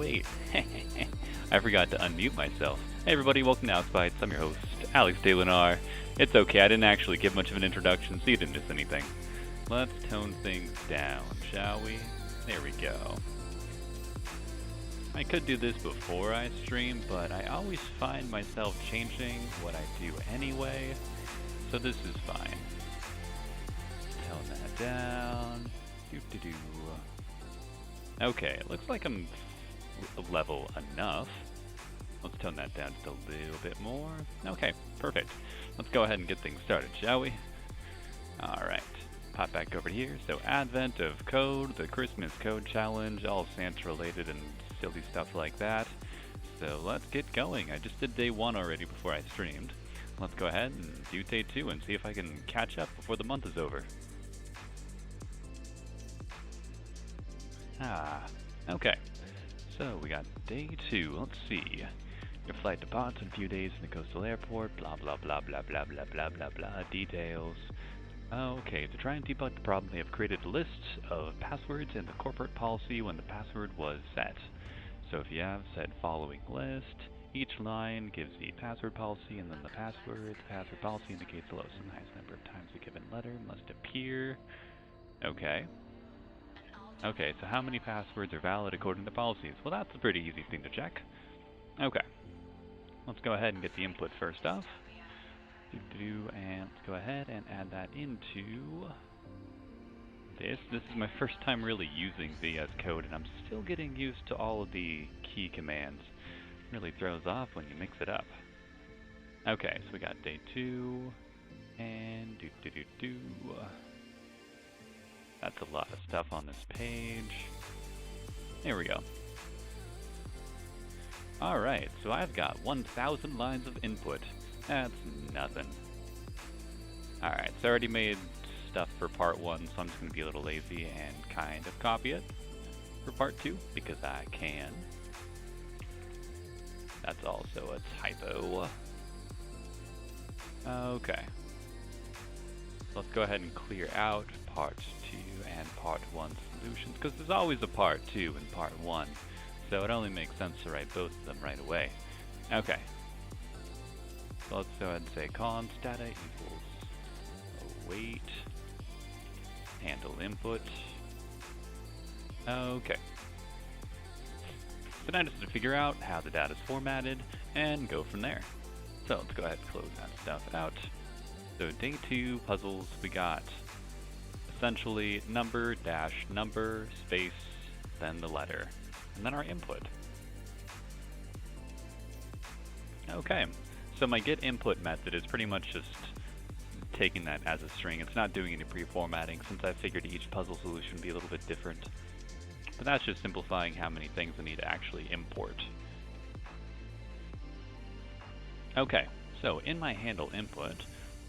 wait. I forgot to unmute myself. Hey everybody, welcome to Outspites. I'm your host, Alex DeLunar. It's okay, I didn't actually give much of an introduction, so you didn't miss anything. Let's tone things down, shall we? There we go. I could do this before I stream, but I always find myself changing what I do anyway, so this is fine. Tone that down. Doo-doo-doo. Okay, it looks like I'm level enough. Let's tone that down just a little bit more. Okay, perfect. Let's go ahead and get things started, shall we? Alright, pop back over here. So advent of code, the Christmas code challenge, all Santa related and silly stuff like that. So let's get going. I just did day 1 already before I streamed. Let's go ahead and do day 2 and see if I can catch up before the month is over. Okay. So we got day 2. Let's see. Your flight departs in a few days from the coastal airport. Blah blah blah blah blah blah blah blah blah. Details. Okay, to try and debug the problem, they have created a list of passwords in the corporate policy when the password was set. So if you have set following list, each line gives the password policy and then the password. The password policy indicates the lowest and highest number of times a given letter must appear. Okay. Okay, so how many passwords are valid according to policies? Well, that's a pretty easy thing to check. Okay. Let's go ahead and get the input first off. And let's go ahead and add that into this. This is my first time really using VS Code, and I'm still getting used to all of the key commands. It really throws off when you mix it up. Okay, so we got day 2, and That's a lot of stuff on this page. There we go. Alright, so I've got 1,000 lines of input. That's nothing. Alright, so I already made stuff for part 1, so I'm just going to be a little lazy and kind of copy it for part 2, because I can. That's also a typo. Okay. Let's go ahead and clear out part 2 and part 1 solutions, because there's always a part 2 and part 1, so it only makes sense to write both of them right away. Okay. So let's go ahead and say const data equals await handle input. Okay. So now just to figure out how the data is formatted and go from there. So let's go ahead and close that stuff out. So day 2 puzzles, we got essentially number dash number space then the letter and then our input. Okay, so my get input method is pretty much just taking that as a string. It's not doing any pre-formatting since I figured each puzzle solution would be a little bit different. But that's just simplifying how many things I need to actually import. Okay, so in my handle input,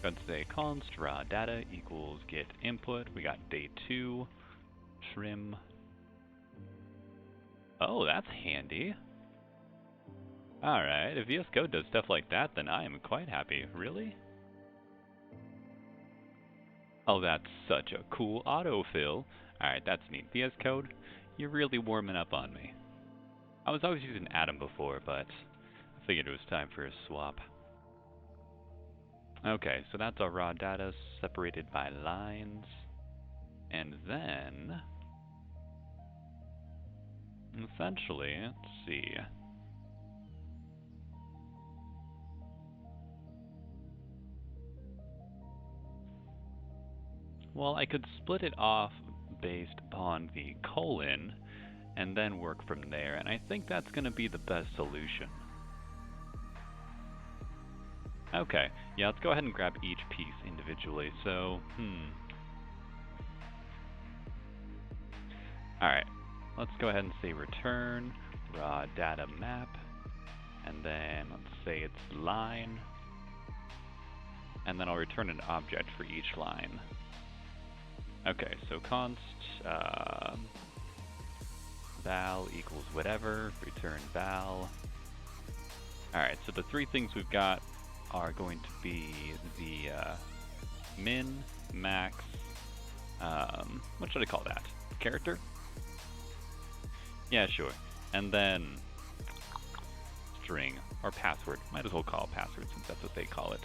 I'm going to say const raw data equals get input. We got day 2, trim. Oh, that's handy. Alright, if VS Code does stuff like that, then I am quite happy. Really? Oh, that's such a cool autofill. Alright, that's neat. VS Code, you're really warming up on me. I was always using Atom before, but I figured it was time for a swap. Okay, so that's our raw data separated by lines. And then, essentially, let's see. Well, I could split it off based upon the colon and then work from there, and I think that's going to be the best solution. Okay, yeah, let's go ahead and grab each piece individually. So, Alright, let's go ahead and say return raw data map, and then let's say it's line, and then I'll return an object for each line. Okay, so const val equals whatever, return val. Alright, so the 3 things we've got are going to be the min, max, what should I call that? Character? Yeah, sure. and then string, or password. Might as well call it password since that's what they call it.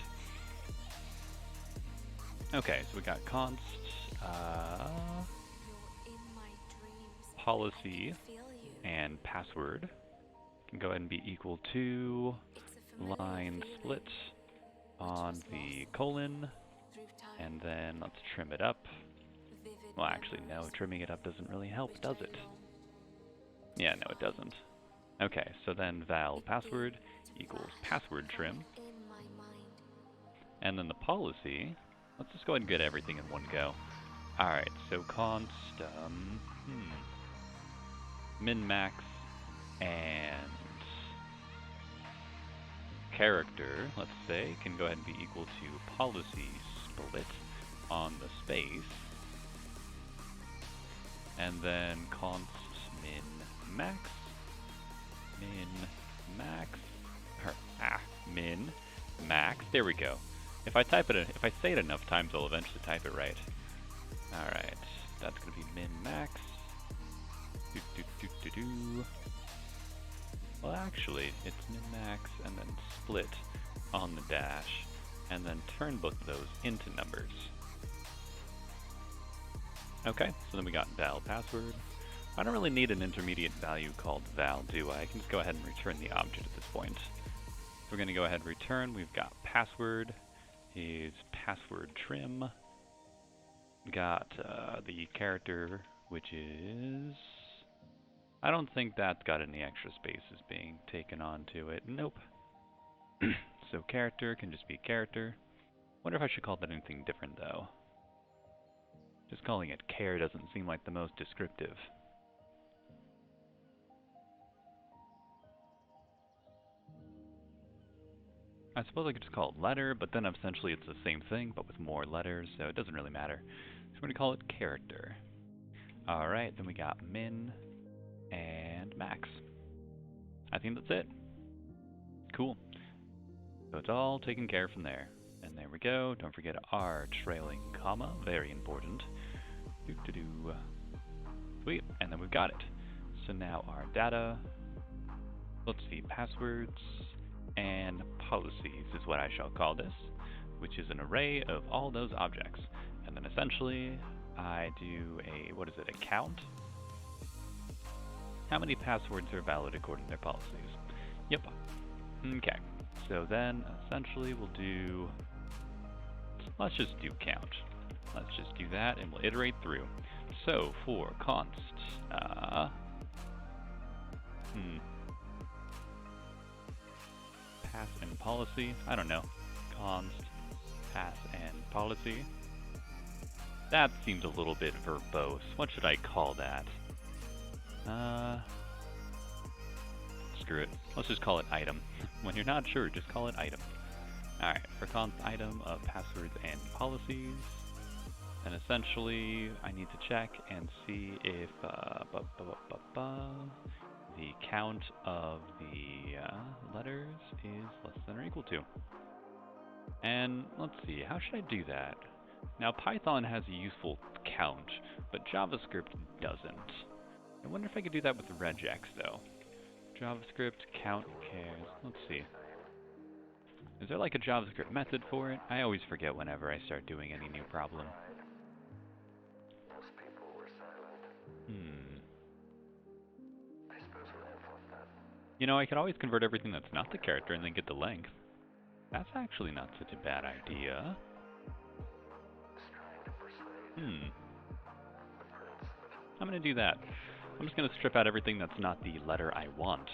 Okay, so we got const, policy, and password can go ahead and be equal to line split on the colon, and then let's trim it up. Well, actually, no, trimming it up doesn't really help, does it? Yeah, no, it doesn't. Okay, so then val password equals password trim. And then the policy, let's just go ahead and get everything in one go. Alright, so const, min max and character, let's say, can go ahead and be equal to policy split on the space. And then const min max, min max, there we go. If I say it enough times, I'll eventually type it right. Alright, that's gonna be min max. Well, actually, it's min max and then split on the dash, and then turn both of those into numbers. Okay, so then we got val password. I don't really need an intermediate value called val, do I? I can just go ahead and return the object at this point. So we're going to go ahead and return. We've got password is password trim. We got the character, which is... I don't think that's got any extra spaces being taken onto it. Nope. So character can just be character. Wonder if I should call that anything different, though. Just calling it char doesn't seem like the most descriptive. I suppose I could just call it letter, but then essentially it's the same thing, but with more letters, so it doesn't really matter. So we're going to call it character. Alright, then we got min and max. I think that's it. Cool. So it's all taken care of from there. And there we go. Don't forget our trailing comma, very important. Sweet, and then we've got it. So now our data, let's see, passwords and policies is what I shall call this, which is an array of all those objects. And then essentially, I do a, what is it, a count? How many passwords are valid according to their policies? Yep. Okay, so then essentially we'll do, let's just do count. Let's just do that and we'll iterate through. So for const, pass and policy, I don't know, const, pass and policy. That seems a little bit verbose. What should I call that? Screw it. Let's just call it item. When you're not sure, just call it item. Alright, for const item of passwords and policies. And essentially, I need to check and see if the count of the letters is less than or equal to. And let's see, how should I do that? Now Python has a useful count, but JavaScript doesn't. I wonder if I could do that with regex though. JavaScript count cares. Let's see. Is there like a JavaScript method for it? I always forget whenever I start doing any new problem. You know, I could always convert everything that's not the character and then get the length. That's actually not such a bad idea. I'm gonna do that. I'm just gonna strip out everything that's not the letter I want,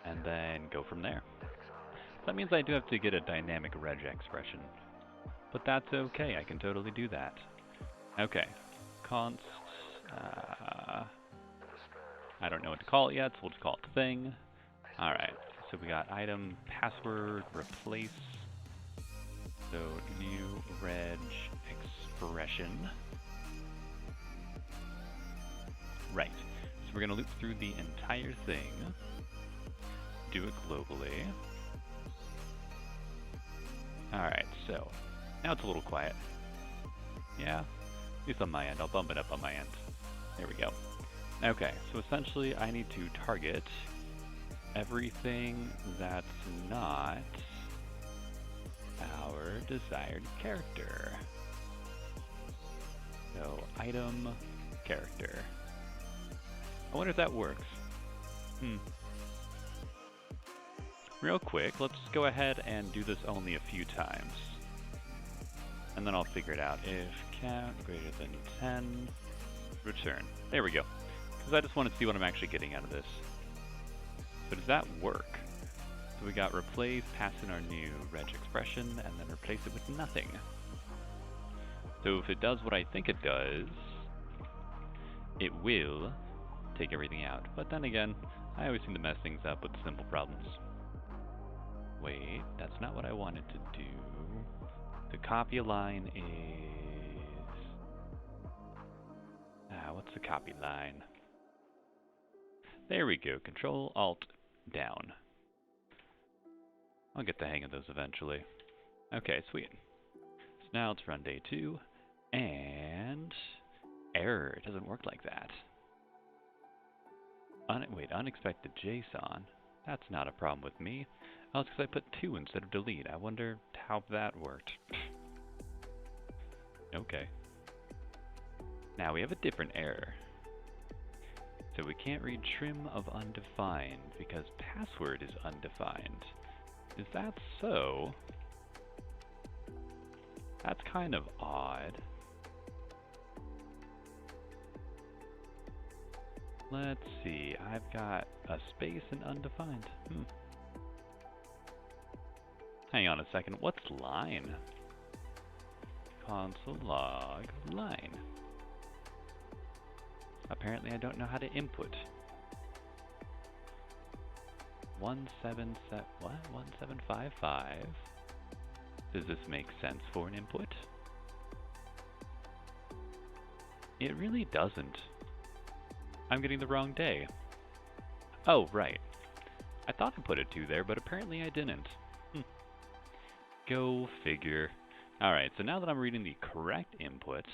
and then go from there. That means I do have to get a dynamic reg expression, but that's okay, I can totally do that. Okay, const, I don't know what to call it yet, so we'll just call it thing. Alright, so we got item, password, replace, so new reg expression. Right, so we're going to loop through the entire thing, do it globally. Alright, so now it's a little quiet. Yeah, at least on my end. I'll bump it up on my end. There we go. Okay, so essentially I need to target everything that's not our desired character. So, item, character. I wonder if that works. Real quick, let's go ahead and do this only a few times. And then I'll figure it out. If count greater than 10, return. There we go. Because I just want to see what I'm actually getting out of this. So does that work? So we got replace, pass in our new reg expression, and then replace it with nothing. So if it does what I think it does, it will take everything out. But then again, I always seem to mess things up with simple problems. Wait, that's not what I wanted to do. The copy a line is... what's the copy line? There we go, Control, Alt, down. I'll get the hang of those eventually. Okay, sweet. So now let's run day 2, and... error, it doesn't work like that. Wait, unexpected JSON? That's not a problem with me. Oh, it's because I put 2 instead of delete. I wonder how that worked. Okay. Now we have a different error. So we can't read trim of undefined because password is undefined. Is that so? That's kind of odd. Let's see, I've got a space and undefined. Hang on a second, what's line? Console log line. Apparently I don't know how to input. 1755. Does this make sense for an input? It really doesn't. I'm getting the wrong day. Oh, right. I thought I put a 2 there, but apparently I didn't. Go figure. Alright, so now that I'm reading the correct input...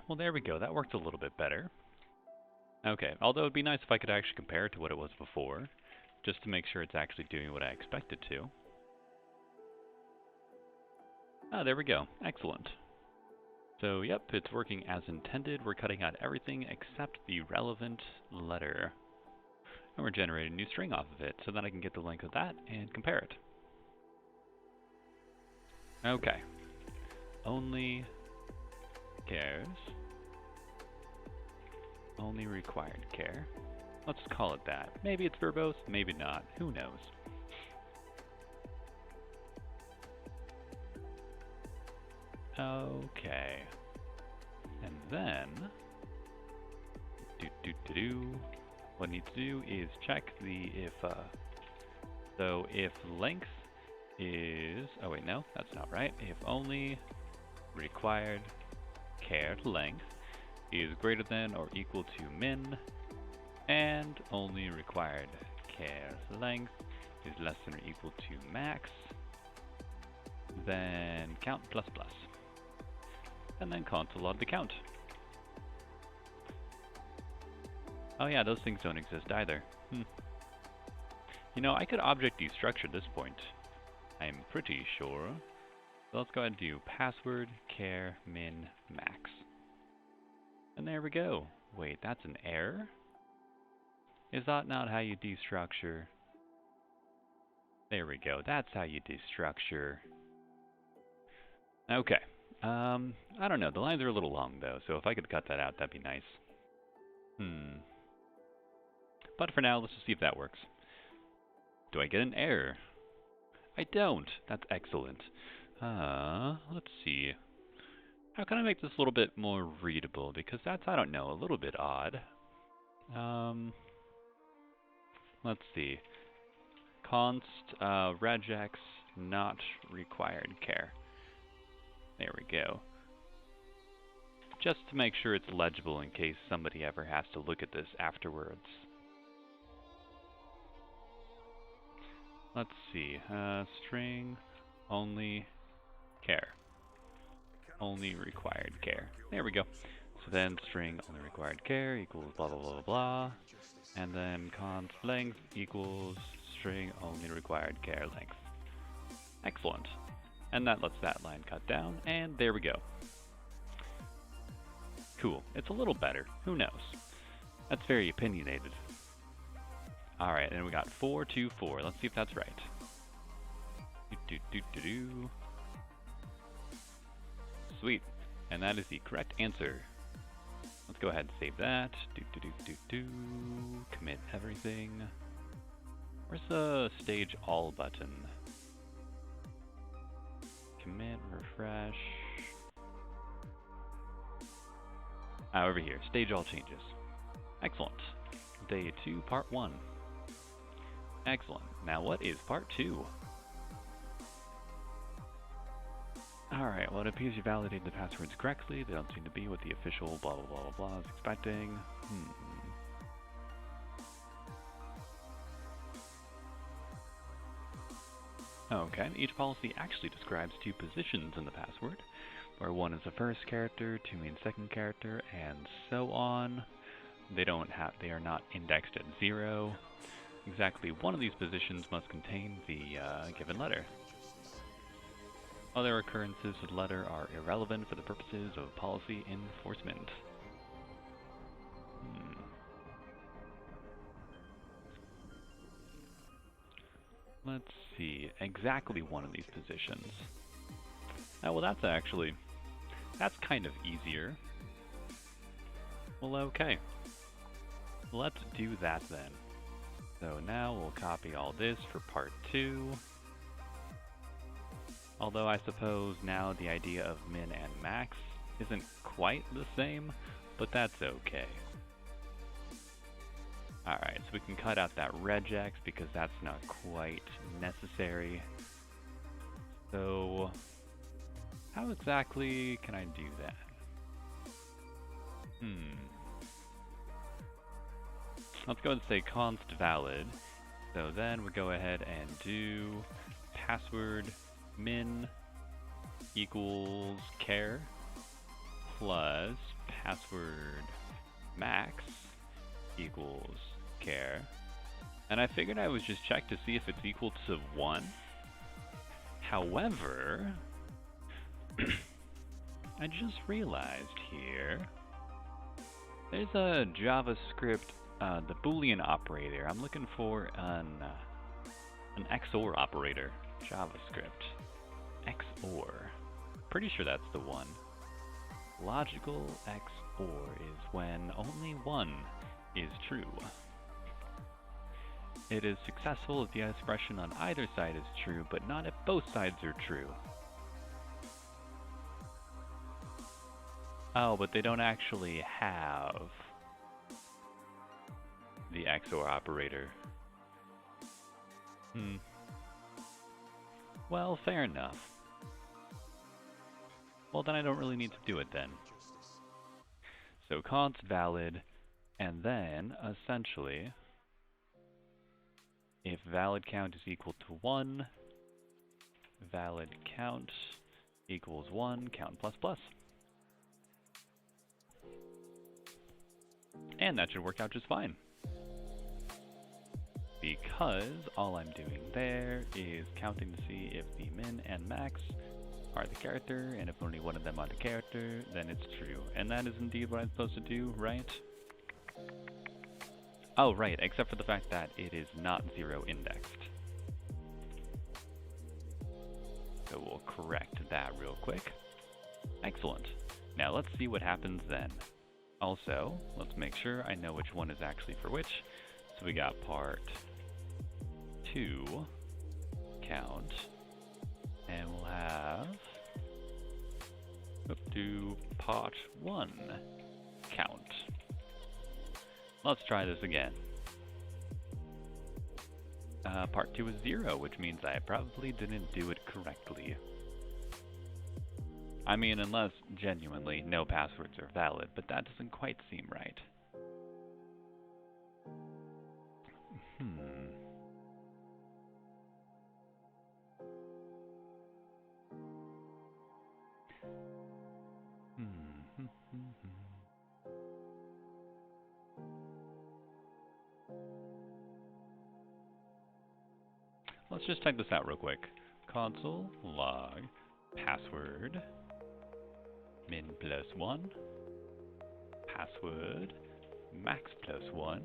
well, there we go. That worked a little bit better. Okay, although it'd be nice if I could actually compare it to what it was before, just to make sure it's actually doing what I expect it to. Ah, there we go. Excellent. So, yep, it's working as intended. We're cutting out everything except the relevant letter. And we're generating a new string off of it, so then I can get the length of that and compare it. Okay. Only cares. Only required care. Let's call it that. Maybe it's verbose, maybe not. Who knows? Okay. And then... what I need to do is check the if... so if length is... oh wait, no, that's not right. If only required care length is greater than or equal to min, and only required care length is less than or equal to max, then count plus plus. And then console log the count. Oh yeah, those things don't exist either. You know, I could object destructure this point. I'm pretty sure. So let's go ahead and do password, care, min, max. And there we go. Wait, that's an error? Is that not how you destructure? There we go. That's how you destructure. Okay. I don't know. The lines are a little long, though, so if I could cut that out, that'd be nice. But for now, let's just see if that works. Do I get an error? I don't. That's excellent. Let's see. How can I make this a little bit more readable? Because that's, I don't know, a little bit odd. Let's see. Const regex not required care. There we go. Just to make sure it's legible in case somebody ever has to look at this afterwards. Let's see. String only care. Only required care. There we go. then string only required char equals blah blah blah blah blah, and then const length equals string only required char length. Excellent. And that lets that line cut down, and there we go. Cool. It's a little better. Who knows? That's very opinionated. Alright, and we got 424. Let's see if that's right. Sweet. And that is the correct answer. Let's go ahead and save that. Commit everything. Where's the stage all button? Commit, refresh. Over here, stage all changes. Excellent. Day 2, part 1. Excellent. Now what is part 2? Alright, well it appears you validated the passwords correctly. They don't seem to be what the official blah blah blah blah blah is expecting. Okay, each policy actually describes 2 positions in the password, where 1 is the first character, 2 means second character, and so on. They are not indexed at 0. Exactly one of these positions must contain the given letter. Other occurrences of the letter are irrelevant for the purposes of policy enforcement. Let's see, exactly one of these positions. Oh, well that's kind of easier. Well, okay. Let's do that then. So now we'll copy all this for part 2. Although I suppose now the idea of min and max isn't quite the same, but that's okay. Alright, so we can cut out that regex because that's not quite necessary. So, how exactly can I do that? Let's go and say const valid. So then we go ahead and do password min equals char plus password max equals char. And I figured I would just check to see if it's equal to 1. However, I just realized here there's a JavaScript, the Boolean operator. I'm looking for an XOR operator. JavaScript. XOR. Pretty sure that's the one. Logical XOR is when only one is true. It is successful if the expression on either side is true, but not if both sides are true. Oh, but they don't actually have the XOR operator. Well, fair enough. Well, then I don't really need to do it then. So const valid, and then essentially, if valid count is equal to 1, valid count equals 1, count plus plus. And that should work out just fine. Because all I'm doing there is counting to see if the min and max are the character, and if only one of them are the character, then it's true. And that is indeed what I'm supposed to do, right? Oh, right, except for the fact that it is not 0 indexed. So we'll correct that real quick. Excellent. Now let's see what happens then. Also, let's make sure I know which one is actually for which. So we got part 2 count, and we'll have up to part 1 count. Let's try this again. Part 2 is 0, which means I probably didn't do it correctly. I mean, unless genuinely no passwords are valid, but that doesn't quite seem right. let's just check this out real quick. Console log password min plus 1 password max plus 1.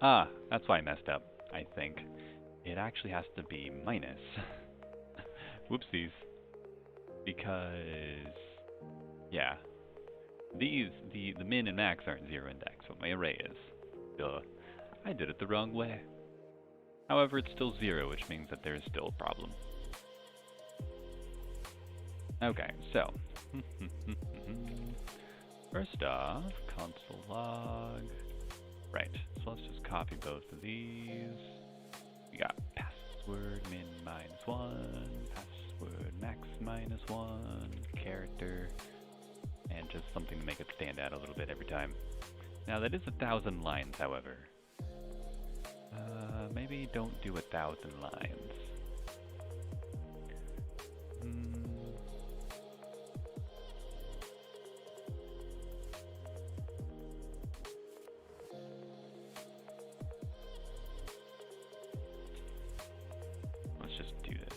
Ah, that's why I messed up, I think. It actually has to be minus. Whoopsies. Because, yeah, the min and max aren't 0 index, but my array is. Duh. I did it the wrong way. However, it's still 0, which means that there is still a problem. Okay, so. First off, console log. Right, so let's just copy both of these. We got password min minus 1, password max minus 1, character, and just something to make it stand out a little bit every time. Now that is 1,000 lines, however. Maybe don't do 1,000 lines. Let's just do this.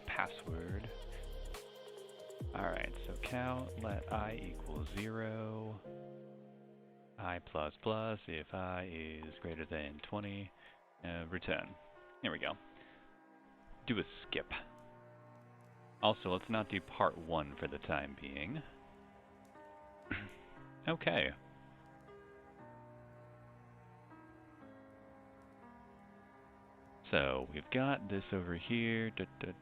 Password. Alright, so count, let I equal 0. I plus plus if I is greater than 20. Return. Here we go. Do a skip. Also, let's not do part 1 for the time being. Okay. So, we've got this over here. It'd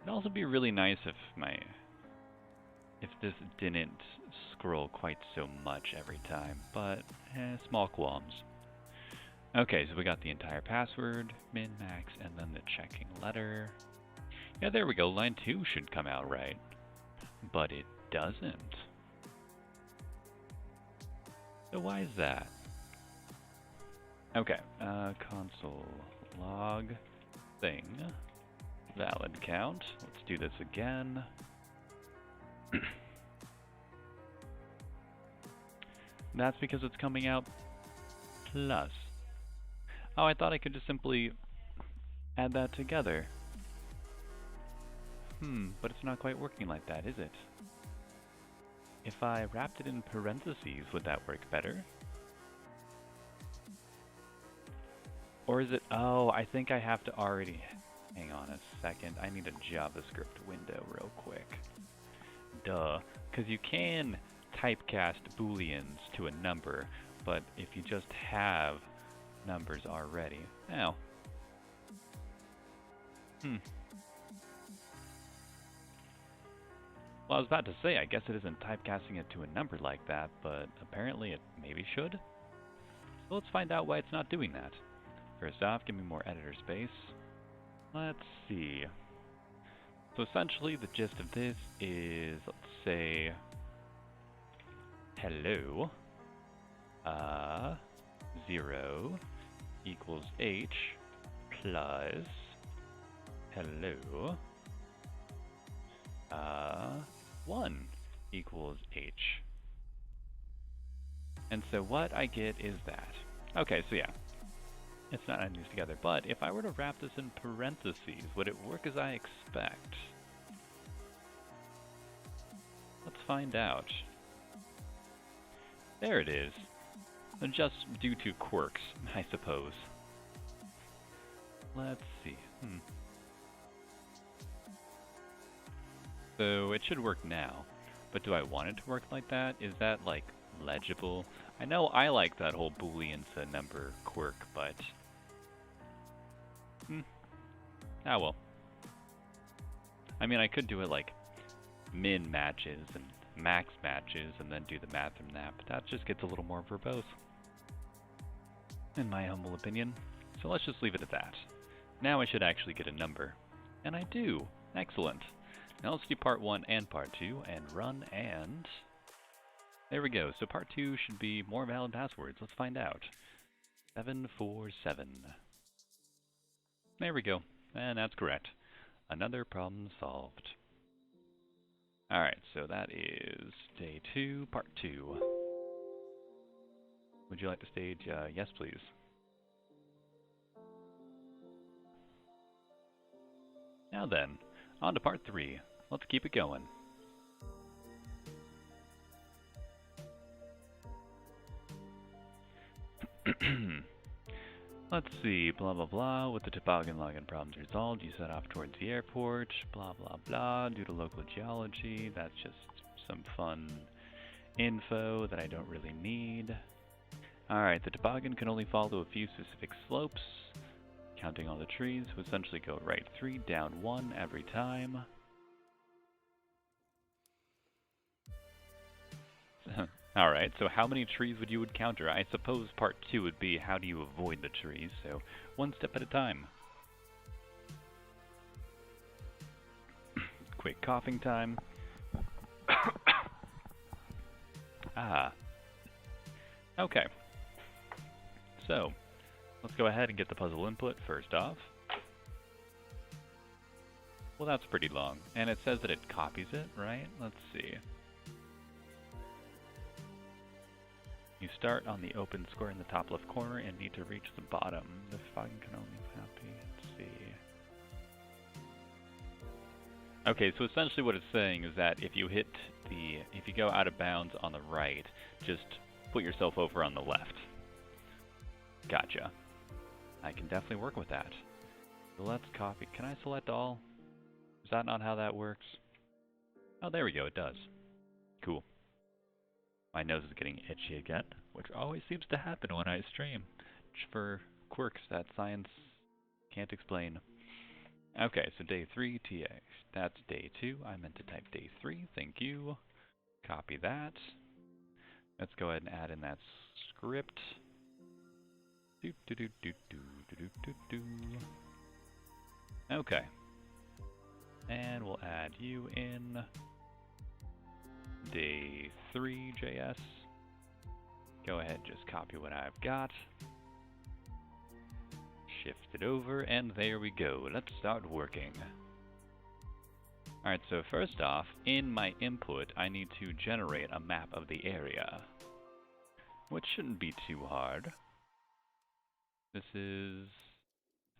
also be really nice if this didn't scroll quite so much every time, but small qualms. Okay, so we got the entire password, min, max, and then the checking letter. Yeah, there we go, line 2 should come out right, but it doesn't. So why is that? Okay, console log thing, valid count. Let's do this again. That's because it's coming out plus. Oh, I thought I could just simply add that together. But it's not quite working like that, is it? If I wrapped it in parentheses, would that work better? Or is it, oh, I think I have to already, hang on a second, I need a JavaScript window real quick. Duh, because you can typecast booleans to a number, but if you just have numbers already. Now. Well, I was about to say, I guess it isn't typecasting it to a number like that, but apparently it maybe should. So let's find out why it's not doing that. First off, give me more editor space. Let's see. So essentially, the gist of this is, let's say, hello, 0 equals h plus hello, 1 equals h. And so what I get is that. Okay, so yeah, it's not adding these together, but if I were to wrap this in parentheses, would it work as I expect? Let's find out. There it is. Just due to quirks, I suppose. Let's see. So it should work now, but do I want it to work like that? Is that, like, legible? I know I like that whole boolean to number quirk, but... ah well. I mean, I could do it like min matches and max matches and then do the math from that, but that just gets a little more verbose, in my humble opinion. So let's just leave it at that. Now I should actually get a number. And I do. Excellent. Now let's do part 1 and part 2 and run, and there we go. So part 2 should be more valid passwords. Let's find out. 747. There we go. And that's correct. Another problem solved. Alright, so that is day 2, part 2. Would you like to stage? Yes, please. Now then, on to part 3. Let's keep it going. Let's see, blah blah blah, with the toboggan login problems resolved, you set off towards the airport, blah blah blah, due to local geology. That's just some fun info that I don't really need. Alright, the toboggan can only follow a few specific slopes. Counting all the trees, will essentially go right 3, down 1 every time. Alright, so how many trees would you encounter? I suppose part 2 would be how do you avoid the trees, so one step at a time. Quick coughing time. Okay. So, let's go ahead and get the puzzle input first off. Well, that's pretty long, and it says that it copies it, right? Let's see. You start on the open square in the top left corner and need to reach the bottom. The fog can only copy. Let's see. Okay, so essentially what it's saying is that if you go out of bounds on the right, just put yourself over on the left. Gotcha. I can definitely work with that. So let's copy. Can I select all? Is that not how that works? Oh, there we go. It does. Cool. My nose is getting itchy again, which always seems to happen when I stream, for quirks that science can't explain. Okay, so day 3, TA. That's day 2. I meant to type day 3. Thank you. Copy that. Let's go ahead and add in that script. Okay. And we'll add you in day 3 JS. Go ahead, just copy what I've got. Shift it over, and there we go. Let's start working. Alright, so first off, in my input, I need to generate a map of the area, which shouldn't be too hard.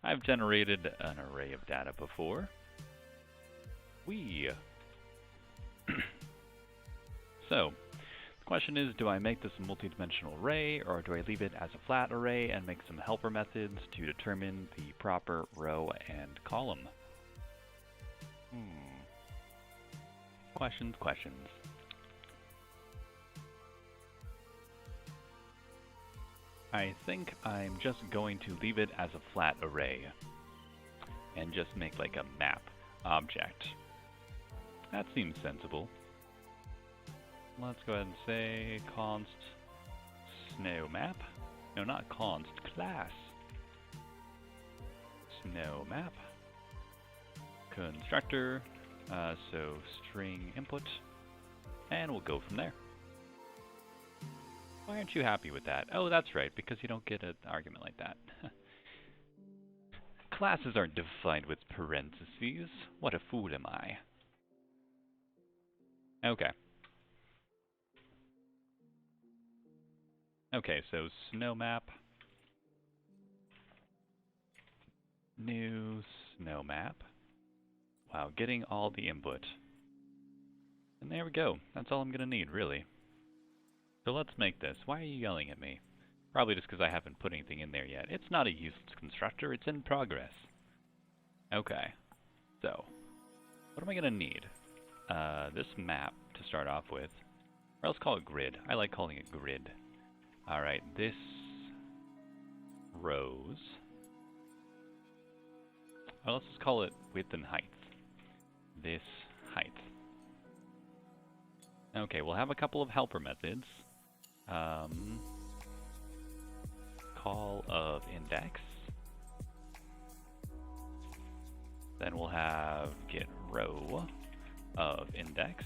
I've generated an array of data before. So, the question is, do I make this a multi-dimensional array, or do I leave it as a flat array and make some helper methods to determine the proper row and column? Questions. I think I'm just going to leave it as a flat array and just make like a map object. That seems sensible. Let's go ahead and say const snow map. No, not const, class. Snow map. Constructor. So string input. And we'll go from there. Why aren't you happy with that? Oh, that's right, because you don't get an argument like that. Classes aren't defined with parentheses. What a fool am I. Okay. Okay, so snow map. New snow map. Wow, getting all the input. And there we go. That's all I'm gonna need, really. So let's make this. Why are you yelling at me? Probably just because I haven't put anything in there yet. It's not a useless constructor, it's in progress. Okay. So, what am I gonna need? This map to start off with. Or let's call it grid. I like calling it grid. Alright, this rows. Or let's just call it width and height. This height. Okay, we'll have a couple of helper methods. Call of index. Then we'll have get row of index.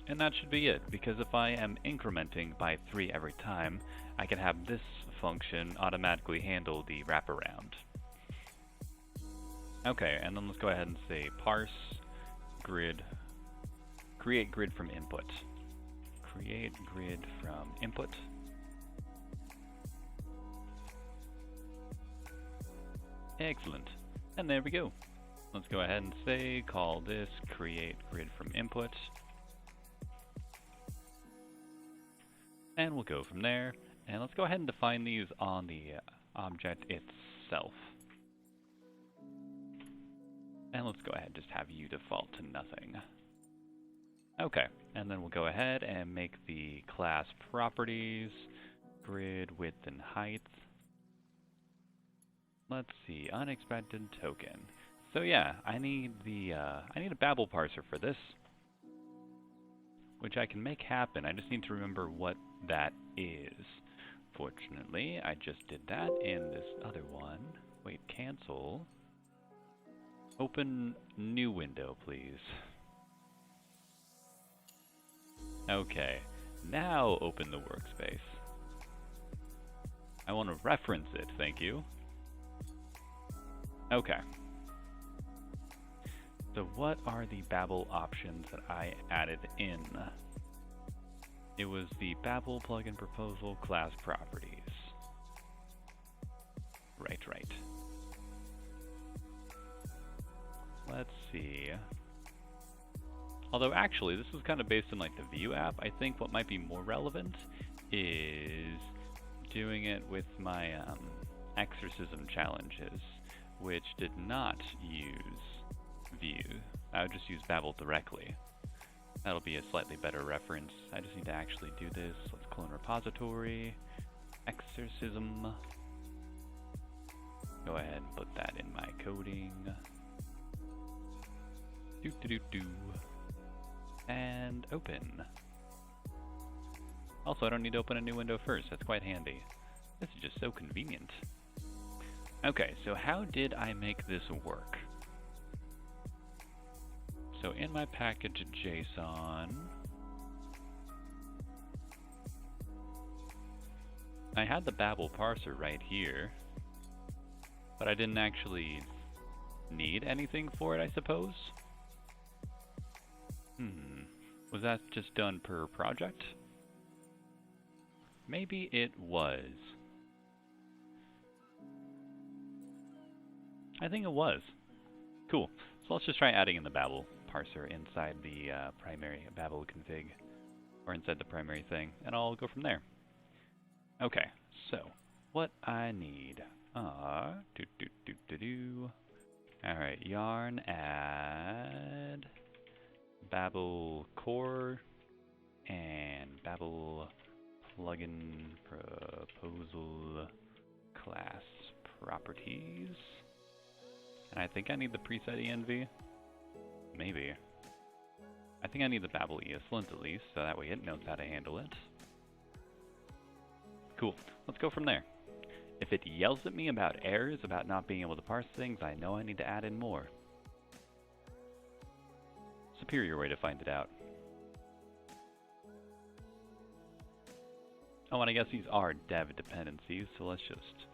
And that should be it, because if I am incrementing by 3 every time, I can have this function automatically handle the wraparound. Okay, and then let's go ahead and say parse grid, create grid from input. Create grid from input. Excellent. And there we go. Let's go ahead and say, call this create grid from input. And we'll go from there. And let's go ahead and define these on the object itself. And let's go ahead and just have you default to nothing. Okay, and then we'll go ahead and make the class properties, grid width and height. Let's see, unexpected token. So yeah, I need a Babel parser for this, which I can make happen. I just need to remember what that is. Fortunately, I just did that in this other one. Wait, cancel. Open new window, please. Okay, now open the workspace. I want to reference it, thank you. Okay. So what are the Babel options that I added in? It was the Babel plugin proposal class properties. Right. Let's see. Although actually, this is kind of based on like the View app. I think what might be more relevant is doing it with my exorcism challenges, which did not use View. I would just use Babel directly. That'll be a slightly better reference. I just need to actually do this. Let's clone repository, exorcism. Go ahead and put that in my coding. And open. Also, I don't need to open a new window first. That's quite handy. This is just so convenient. Okay, so how did I make this work? So in my package JSON, I had the Babel parser right here, but I didn't actually need anything for it, I suppose. Was that just done per project? Maybe it was. I think it was. Cool. So let's just try adding in the Babel parser inside the primary Babel config, or inside the primary thing, and I'll go from there. Okay, so what I need are Alright, yarn add Babel core and Babel plugin proposal class properties. And I think I need the preset env. Maybe. I think I need the Babel ESLint at least, so that way it knows how to handle it. Cool. Let's go from there. If it yells at me about errors, about not being able to parse things, I know I need to add in more. Superior way to find it out. Oh, and I guess these are dev dependencies, so let's just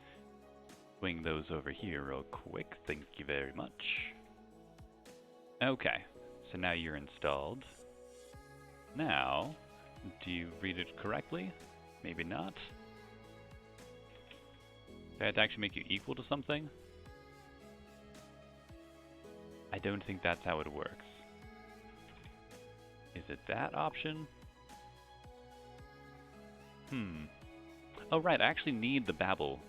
swing those over here real quick. Thank you very much. Okay, so now you're installed. Now, do you read it correctly? Maybe not. Do I have to actually make you equal to something? I don't think that's how it works. Is it that option? Oh right, I actually need the Babel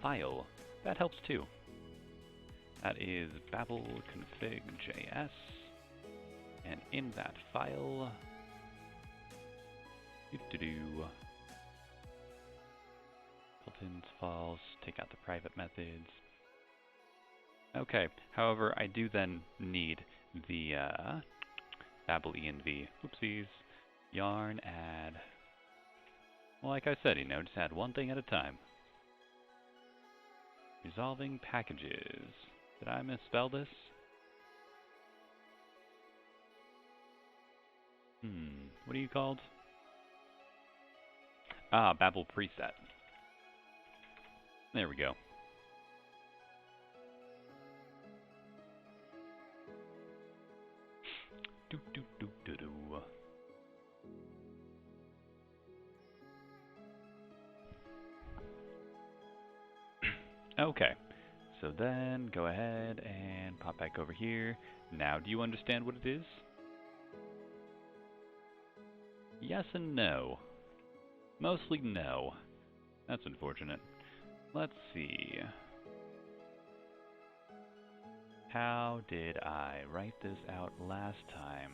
file. That helps too. That is Babel config.js, and in that file, built-ins false, take out the private methods. Okay, however, I do then need the Babel env. Oopsies. Yarn add. Well, like I said, just add one thing at a time. Resolving packages. Did I misspell this? What are you called? Ah, Babel preset. There we go. Okay, So then go ahead and pop back over here. Now do you understand what it is? Yes and no. Mostly no. That's unfortunate. Let's see. How did I write this out last time?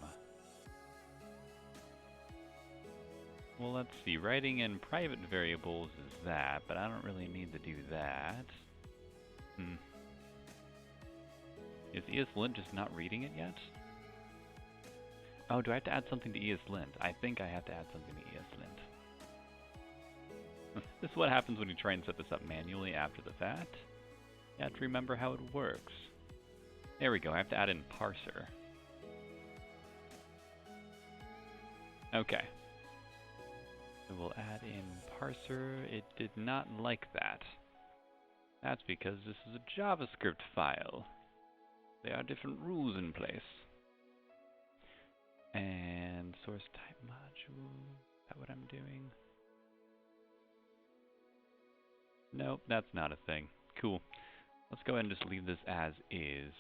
Well, let's see. Writing in private variables is that, but I don't really need to do that. Is ESLint just not reading it yet? Oh, do I have to add something to ESLint? I think I have to add something to ESLint. This is what happens when you try and set this up manually after the fact. You have to remember how it works. There we go, I have to add in parser. Okay. So we'll add in parser. It did not like that. That's because this is a JavaScript file. There are different rules in place. And source type module, is that what I'm doing? Nope, that's not a thing. Cool. Let's go ahead and just leave this as is,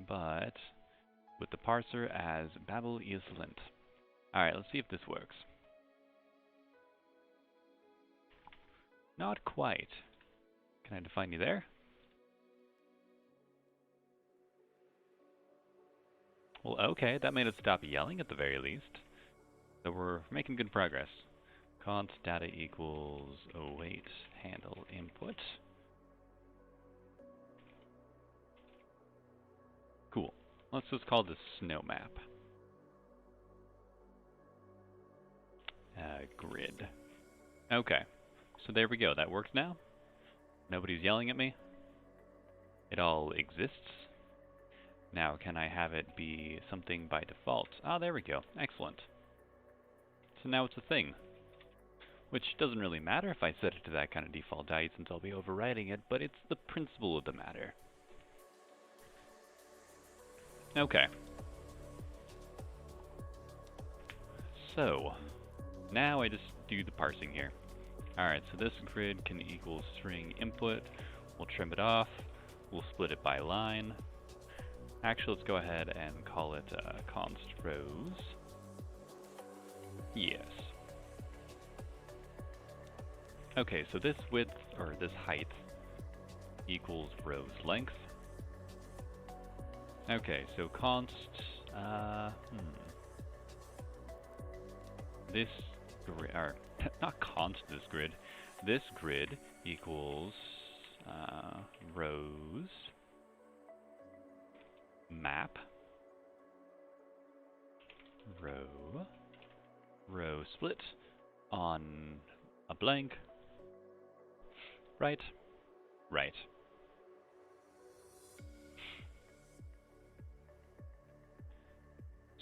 but with the parser as Babel ESLint. Alright, let's see if this works. Not quite. Can I define you there? Well, okay, that made it stop yelling at the very least. So we're making good progress. Const data equals await handle input. Cool. Let's just call this snow map. Grid. Okay. So there we go. That works now. Nobody's yelling at me. It all exists. Now, can I have it be something by default? Ah, there we go. Excellent. So now it's a thing. Which doesn't really matter if I set it to that kind of default value since I'll be overriding it, but it's the principle of the matter. Okay. So, now I just do the parsing here. Alright, so this grid can equal string input. We'll trim it off. We'll split it by line. Actually, let's go ahead and call it const rows. Yes. Okay, so this width, or this height, equals rows length. Okay, so const, this grid, or not const this grid equals rows map row split on a blank right.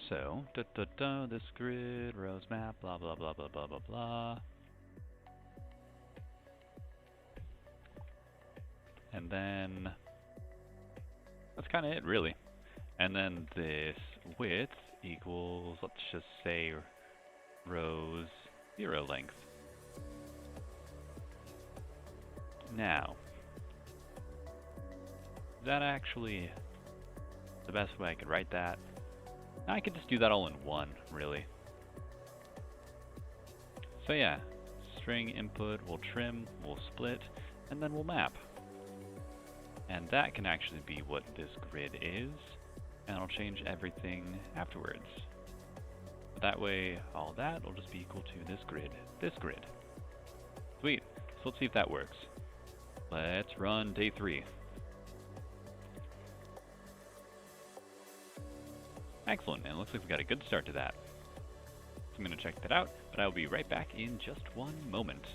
So this grid rows map blah blah blah blah blah blah blah. And then that's kind of it, really. And then this width equals, let's just say, rows 0 length. Now, is that actually the best way I could write that? I could just do that all in one, really. So yeah, string input, we'll trim, we'll split, and then we'll map. And that can actually be what this grid is, and I'll change everything afterwards. That way, all that will just be equal to this grid. Sweet. So let's see if that works. Let's run day 3. Excellent, and it looks like we got a good start to that. So I'm going to check that out, but I'll be right back in just one moment.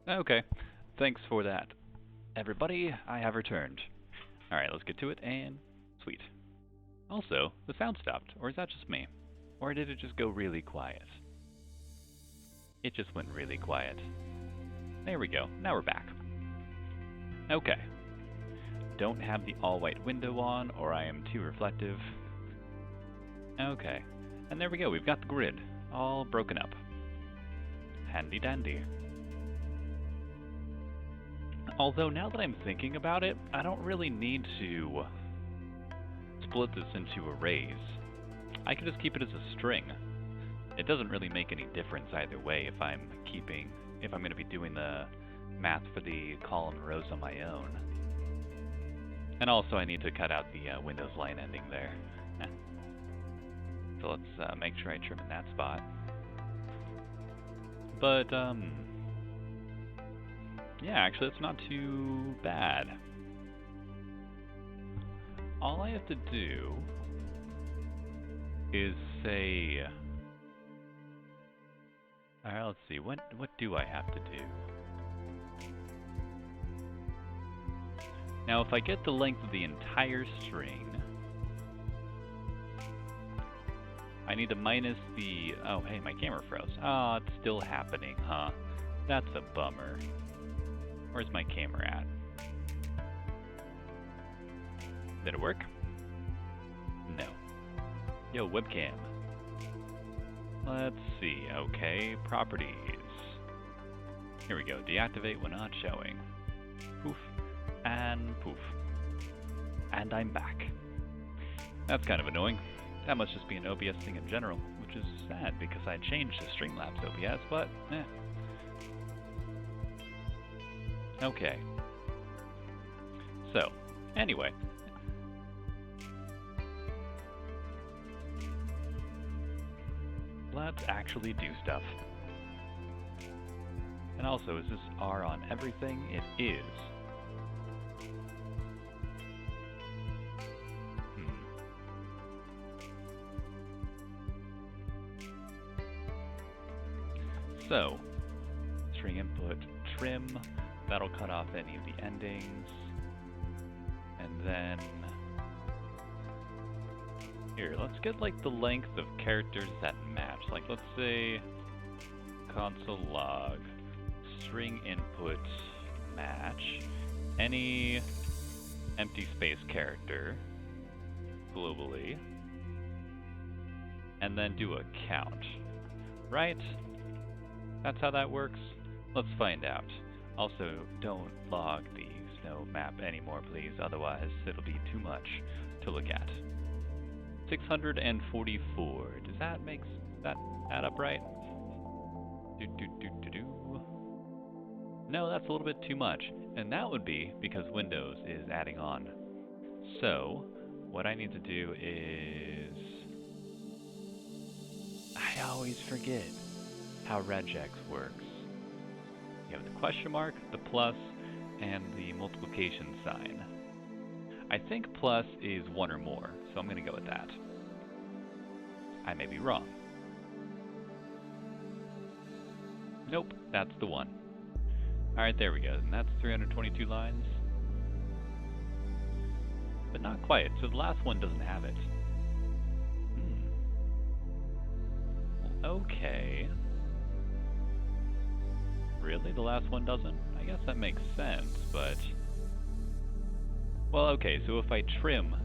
Okay, thanks for that. Everybody, I have returned. Alright, let's get to it, and sweet. Also, the sound stopped, or is that just me? Or did it just go really quiet? It just went really quiet. There we go, now we're back. Okay. Don't have the all-white window on, or I am too reflective. Okay, and there we go, we've got the grid, all broken up. Handy dandy. Although now that I'm thinking about it, I don't really need to split this into arrays. I can just keep it as a string. It doesn't really make any difference either way if I'm going to be doing the math for the column rows on my own. And also I need to cut out the Windows line ending there. So let's make sure I trim in that spot. But, yeah, actually it's not too bad. All I have to do is say... Alright, let's see, what do I have to do? Now if I get the length of the entire string, I need to minus the... Oh, hey, my camera froze. Oh, it's still happening, huh? That's a bummer. Where's my camera at? Did it work? No. Yo, webcam. Let's see. Okay, properties. Here we go. Deactivate when not showing. Poof. And poof. And I'm back. That's kind of annoying. That must just be an OBS thing in general, which is sad because I changed to Streamlabs OBS, but eh. Okay. So, anyway. Let's actually do stuff. And also, is this R on everything? It is. So, string input trim, that'll cut off any of the endings. And then, here, let's get like the length of characters that match. Like let's say console log, string input match, any empty space character globally, and then do a count, right? That's how that works? Let's find out. Also, don't log the snow map anymore, please, otherwise it'll be too much to look at. 644. Does that add up right? No, that's a little bit too much. And that would be because Windows is adding on. So, what I need to do is... I always forget how regex works. You have the question mark, the plus, and the multiplication sign. I think plus is one or more, so I'm going to go with that. I may be wrong. Nope, that's the one. Alright, there we go, and that's 322 lines. But not quite, so the last one doesn't have it. Okay. Really? The last one doesn't? I guess that makes sense, but... Well, okay, so if I trim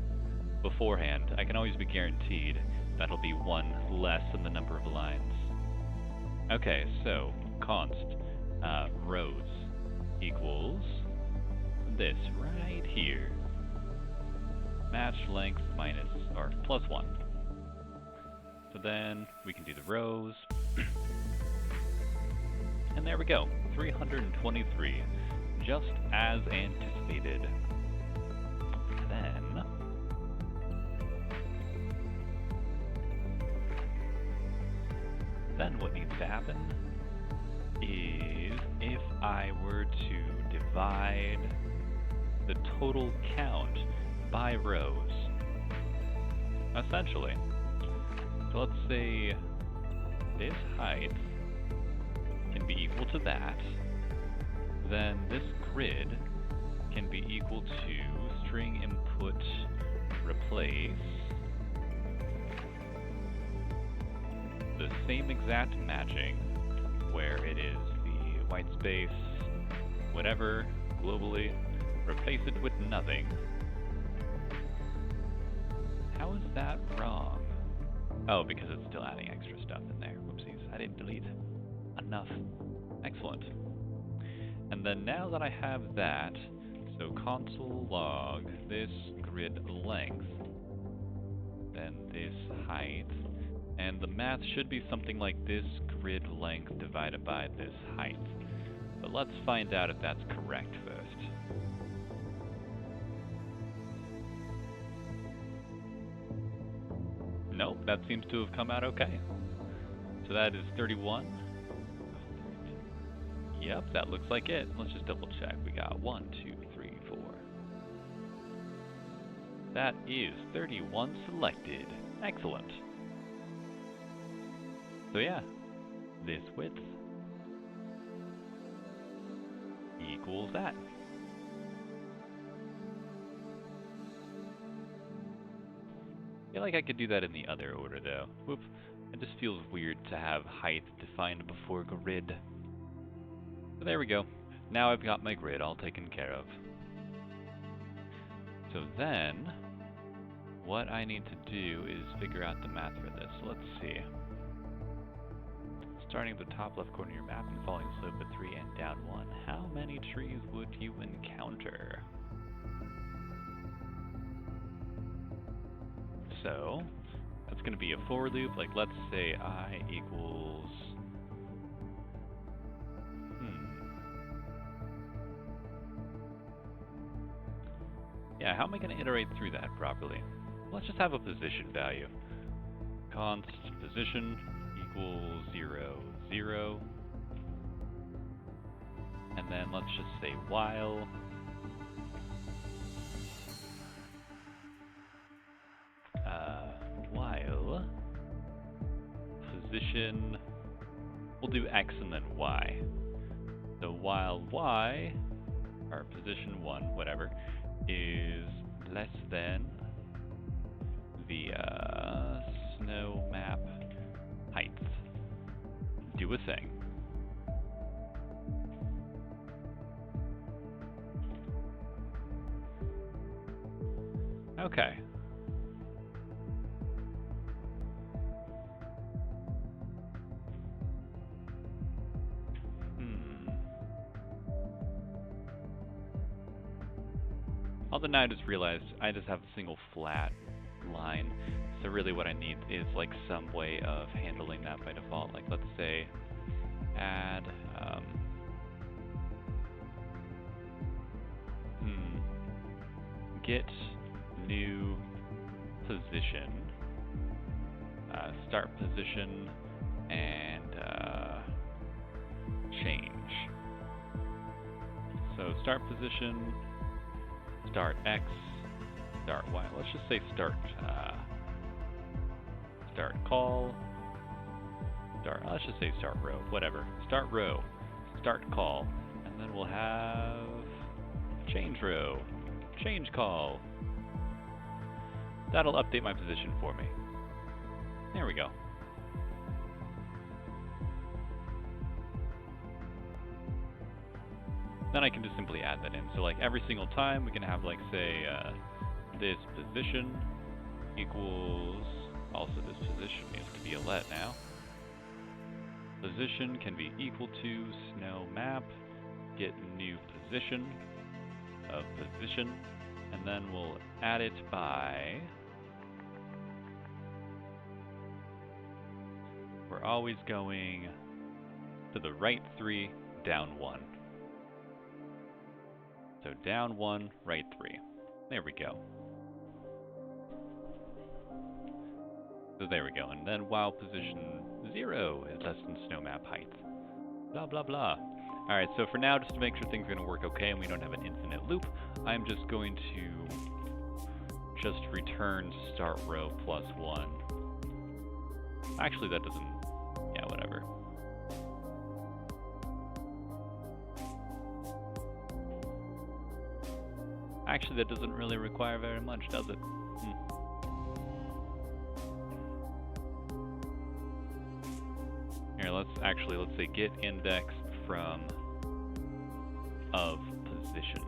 beforehand, I can always be guaranteed that'll be one less than the number of lines. Okay, so const rows equals this right here. Match length minus, or plus 1. So then we can do the rows. And there we go, 323, just as anticipated. Then what needs to happen is if I were to divide the total count by rows, essentially. So let's say this height can be equal to that, then this grid can be equal to string input replace the same exact matching where it is the white space, whatever, globally, replace it with nothing. How is that wrong? Oh, because it's still adding extra stuff in there. Whoopsies, I didn't delete enough. Excellent. And then now that I have that, so console log this grid length, then this height, and the math should be something like this grid length divided by this height. But let's find out if that's correct first. Nope, that seems to have come out okay. So that is 31. Yep, that looks like it. Let's just double check. We got 1, 2, 3, 4. That is 31 selected. Excellent. So yeah, this width equals that. I feel like I could do that in the other order though. Whoop. It just feels weird to have height defined before grid. So there we go. Now I've got my grid all taken care of. So then, what I need to do is figure out the math for this. Let's see. Starting at the top left corner of your map and following the slope of 3 and down 1, how many trees would you encounter? So, that's going to be a for loop, like let's say I equals... Yeah, how am I going to iterate through that properly? Let's just have a position value. Const position equals 0, 0. And then let's just say while position, we'll do X and then Y. So while Y, or position 1, whatever, is less than the snow map height. Do a thing. Okay. Although now I just realized I just have a single flat line. So really what I need is like some way of handling that by default. Like let's say add get new position, start position, and change. So start position, start X, start Y. Let's just say start start call, start, let's just say start row, whatever. Start row, start call, and then we'll have change row, change call. That'll update my position for me. There we go. Then I can just simply add that in. So like every single time we can have like say this position equals, also this position needs to be a let now. Position can be equal to snow map, get new position of position, and then we'll add it by, we're always going to the right 3, down 1. So down 1, right 3. There we go. So there we go. And then while position 0 is less than snow map height. Blah, blah, blah. Alright, so for now, just to make sure things are going to work okay and we don't have an infinite loop, I'm just going to just return start row plus 1. Actually, that doesn't... Yeah, whatever. Actually, that doesn't really require very much, does it? Here, let's say get index from of position.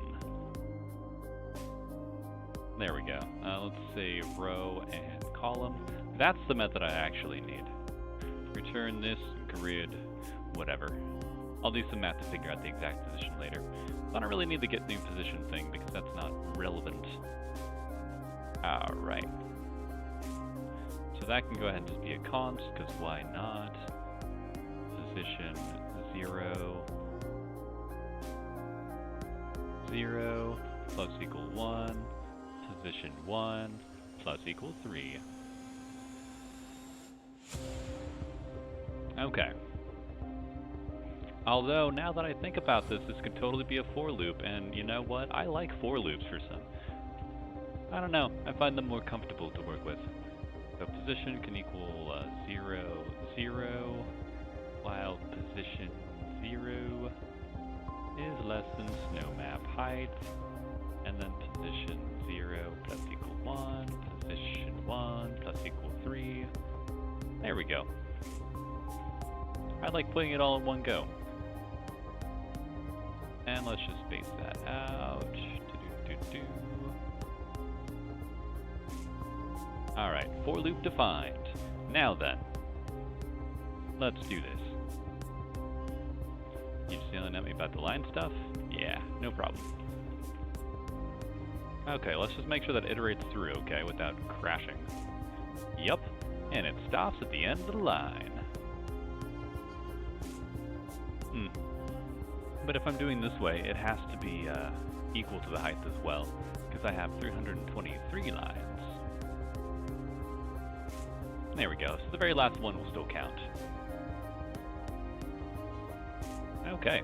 There we go. Let's say row and column. That's the method I actually need. Return this grid, whatever. I'll do some math to figure out the exact position later. I don't really need the get new position thing because that's not relevant. Alright. So that can go ahead and just be a const, because why not? Position 0, 0 plus equal 1, position 1 plus equal 3. Okay. Although, now that I think about this, this could totally be a for loop, and you know what? I like for loops for some. I don't know, I find them more comfortable to work with. So position can equal 0, 0, while position 0 is less than snow map height, and then position 0 plus equal 1, position 1 plus equal 3. There we go. I like putting it all in one go. And let's just space that out. Alright, for loop defined. Now then, let's do this. You just yelling at me about the line stuff? Yeah, no problem. Okay, let's just make sure that it iterates through, okay, without crashing. Yup, and it stops at the end of the line. But if I'm doing this way, it has to be equal to the height as well, because I have 323 lines. There we go, so the very last one will still count. Okay,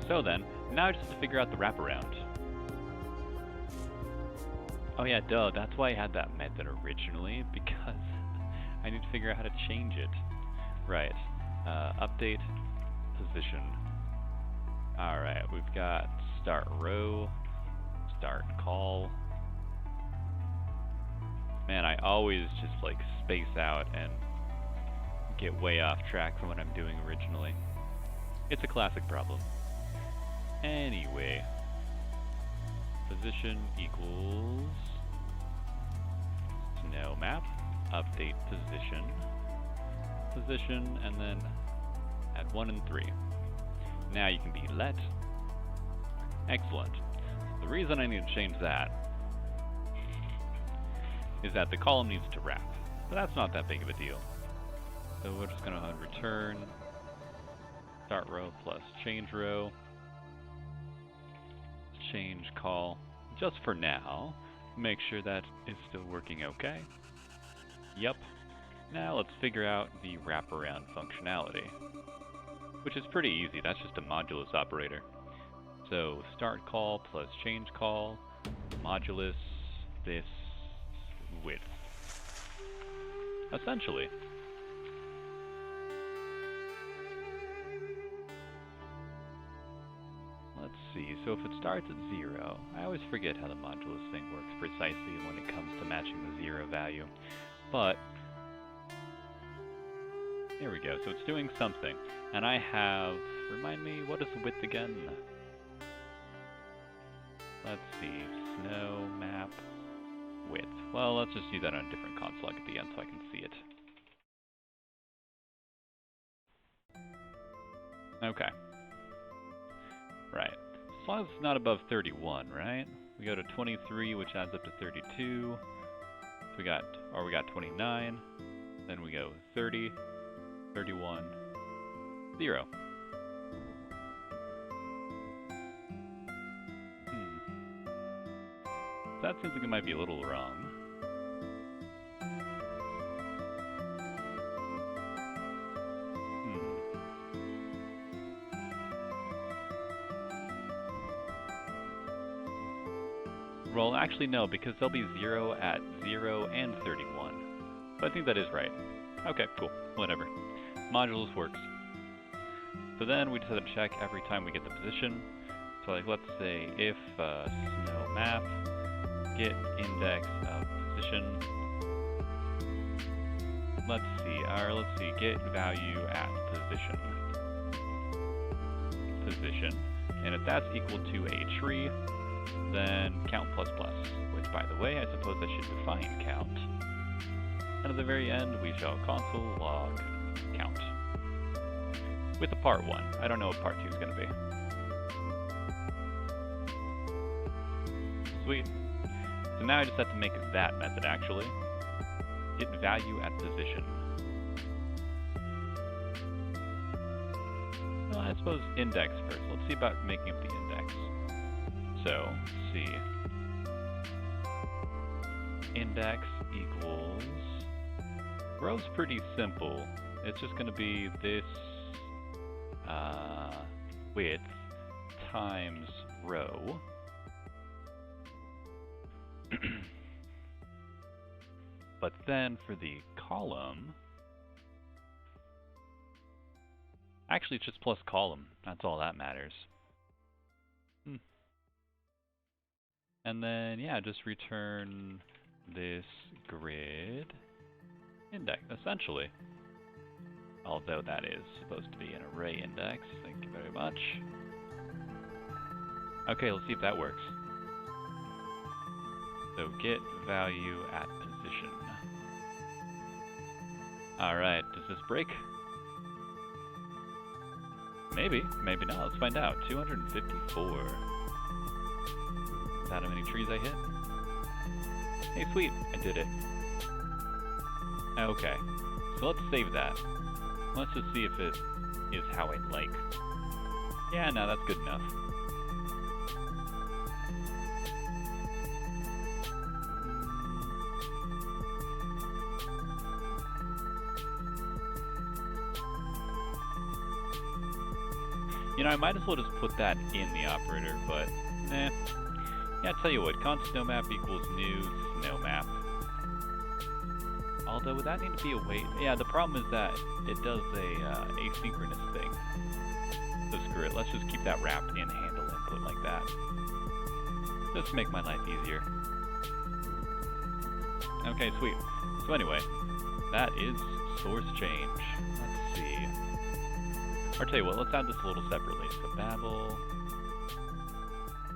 so then, now just to figure out the wraparound. Oh yeah, duh, that's why I had that method originally, because I need to figure out how to change it. Right, update position. Alright, we've got start row, start call. Man, I always just like space out and get way off track from what I'm doing originally. It's a classic problem. Anyway, position equals snow map, update position, position, and then add 1 and 3. Now you can be let. Excellent. The reason I need to change that is that the column needs to wrap. But that's not that big of a deal. So we're just going to return start row plus change row. Change call. Just for now. Make sure that is still working okay. Yep. Now let's figure out the wraparound functionality, which is pretty easy. That's just a modulus operator. So start call plus change call, modulus this width. Essentially. Let's see, so if it starts at 0, I always forget how the modulus thing works precisely when it comes to matching the 0 value. But there we go, so it's doing something. And I have, remind me, what is the width again? Let's see, snow map width. Well, let's just do that on a different console at the end so I can see it. Okay. Right. As long as it's not above 31, right? We go to 23, which adds up to 32. So we got 29. Then we go 30, 31, 0. That seems like it might be a little wrong. Well, actually no, because there'll be 0 at 0 and 31. So I think that is right. Okay, cool. Whatever. Modulus works. So then we just have to check every time we get the position. So like, let's say if snow map get index of position. Let's see, get value at position. And if that's equal to a tree, then count plus plus, which by the way, I suppose I should define count. And at the very end, we shall console log count. With a part 1. I don't know what part 2 is going to be. Sweet. So now I just have to make that method actually. Get value at position. Well, I suppose index first. Let's see about making up the index. So, let's see. Index equals... Row's pretty simple. It's just going to be this width times row. But then for the column, actually it's just plus column. That's all that matters. And then, yeah, just return this grid index, essentially. Although that is supposed to be an array index. Thank you very much. Okay, let's see if that works. So get value at position. Alright, does this break? Maybe, maybe not. Let's find out. 254. Is that how many trees I hit? Hey, sweet, I did it. Okay, so let's save that. Let's just see if it is how I'd like. Yeah, no, that's good enough. You know, I might as well just put that in the operator, but nah. Yeah, I'll tell you what, const snow map equals new snow map. Although, would that need to be a wait? Yeah, the problem is that it does a asynchronous thing. So screw it, let's just keep that wrapped in handle input like that. Just to make my life easier. Okay, sweet. So anyway, that is source change. Let's see. Or tell you what, let's add this a little separately. So Babel,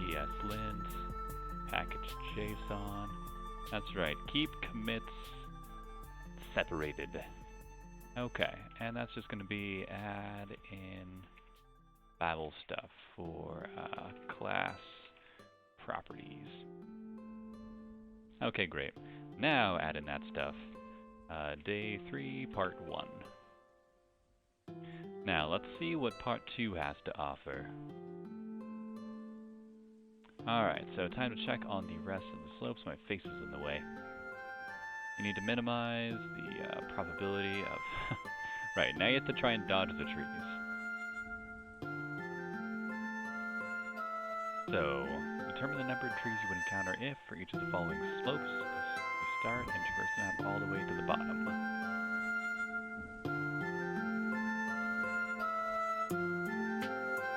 ESLint, package JSON. That's right, keep commits separated. Okay, and that's just going to be add in Babel stuff for class properties. Okay, great. Now add in that stuff. Day 3, part 1. Now, let's see what part 2 has to offer. Alright, so time to check on the rest of the slopes. My face is in the way. You need to minimize the probability of... Right, now you have to try and dodge the trees. So, determine the number of trees you would encounter if, for each of the following slopes, you start and traverse the map all the way to the bottom.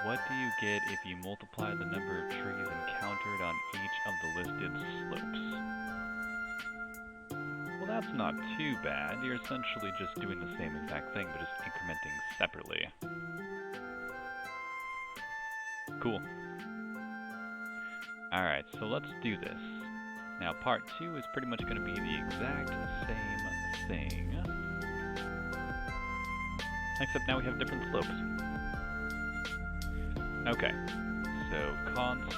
What do you get if you multiply the number of trees encountered on each of the listed slopes? Well, that's not too bad. You're essentially just doing the same exact thing, but just incrementing separately. Cool. Alright, so let's do this. Now, part 2 is pretty much going to be the exact same thing. Except now we have different slopes. Okay, so const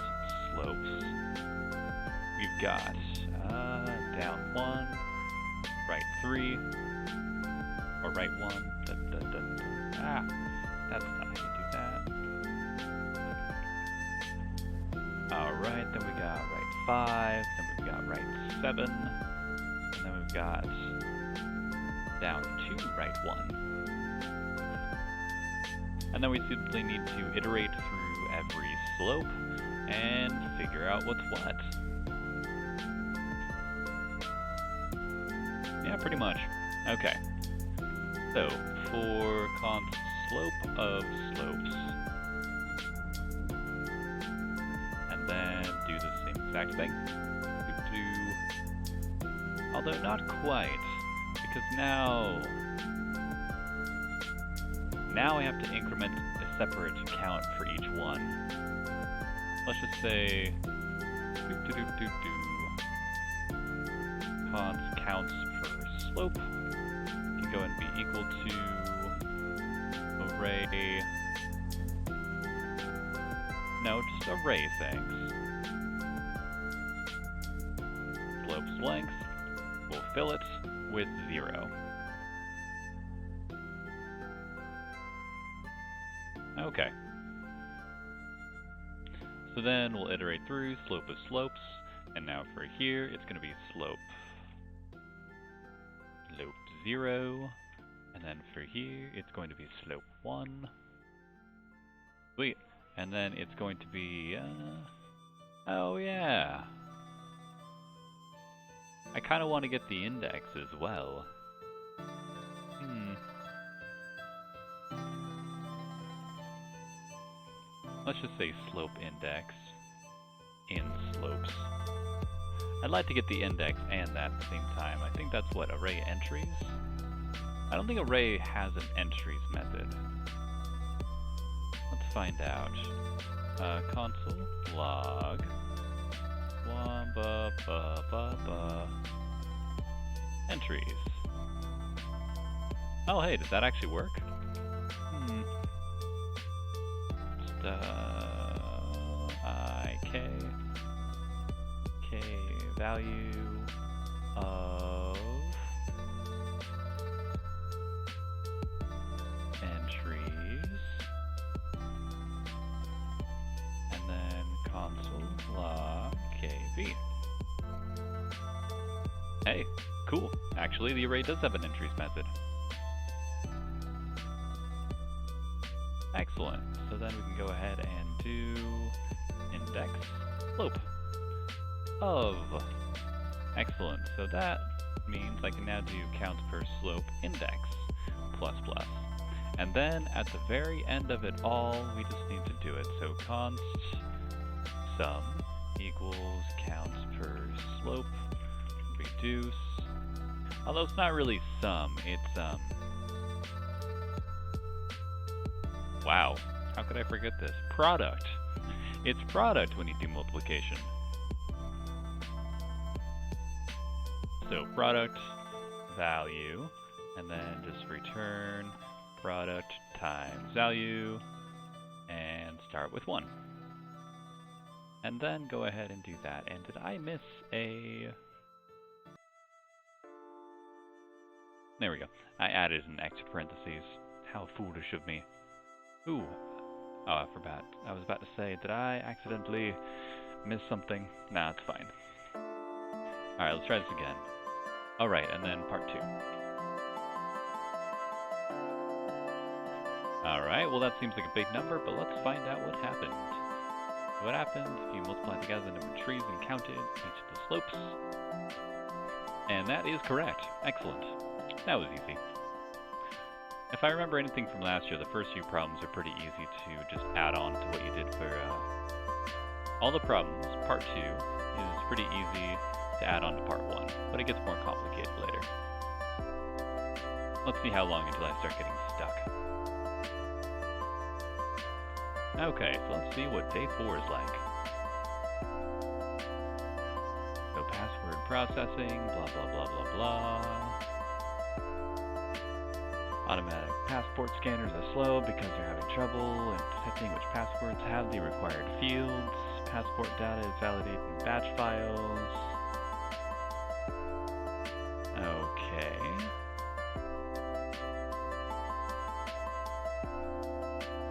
slopes. We've got down 1, right 3, or right 1. Ah, that's not how you do that. Alright, then we got right 5, then we've got right 7, and then we've got down 2, right 1. And then we simply need to iterate through every slope and figure out what's what. Yeah, pretty much. Okay. So, for const slope of slopes, exact thing. Although not quite, because now I have to increment a separate count for each one. Let's just say const counts per slope can go and be equal to array. No, just array things. Slope's length, we'll fill it with 0. Okay. So then we'll iterate through slope of slopes, and now for here it's going to be slope 0, and then for here it's going to be slope 1. Sweet. And then it's going to be, oh yeah. I kind of want to get the index as well. Let's just say slope index in slopes. I'd like to get the index and that at the same time. I think that's what, array entries? I don't think array has an entries method. Let's find out. Console log entries. Oh hey, does that actually work? K value of entries, and then console log kv. Hey, cool. Actually, the array does have an entries method. Excellent. So then we can go ahead and do index slope of. Excellent. So that means I can now do count per slope index plus plus. And then at the very end of it all, we just need to do it. So const sum equals counts per slope reduce. Although it's not really sum, it's wow, how could I forget this? Product. It's product when you do multiplication. So product value, and then just return product times value, and start with 1. And then go ahead and do that. And did I miss a... There we go. I added an extra parentheses. How foolish of me. Ooh. Oh, I forgot. I was about to say, did I accidentally miss something? Nah, it's fine. Alright, let's try this again. Alright, and then part 2. Alright, well that seems like a big number, but let's find out what happened. What happens if you multiply together the number of trees and counted each of the slopes? And that is correct. Excellent. That was easy. If I remember anything from last year, the first few problems are pretty easy to just add on to what you did for all the problems. Part 2 is pretty easy to add on to part 1, but it gets more complicated later. Let's see how long until I start getting stuck. Okay, so let's see what day 4 is like. So password processing, blah blah blah blah blah. Automatic passport scanners are slow because they're having trouble in detecting which passports have the required fields. Passport data is validated in batch files. Okay.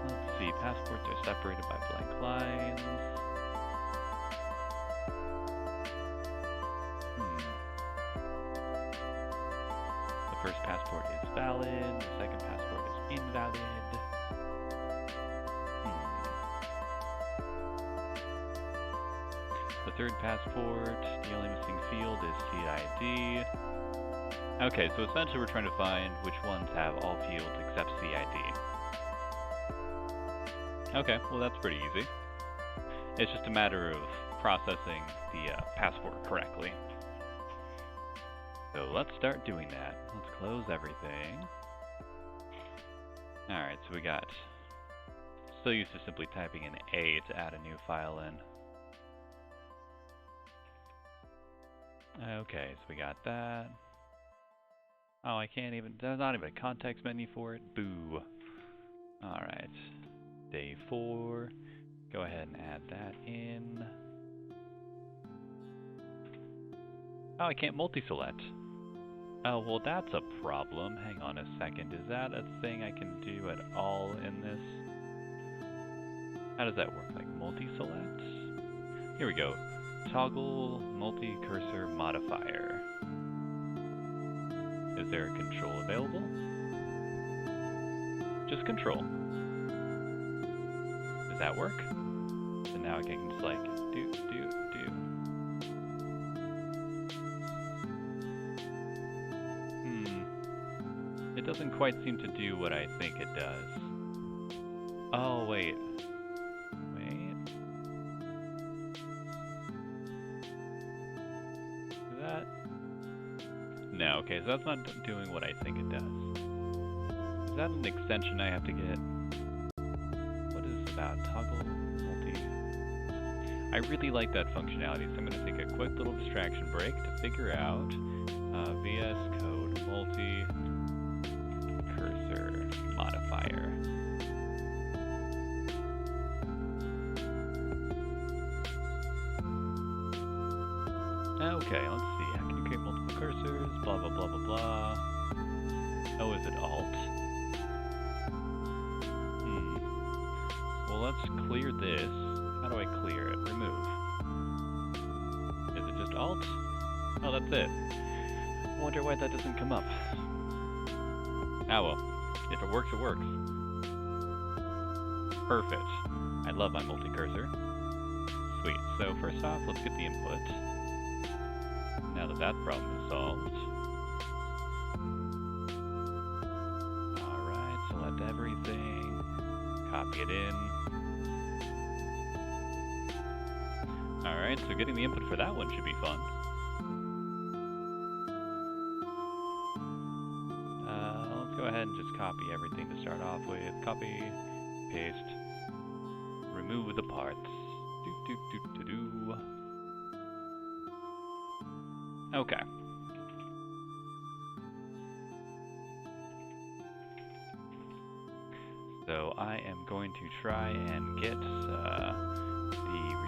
Let's see, passports are separated by blank lines. The first passport is valid, the second passport is invalid. The third passport, the only missing field is CID. Okay, so essentially we're trying to find which ones have all fields except CID. Okay, well that's pretty easy. It's just a matter of processing the passport correctly. So let's start doing that. Let's close everything. Alright, so we got... Still used to simply typing in A to add a new file in. Okay, so we got that. Oh, I can't even... There's not even a context menu for it. Boo. Alright. Day 4. Go ahead and add that in. Oh, I can't multi-select. Oh, well that's a problem. Hang on a second. Is that a thing I can do at all in this? How does that work? Like multi-select? Here we go. Toggle multi-cursor modifier. Is there a control available? Just control. Does that work? So now I can just like do. It doesn't quite seem to do what I think it does. Oh, wait. Is that... No, okay, so that's not doing what I think it does. Is that an extension I have to get? What is it about? Toggle multi... I really like that functionality, so I'm going to take a quick little distraction break to figure out VS Code multi... cursor modifier. Okay, let's see. How can you create multiple cursors? Blah, blah, blah, blah, blah. Oh, is it Alt? Well, let's clear this. How do I clear it? Remove. Is it just Alt? Oh, that's it. I wonder why that doesn't come up. Ah well, if it works, it works. Perfect. I love my multi-cursor. Sweet, so first off, let's get the input. Now that that problem is solved. Alright, select everything. Copy it in. Alright, so getting the input for that one should be fun. Go ahead and just copy everything to start off with. Copy, paste, remove the parts. Okay. So I am going to try and get the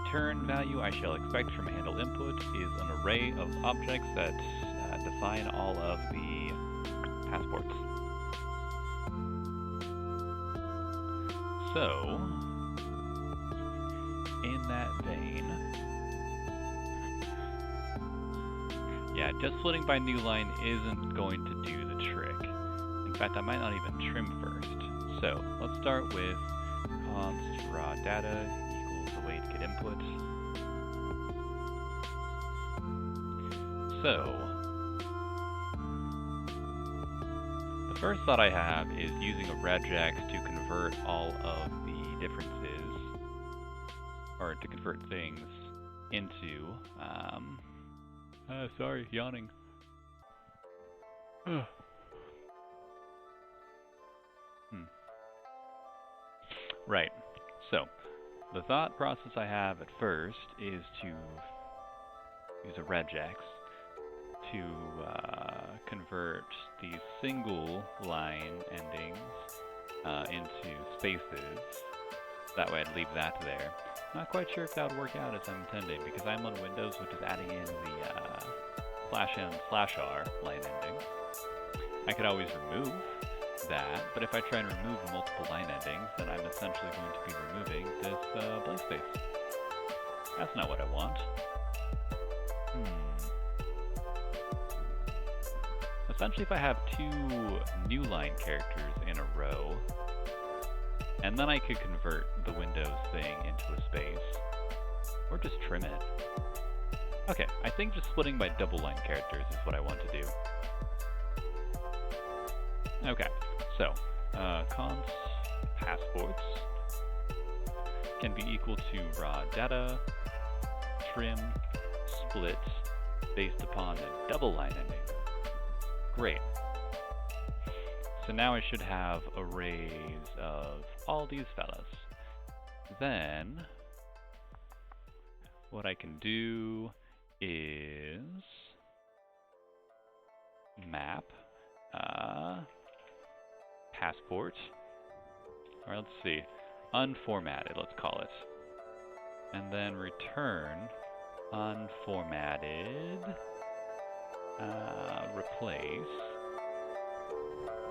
return value I shall expect from handle input is an array of objects that define all of the passports. So, in that vein, yeah, just splitting by new line isn't going to do the trick. In fact, I might not even trim first. So, let's start with const raw data equals await get input. So, the first thought I have is using a regex to convert all of the differences, or to convert things into, sorry, yawning. Right, so, the thought process I have at first is to use a regex to convert these single line endings into spaces. That way I'd leave that there. Not quite sure if that would work out as I'm intending, because I'm on Windows, which is adding in the /n/r line ending. I could always remove that, but if I try and remove multiple line endings, then I'm essentially going to be removing this blank space. That's not what I want. Essentially, if I have two new line characters in a row, and then I could convert the Windows thing into a space, or just trim it. Okay, I think just splitting by double line characters is what I want to do. Okay, so, const passports can be equal to raw data, trim, split, based upon a double line ending. Great. So now I should have arrays of all these fellas. Then, what I can do is map passport, or let's see, unformatted, let's call it. And then return unformatted, replace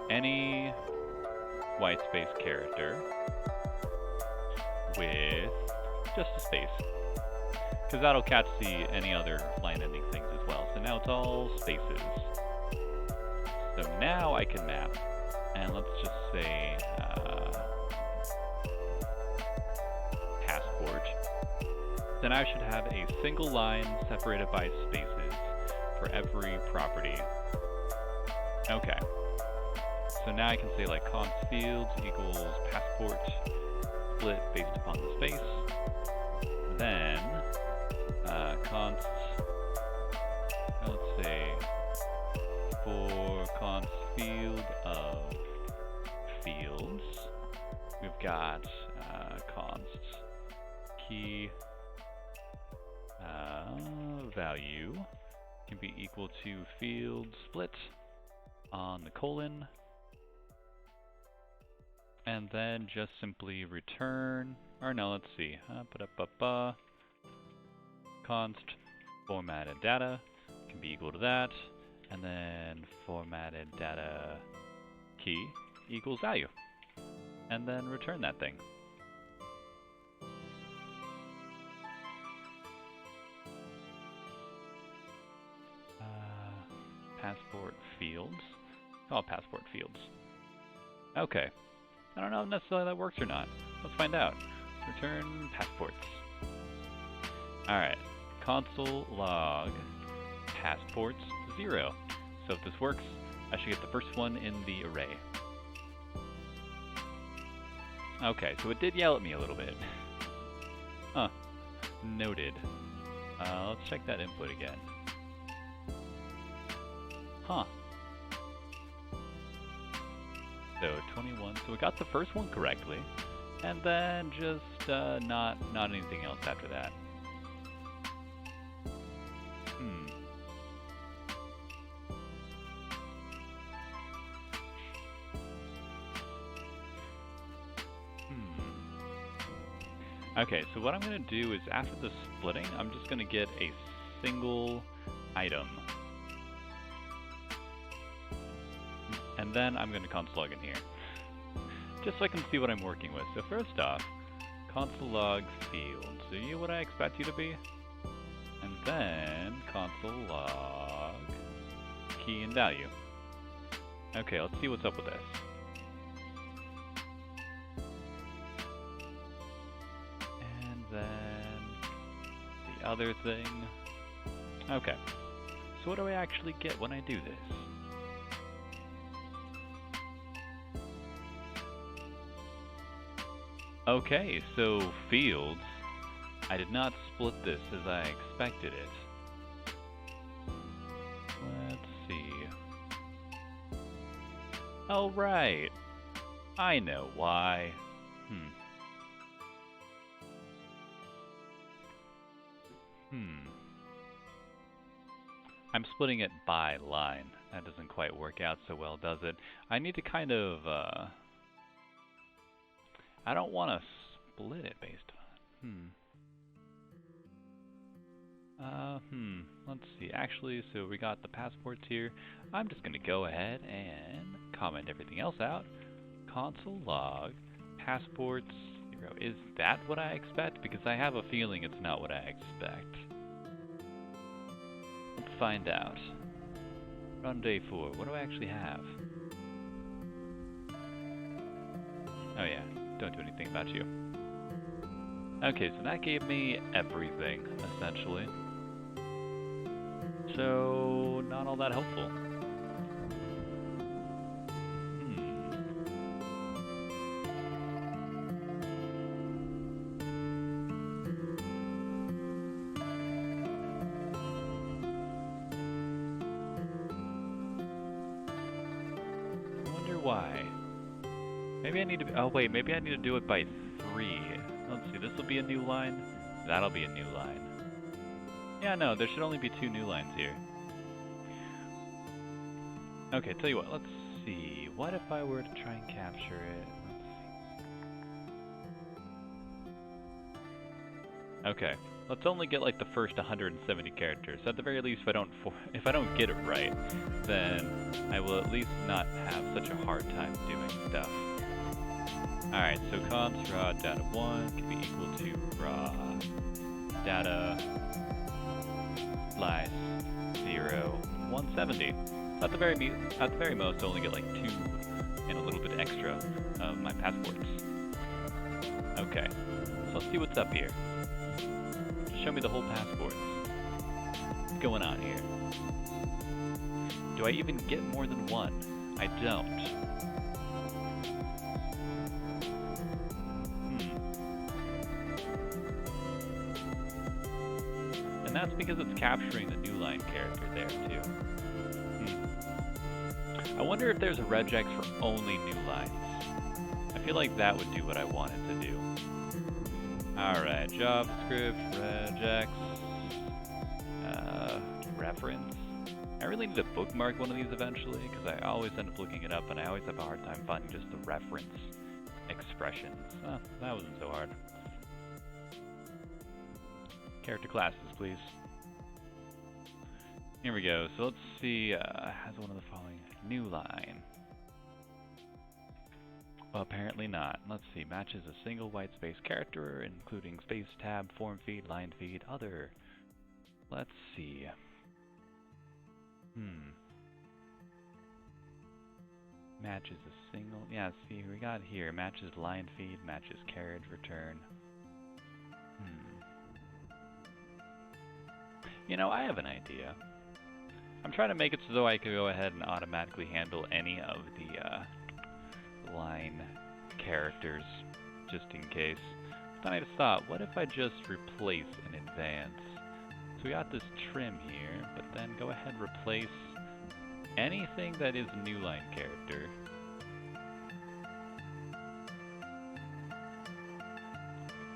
any white space character with just a space, because that'll catch any other line ending things as well. So now it's all spaces. So now I can map, and let's just say passport. Then I should have a single line separated by spaces for every property. Okay. So now I can say like const fields equals passport split based upon the space. Then const, let's say for const field of fields, we've got const key value can be equal to field split on the colon, and then just simply return, or no, let's see, const formatted data can be equal to that, and then formatted data key equals value, and then return that thing. Passport fields. Oh, passport fields. Okay. I don't know if necessarily that works or not. Let's find out. Return passports. Alright. Console log passports 0. So if this works, I should get the first one in the array. Okay, so it did yell at me a little bit. Huh. Noted. Let's check that input again. Huh. So 21. So we got the first one correctly, and then just not anything else after that. Okay, so what I'm going to do is after the splitting, I'm just going to get a single item. And then I'm going to console log in here, just so I can see what I'm working with. So first off, console log fields. Are you what I expect you to be? And then console log key and value. Okay, let's see what's up with this. And then the other thing. Okay, so what do I actually get when I do this? Okay, so fields, I did not split this as I expected it. Let's see. Oh, right. I know why. I'm splitting it by line. That doesn't quite work out so well, does it? I need to kind of, I don't want to split it based on... let's see. Actually, so we got the passports here. I'm just going to go ahead and comment everything else out. Console log passports 0. Is that what I expect? Because I have a feeling it's not what I expect. Let's find out. Run day 4. What do I actually have? Oh yeah. Don't do anything about you. Okay, so that gave me everything, essentially. So, not all that helpful. why. Maybe I need to, oh wait, maybe I need to do it by 3. Let's see, this will be a new line. That'll be a new line. Yeah, no, there should only be 2 new lines here. Okay, tell you what, let's see. What if I were to try and capture it? Let's see. Okay, let's only get like the first 170 characters. At the very least, if I don't get it right, then I will at least not have such a hard time doing stuff. Alright, so const raw data 1 can be equal to raw data slice 0 170. So at the very most, I only get like 2 and a little bit extra of my passports. Okay, so let's see what's up here. Show me the whole passports. What's going on here? Do I even get more than 1? I don't. And that's because it's capturing the new line character there too. I wonder if there's a regex for only new lines. I feel like that would do what I wanted to do. Alright, JavaScript, regex, reference. I really need to bookmark one of these eventually, because I always end up looking it up and I always have a hard time finding just the reference expressions. Oh, that wasn't so hard. Character classes, please. Here we go. So let's see, has one of the following. New line. Well, apparently not. Let's see. Matches a single white space character, including space tab, form feed, line feed, other. Let's see. Matches a single. Yeah, see, we got here. Matches line feed, matches carriage return. You know, I have an idea. I'm trying to make it so I can go ahead and automatically handle any of the line characters, just in case. Then I just thought, what if I just replace in advance? So we got this trim here, but then go ahead and replace anything that is a new line character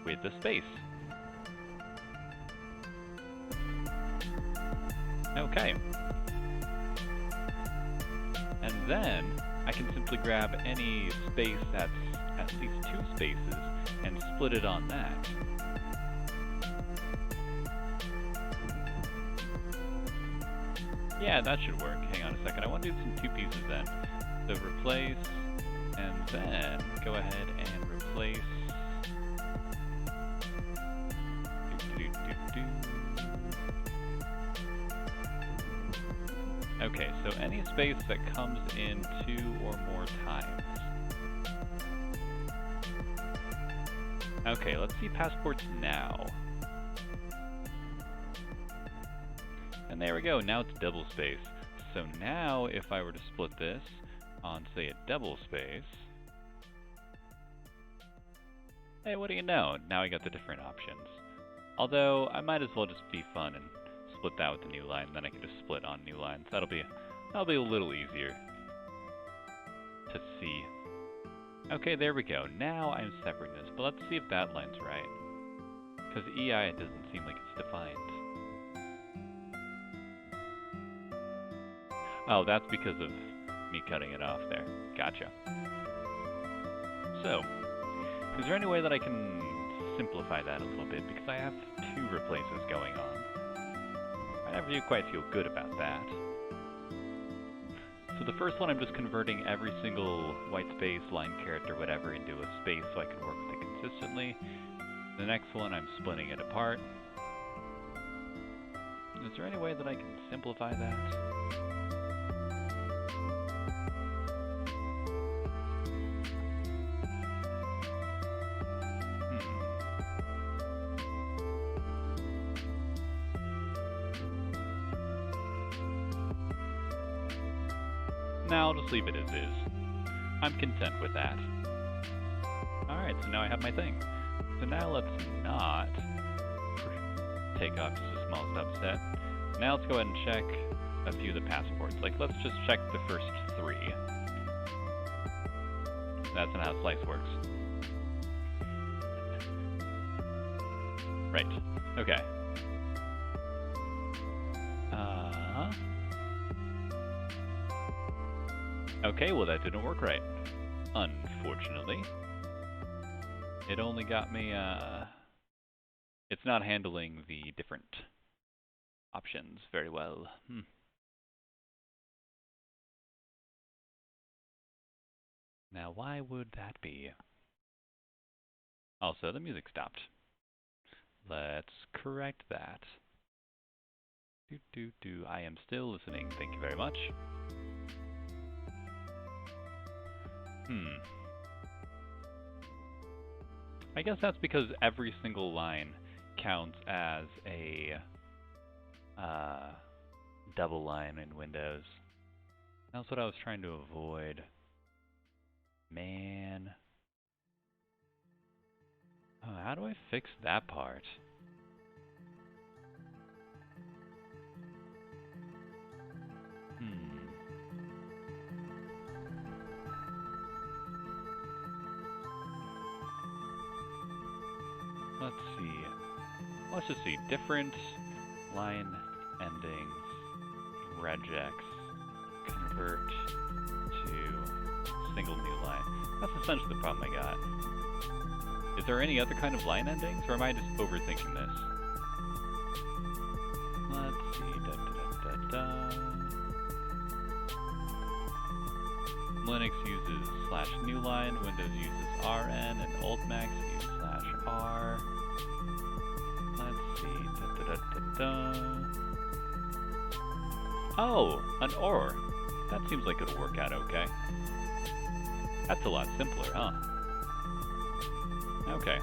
with the space. Okay. And then I can simply grab any space that's at least 2 spaces and split it on that. Yeah, that should work. Hang on a second. I want to do some 2 pieces then. So replace, and then go ahead and replace. Okay, so any space that comes in 2 or more times. Okay, let's see passports now. And there we go, now it's double space. So now if I were to split this on, say, a double space, hey, what do you know? Now I got the different options. Although, I might as well just be fun and split that with the new line, then I can just split on new lines. That'll be a little easier to see. Okay, there we go. Now I'm separating this, but let's see if that line's right. Because EI doesn't seem like it's defined. Oh, that's because of me cutting it off there. Gotcha. So, is there any way that I can simplify that a little bit? Because I have 2 replaces going on. I never quite feel good about that. So the first one, I'm just converting every single white space, line character, whatever, into a space so I can work with it consistently. The next one, I'm splitting it apart. Is there any way that I can simplify that? Now I'll just leave it as is. I'm content with that. Alright, so now I have my thing. So now let's not take off just a small subset. Now let's go ahead and check a few of the passports. Like, let's just check the first 3. That's not how slice works. Right. Okay. Okay, well that didn't work right. Unfortunately. It only got me, it's not handling the different options very well. Now, why would that be? Also, the music stopped. Let's correct that. I am still listening. Thank you very much. I guess that's because every single line counts as a double line in Windows. That's what I was trying to avoid. Man. Oh, how do I fix that part? Let's see. Let's just see. Different line endings. Regex. Convert to single new line. That's essentially the problem I got. Is there any other kind of line endings, or am I just overthinking this? Let's see. Linux uses /newline, Windows uses rn, and Altmax uses /r. Let's see. Oh, an or. That seems like it'll work out okay. That's a lot simpler, huh? Okay.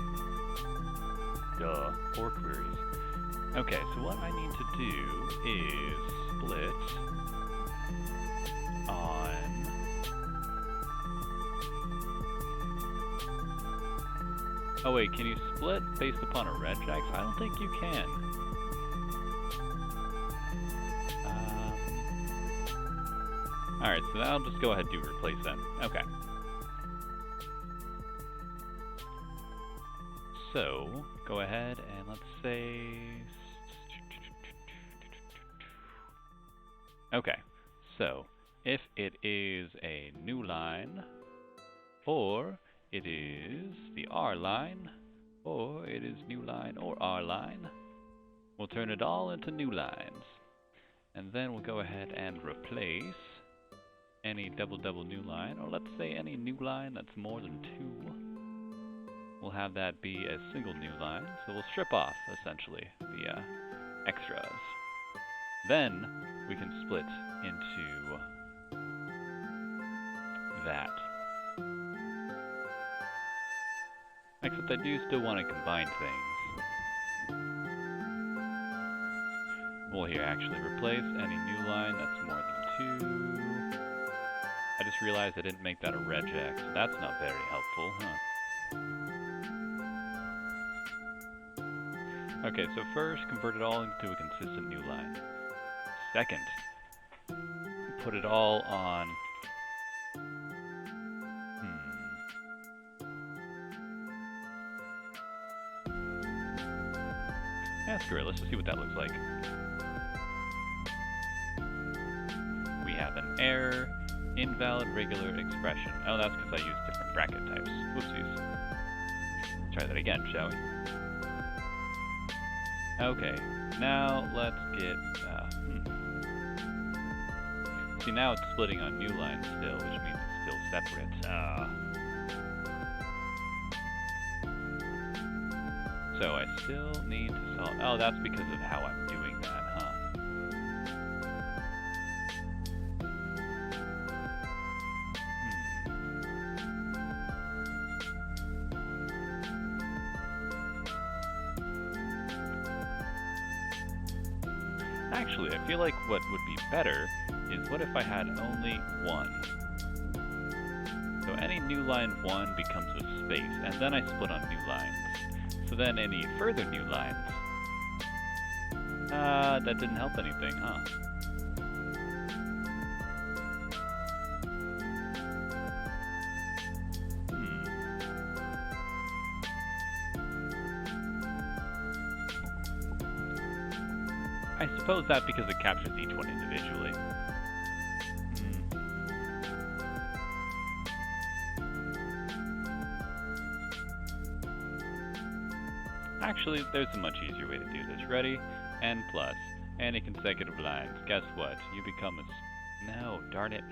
Duh. 4 queries. Okay, so what I need to do is split on... Oh wait, can you split based upon a regex? I don't think you can. Alright, so I'll just go ahead and do replace then. Okay. So, go ahead and let's say... Okay, so if it is a new line, or it is the R line, or it is new line or R line, we'll turn it all into new lines. And then we'll go ahead and replace any double new line, or let's say any new line that's more than 2. We'll have that be a single new line, so we'll strip off, essentially, the extras. Then, we can split into that. Except I do still want to combine things. We'll here actually replace any new line that's more than 2. I just realized I didn't make that a regex, so that's not very helpful, huh? Okay, so first, convert it all into a consistent new line. Second, put it all on... Yeah, screw it, let's just see what that looks like. We have an error, invalid regular expression. Oh, that's because I used different bracket types. Whoopsies. Try that again, shall we? Okay, now let's get... See, now it's splitting on new lines still, which means it's still separate. So I still need to solve... Oh, that's because of how I'm doing that, huh? Actually, I feel like what would be better is what if I had only 1? So any new line 1 becomes a space, and then I split on new lines. So then any further new lines... that didn't help anything, huh? I suppose that because it captures each one individually. Actually, there's a much easier way to do this. Ready? N plus. Any consecutive lines. Guess what? You become a... No, darn it.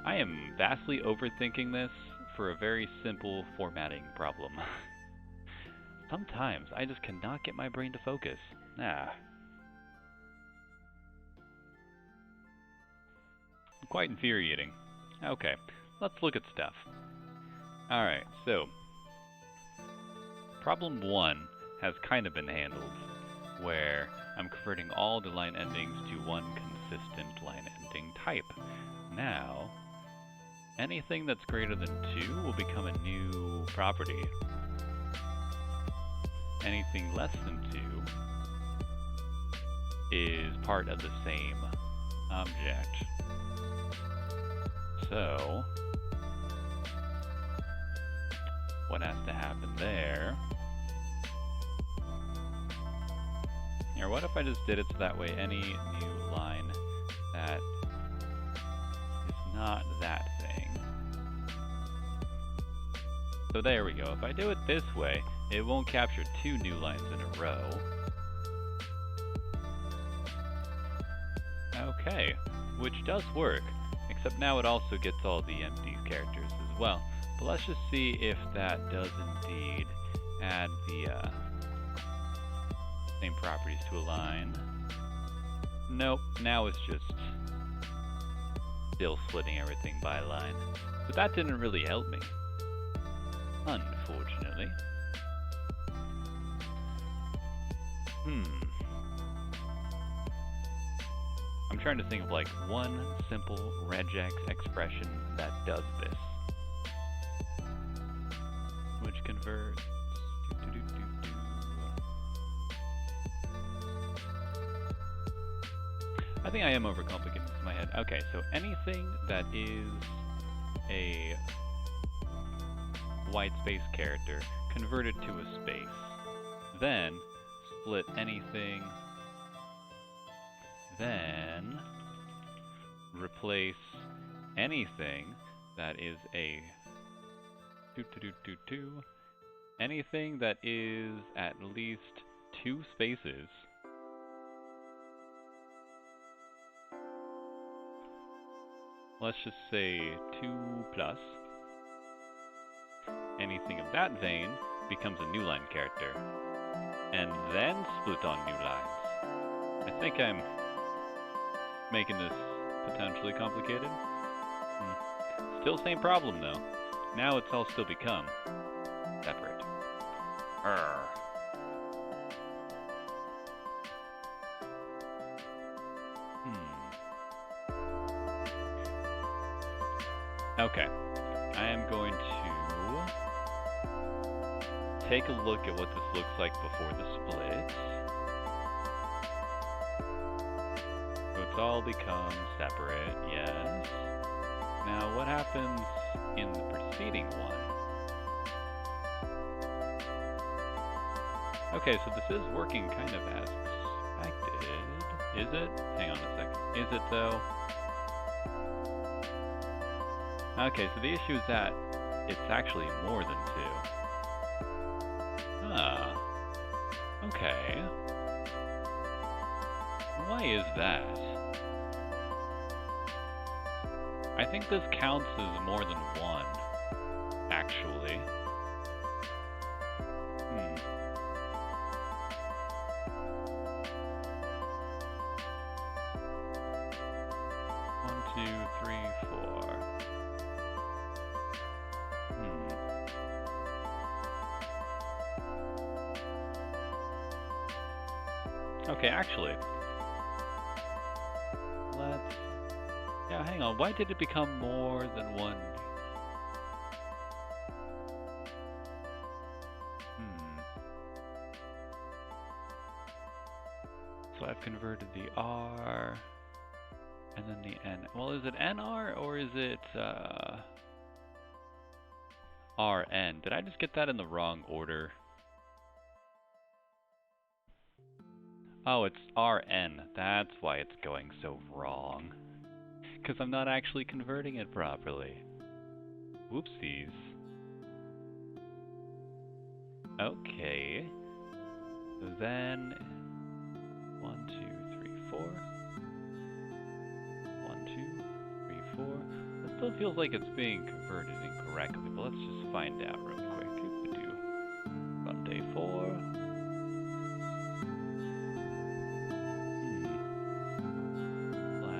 I am vastly overthinking this for a very simple formatting problem. Sometimes I just cannot get my brain to focus. Quite infuriating. Okay, let's look at stuff. Alright, so problem 1 has kind of been handled, where I'm converting all the line endings to one consistent line ending type. Now, anything that's greater than 2 will become a new property. Anything less than 2 is part of the same object. So, what has to happen there? Or what if I just did it so that way any new line that is not that thing. So there we go. If I do it this way, it won't capture 2 new lines in a row. Okay, which does work, except now it also gets all the empty characters as well. But let's just see if that does indeed add the same properties to a line. Nope, now it's just still splitting everything by line. But that didn't really help me, unfortunately. I'm trying to think of like one simple regex expression that does this. Which converts... I think I am overcomplicating this in my head. Okay, so anything that is a white space character, convert it to a space. Then split anything. Then replace anything that is a anything that is at least 2 spaces. Let's just say 2 plus. Anything of that vein becomes a new line character. And then split on new lines. I think I'm making this potentially complicated. Still same problem though. Now it's all still become separate. Okay, I am going to take a look at what this looks like before the split. So it's all become separate, yes. Now what happens in the preceding one? Okay, so this is working kind of as expected. Is it? Hang on a second. Is it though? Okay, so the issue is that it's actually more than 2. Okay. Why is that? I think this counts as more than 1, actually. One, two, three, 4. Okay, actually, let's... Yeah, hang on. Why did it become more than 1? So I've converted the R, and then the N. Well, is it NR, or is it RN? Did I just get that in the wrong order? Oh, it's RN. That's why it's going so wrong. Because I'm not actually converting it properly. Whoopsies. Okay. So then 1, 2, 3, 4. 1, 2, 3, 4. It still feels like it's being converted incorrectly, but let's just find out real quick. Run day 4.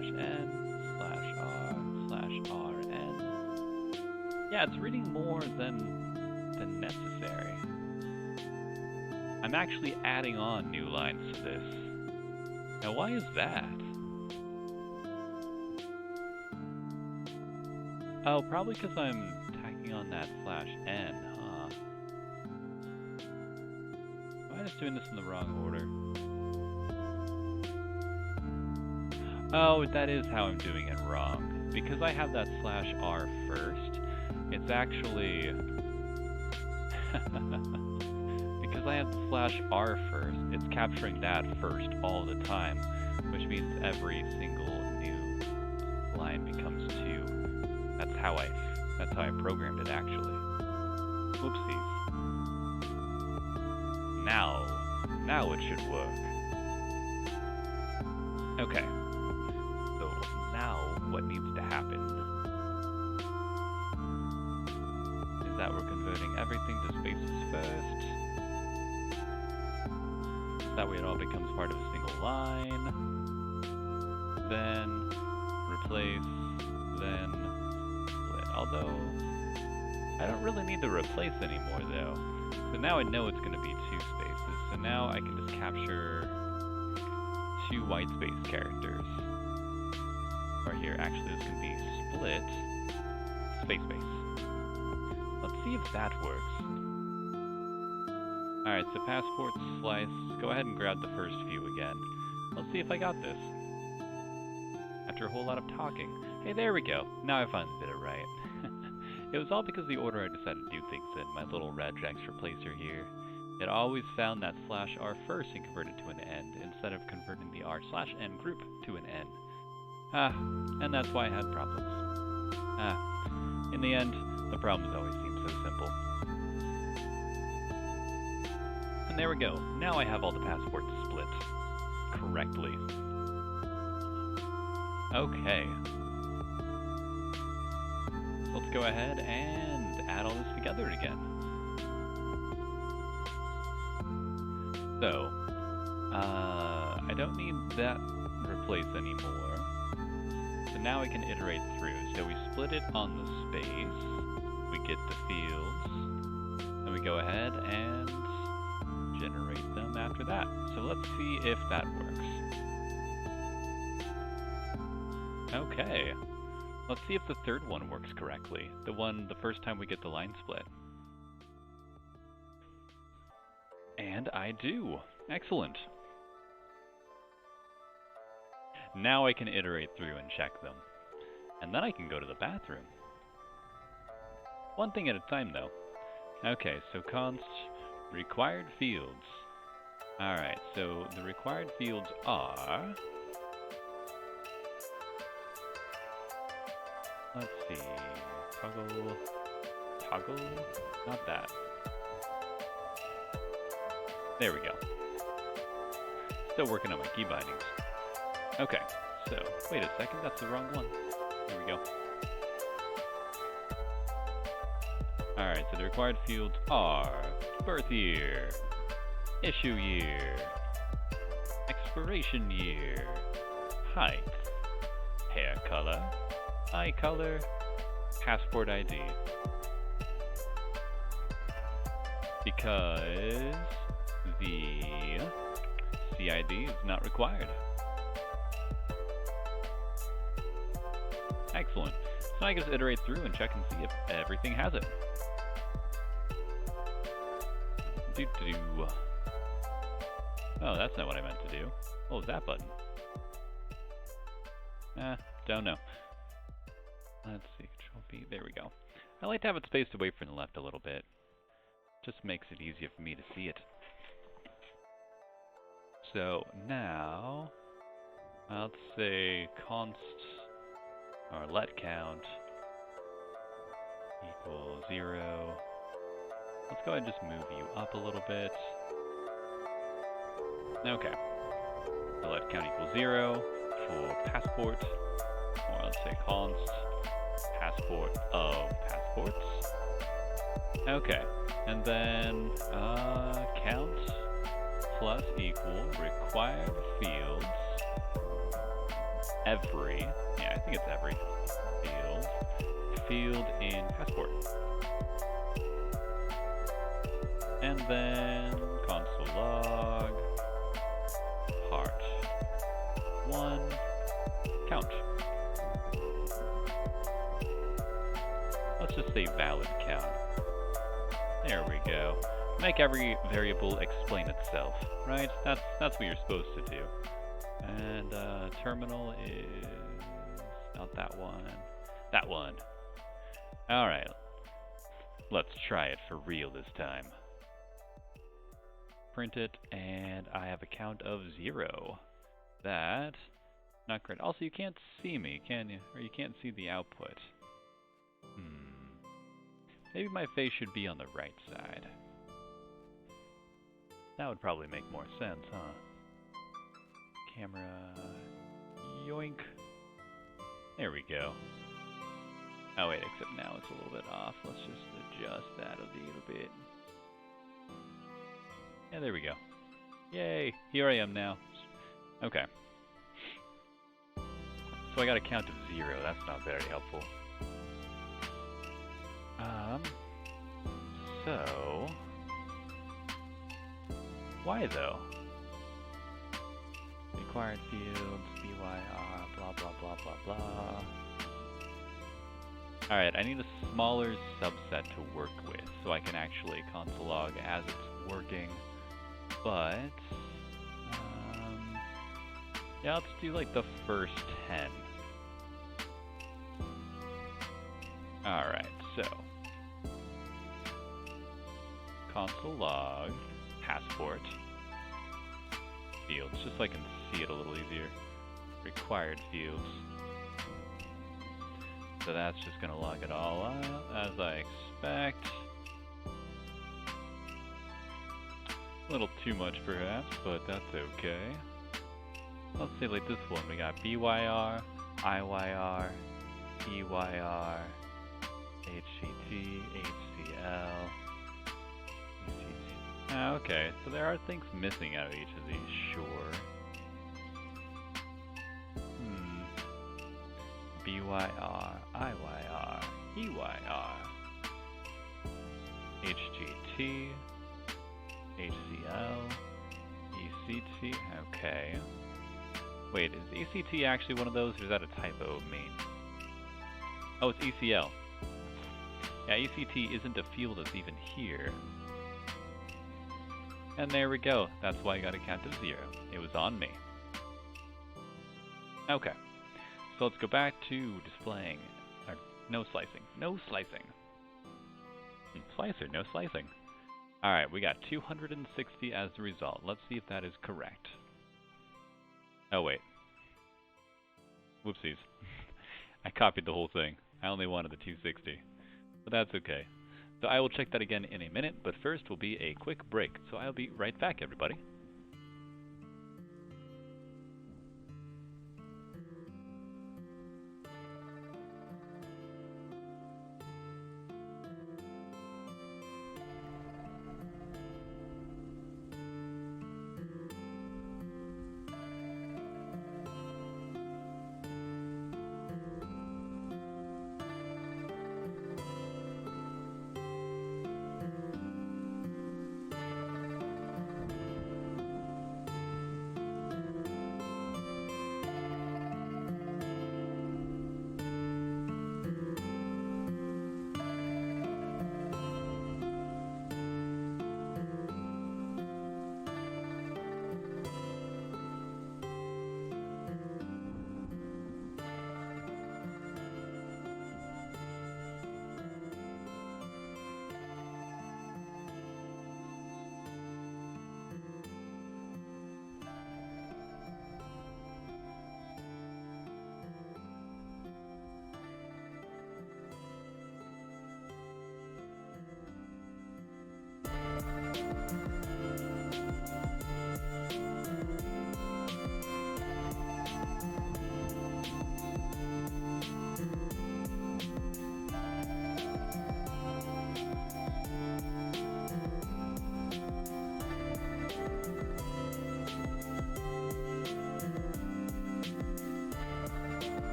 /n/r/rn. Yeah, it's reading more than necessary. I'm actually adding on new lines to this. Now, why is that? Oh, probably because I'm tacking on that /n, huh? Am I just doing this in the wrong order? Oh, that is how I'm doing it wrong. Because I have that /r first, it's actually... because I have the /r first, it's capturing that first all the time, which means every single new line becomes 2. That's how I programmed it actually. Whoopsies. Now it should work. Okay. So now what needs to happen is that we're converting everything to spaces first. That way it all becomes part of a single line. Then replace, then split. Although I don't really need to replace anymore though. So now I know it's going to be 2 spaces. So now I can just capture 2 white space characters. Or here, actually this can be split space. Let's see if that works. Alright, so passport slice. Go ahead and grab the first view again. Let's see if I got this. After a whole lot of talking. Hey, there we go. Now I finally did it right. It was all because of the order I decided to do things in. My little regex replacer here. It always found that /r first and converted to an end, instead of converting the r/n group to an n. And that's why I had problems. In the end, the problems always seem so simple. And there we go. Now I have all the passports split correctly. Okay. Let's go ahead and add all this together again. So, I don't need that replace anymore. So now I can iterate through. So we split it on the space, we get the fields, and we go ahead and generate them after that. So let's see if that works. Okay. Let's see if the third one works correctly. The first time we get the line split. And I do. Excellent. Now I can iterate through and check them. And then I can go to the bathroom. One thing at a time though. Okay, so const required fields. Alright, so the required fields are... Let's see, toggle, not that. There we go. Still working on my key bindings. Okay, so, wait a second, that's the wrong one. Here we go. Alright, so the required fields are birth year, issue year, expiration year, height, hair color, eye color, passport ID. Because the CID is not required. Excellent. So I can just iterate through and check and see if everything has it. Oh, that's not what I meant to do. What was that button? Don't know. Let's see, Control B, there we go. I like to have it spaced away from the left a little bit. Just makes it easier for me to see it. So now, let's say const or let count equals 0. Let's go ahead and just move you up a little bit. Okay. So let count equals 0 for passport, or let's say const passport of passports. Okay, and then count plus equal required fields every, yeah, I think it's every field in passport. And then console log part 1 count. Let's just say valid count. There we go. Make every variable explain itself, right? That's what you're supposed to do. And terminal is not that one. That one. All right. Let's try it for real this time. Print it, and I have a count of 0. That not great. Also, you can't see me, can you? Or you can't see the output. Maybe my face should be on the right side. That would probably make more sense, huh? Camera, yoink. There we go. Oh wait, except now it's a little bit off. Let's just adjust that a little bit. Yeah, there we go. Yay, here I am now. Okay. So I got a count of 0, that's not very helpful. So why though? Required fields, BYR, blah blah blah blah blah. Alright, I need a smaller subset to work with so I can actually console log as it's working. But yeah, let's do like the first 10. Alright, so console log passport fields, just so I can see it a little easier. Required fields. So that's just gonna log it all out as I expect. A little too much perhaps, but that's okay. Let's say like this one, we got BYR, IYR, EYR, HCT, HCL, ECT. Okay, so there are things missing out of each of these, sure. BYR, IYR, EYR, HGT, HCL, ECT, okay. Wait, is ECT actually one of those, or is that a typo of me? Oh, it's ECL. Yeah, ECT isn't a field that's even here. And there we go. That's why I got a count of 0. It was on me. Okay. So let's go back to displaying. Or, no slicing. No slicing. Slicer, no slicing. Alright, we got 260 as the result. Let's see if that is correct. Oh, wait. Whoopsies. I copied the whole thing. I only wanted the 260. But that's okay. So I will check that again in a minute, but first will be a quick break. So I'll be right back, everybody.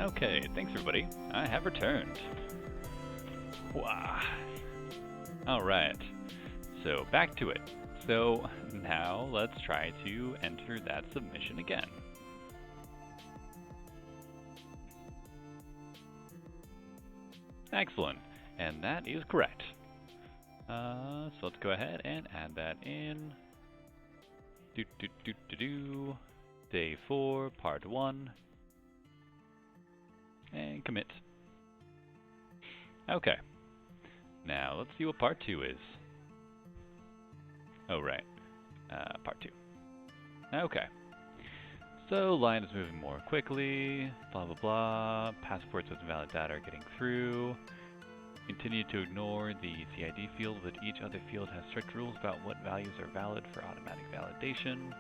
Okay, thanks everybody. I have returned. Wow. Alright, so back to it. So now let's try to enter that submission again. Excellent, and that is correct. So let's go ahead and add that in. Day 4, part 1. And commit. Okay. Now let's see what part 2 is. Oh, right. Part 2. Okay. So line is moving more quickly, blah blah blah. Passports with invalid data are getting through. Continue to ignore the CID field, but each other field has strict rules about what values are valid for automatic validation.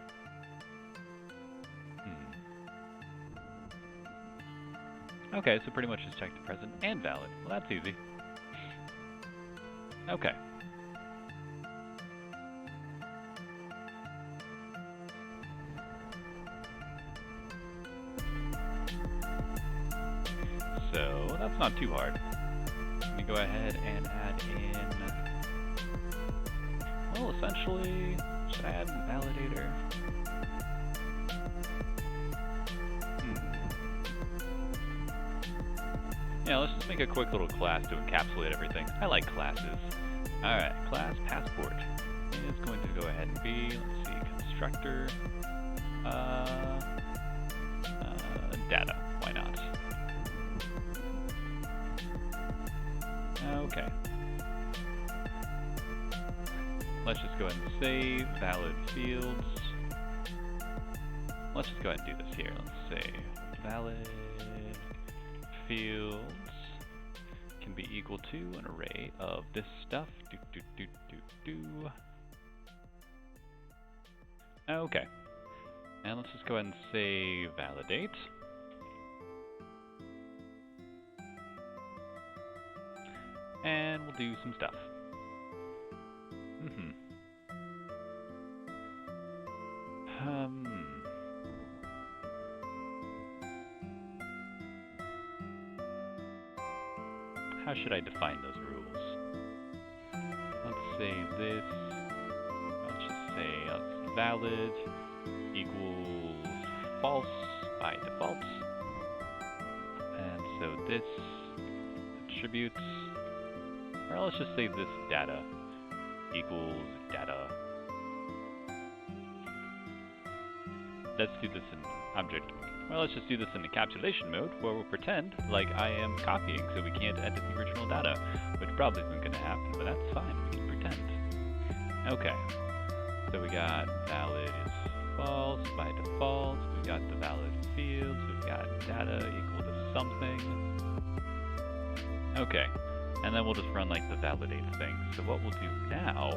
Okay, so pretty much just check the present and valid. Well, that's easy. Okay. So that's not too hard. Let me go ahead and add in, well, essentially, should I add a validator? Yeah, let's just make a quick little class to encapsulate everything. I like classes. Alright, class passport is going to go ahead and be, let's see, constructor, data, why not? Okay. Let's just go ahead and save valid fields. Let's just go ahead and do this here. Let's say valid fields can be equal to an array of this stuff. Okay. And let's just go ahead and say validate. And we'll do some stuff. How should I define those rules? Let's say this, let's just say valid equals false by default. And so this attributes, or let's just say this data equals data. Let's do this in object. Well, let's just do this in encapsulation mode, where we'll pretend like I am copying, so we can't edit the original data, which probably isn't going to happen, but that's fine, we can pretend. Okay, so we got valid is false by default, we got the valid fields, we've got data equal to something. Okay, and then we'll just run like the validate thing. So what we'll do now,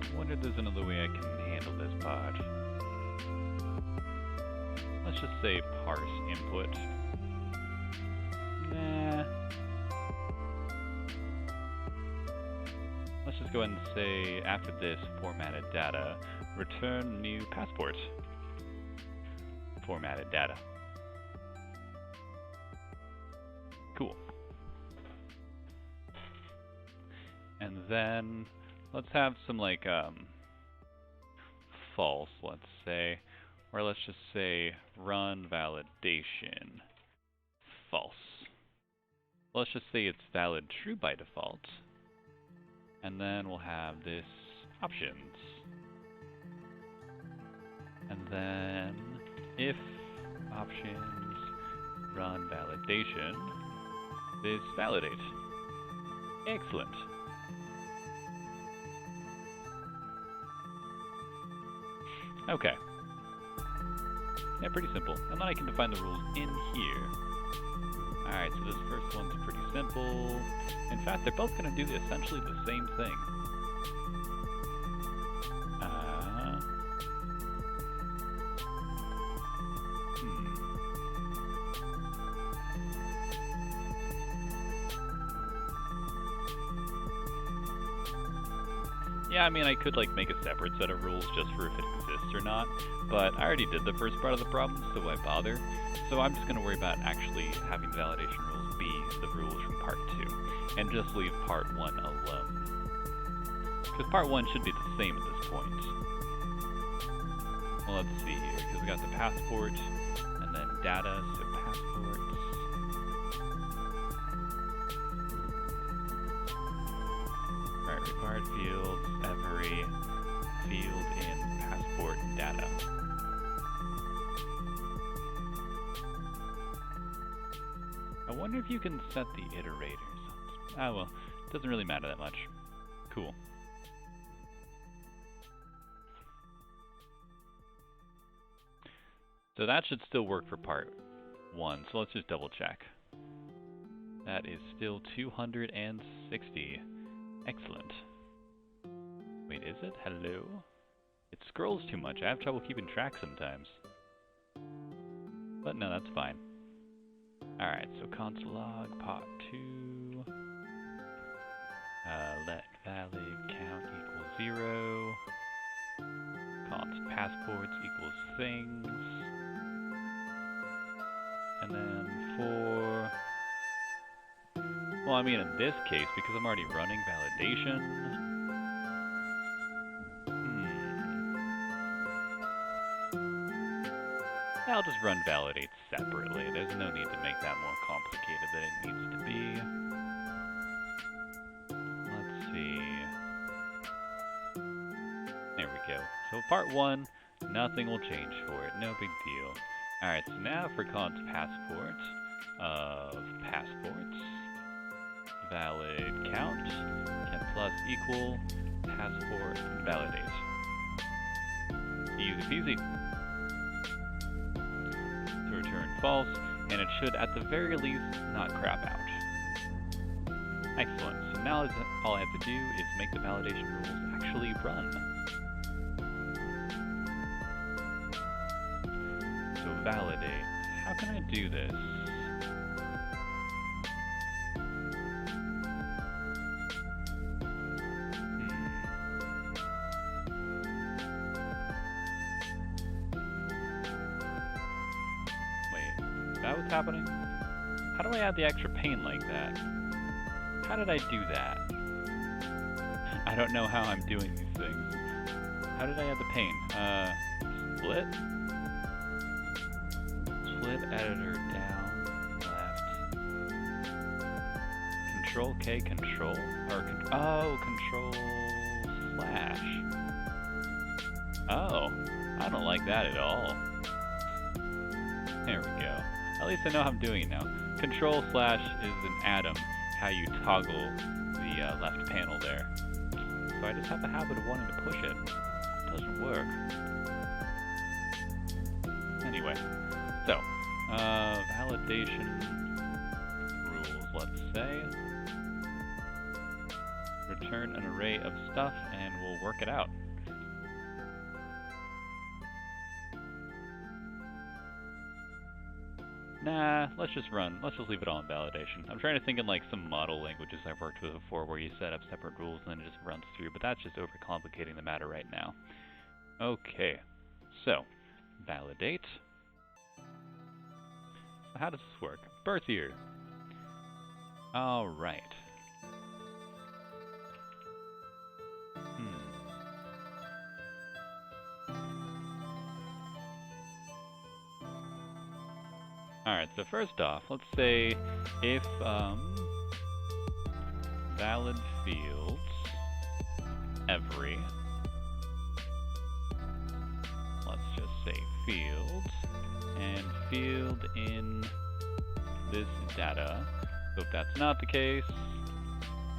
I wonder if there's another way I can handle this part. Let's just say parse input. Nah. Let's just go ahead and say, after this formatted data, return new passport. Formatted data. Cool. And then let's have some like false, let's say, or let's just say run validation false. Let's just say it's valid true by default. And then we'll have this options. And then if options run validation, this validate. Excellent. Okay. Yeah, pretty simple. And then I can define the rules in here. Alright, so this first one's pretty simple. In fact, they're both going to do essentially the same thing. Yeah, I mean, I could like make a separate set of rules just for if it exists or not, but I already did the first part of the problem, so why bother? So I'm just going to worry about actually having the validation rules be the rules from part 2, and just leave part 1 alone. Because part 1 should be the same at this point. Well, let's see here, because we got the passport, and then data, so passports. Right, required fields, every field in passport data. I wonder if you can set the iterators. Ah, well, it doesn't really matter that much. Cool. So that should still work for part 1, so let's just double check. That is still 260. Excellent. Wait, is it? Hello? It scrolls too much. I have trouble keeping track sometimes. But no, that's fine. Alright, so console log, part 2. Let valid count equals 0. Const passports equals things. And then for... Well, I mean, in this case, because I'm already running validation... I'll just run validate separately. There's no need to make that more complicated than it needs to be. Let's see. There we go. So part 1, nothing will change for it. No big deal. Alright, so now for const passport of passports, valid count, can plus equal passport validate. Easy peasy. To return false, and it should at the very least not crap out. Excellent. So now all I have to do is make the validation rules actually run. So validate. How can I do this? Wait, is that what's happening? How do I add the extra pane like that? How did I do that? I don't know how I'm doing these things. How did I add the pane? Split? Split editor down, left. Control K, control? Or, control slash. Oh, I don't like that at all. There we go. At least I know how I'm doing it now. Control slash is an atom, how you toggle the left panel there. So I just have the habit of wanting to push it. It doesn't work. Anyway, so, validation rules, let's say. Return an array of stuff and we'll work it out. Nah, let's just leave it all in validation. I'm trying to think in like some model languages I've worked with before where you set up separate rules and then it just runs through, but that's just overcomplicating the matter right now. Okay, so, validate. So how does this work? Birth year. Alright. Alright, so first off, let's say if valid fields every, let's just say fields, and field in this data. So if that's not the case,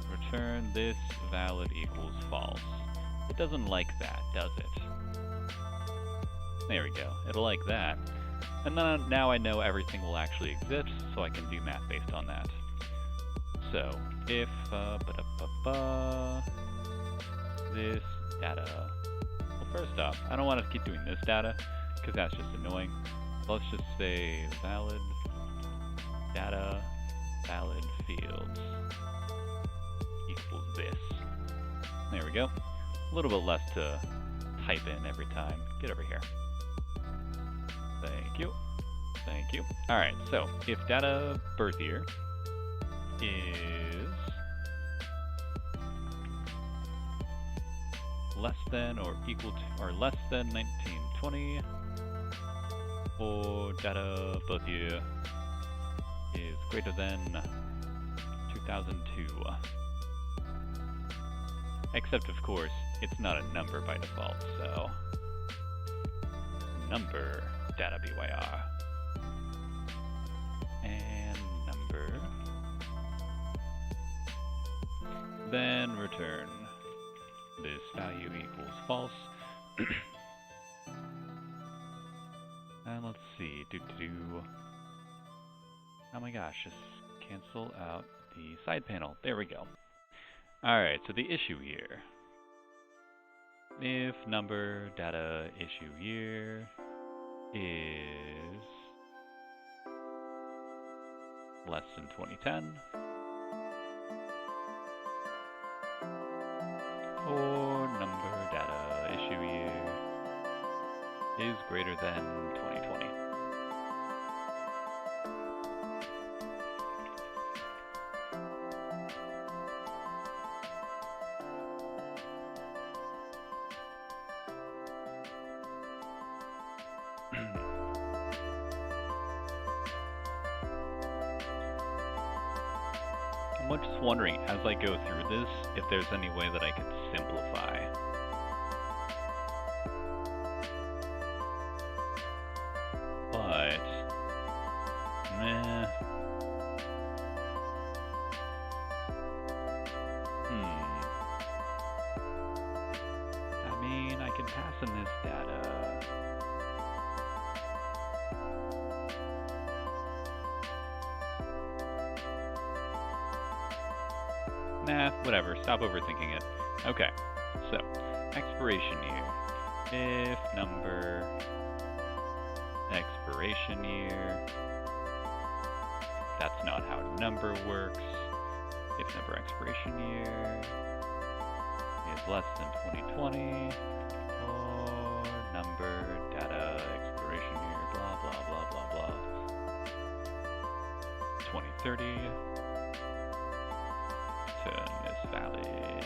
return this valid equals false. It doesn't like that, does it? There we go. It'll like that. And then now I know everything will actually exist, so I can do math based on that. So, if this data... Well, first off, I don't want to keep doing this data, because that's just annoying. Let's just say valid data, valid fields equals this. There we go. a little bit less to type in every time. Get over here. Thank you. Thank you. Alright, so if data birth year is less than or equal to or less than 1920, or data birth year is greater than 2002. Except, of course, it's not a number by default, so number data BYR and number, then return this value equals false. And let's see, oh my gosh, just cancel out the side panel. There we go. Alright, so the issue here. If number data issue year is less than 2010, or number data issue year is greater than 2020. I'm just wondering, as I go through this, if there's any way that I could simplify. But, meh. I mean, I can pass in this data. Nah, whatever. Stop overthinking it. Okay, so expiration year. If number expiration year, that's not how number works. If number expiration year is less than 2020, or number data expiration year, blah blah blah blah blah, 2030. Is valid.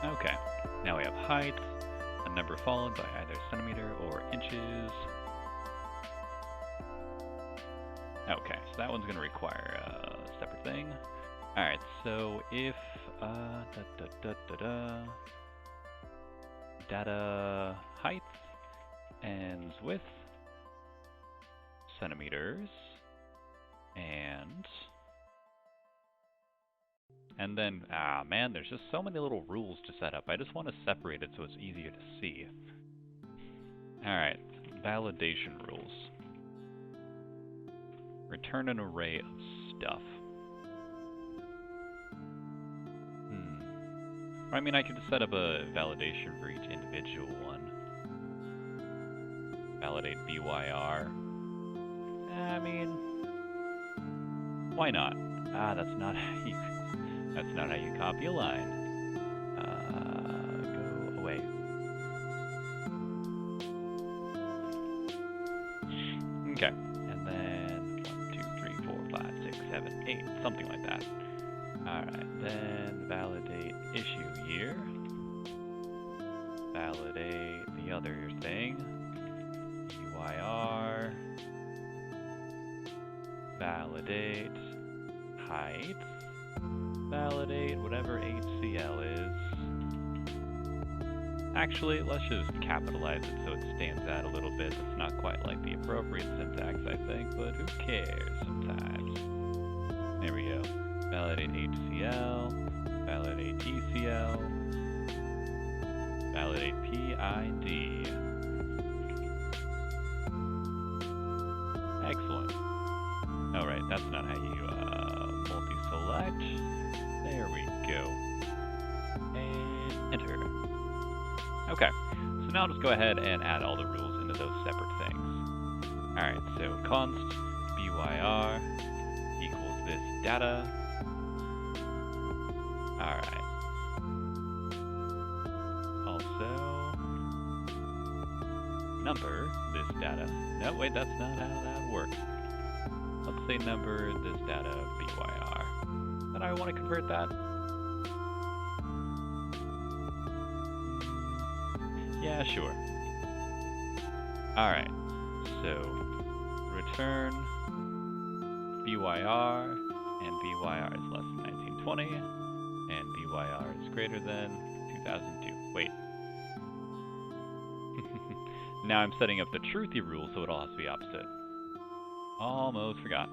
Okay, now we have height, a number followed by either centimeter or inches. Okay, so that one's going to require a separate thing. Alright, so if data height ends with centimeters, and then, man, there's just so many little rules to set up. I just want to separate it so it's easier to see. Alright, validation rules. Return an array of stuff. I mean, I could just set up a validation for each individual one. Validate BYR. I mean, why not? That's not how you copy a line. Go away. Okay, and then 1, 2, 3, 4, 5, 6, 7, 8, something like that. Alright, then validate issue year. Validate the other thing. UIR. Validate height. Validate whatever HCL is. Actually, let's just capitalize it so it stands out a little bit. It's not quite like the appropriate syntax, I think, but who cares sometimes. There we go. Validate HCL. Validate ECL. Validate PID. Excellent. Alright, that's not how you multi-select. There we go. And enter. Okay, so now I'll just go ahead and add all the rules into those separate things. Alright, so const BYR equals this data Alright. Also, number this data. No, wait, that's not how that works. Let's say number this data BYR. But I want to convert that. Yeah, sure. Alright, so return BYR, and BYR is less than 1920, and BYR is greater than 2002. Wait. Now I'm setting up the truthy rule, so it all has to be opposite. Almost forgot.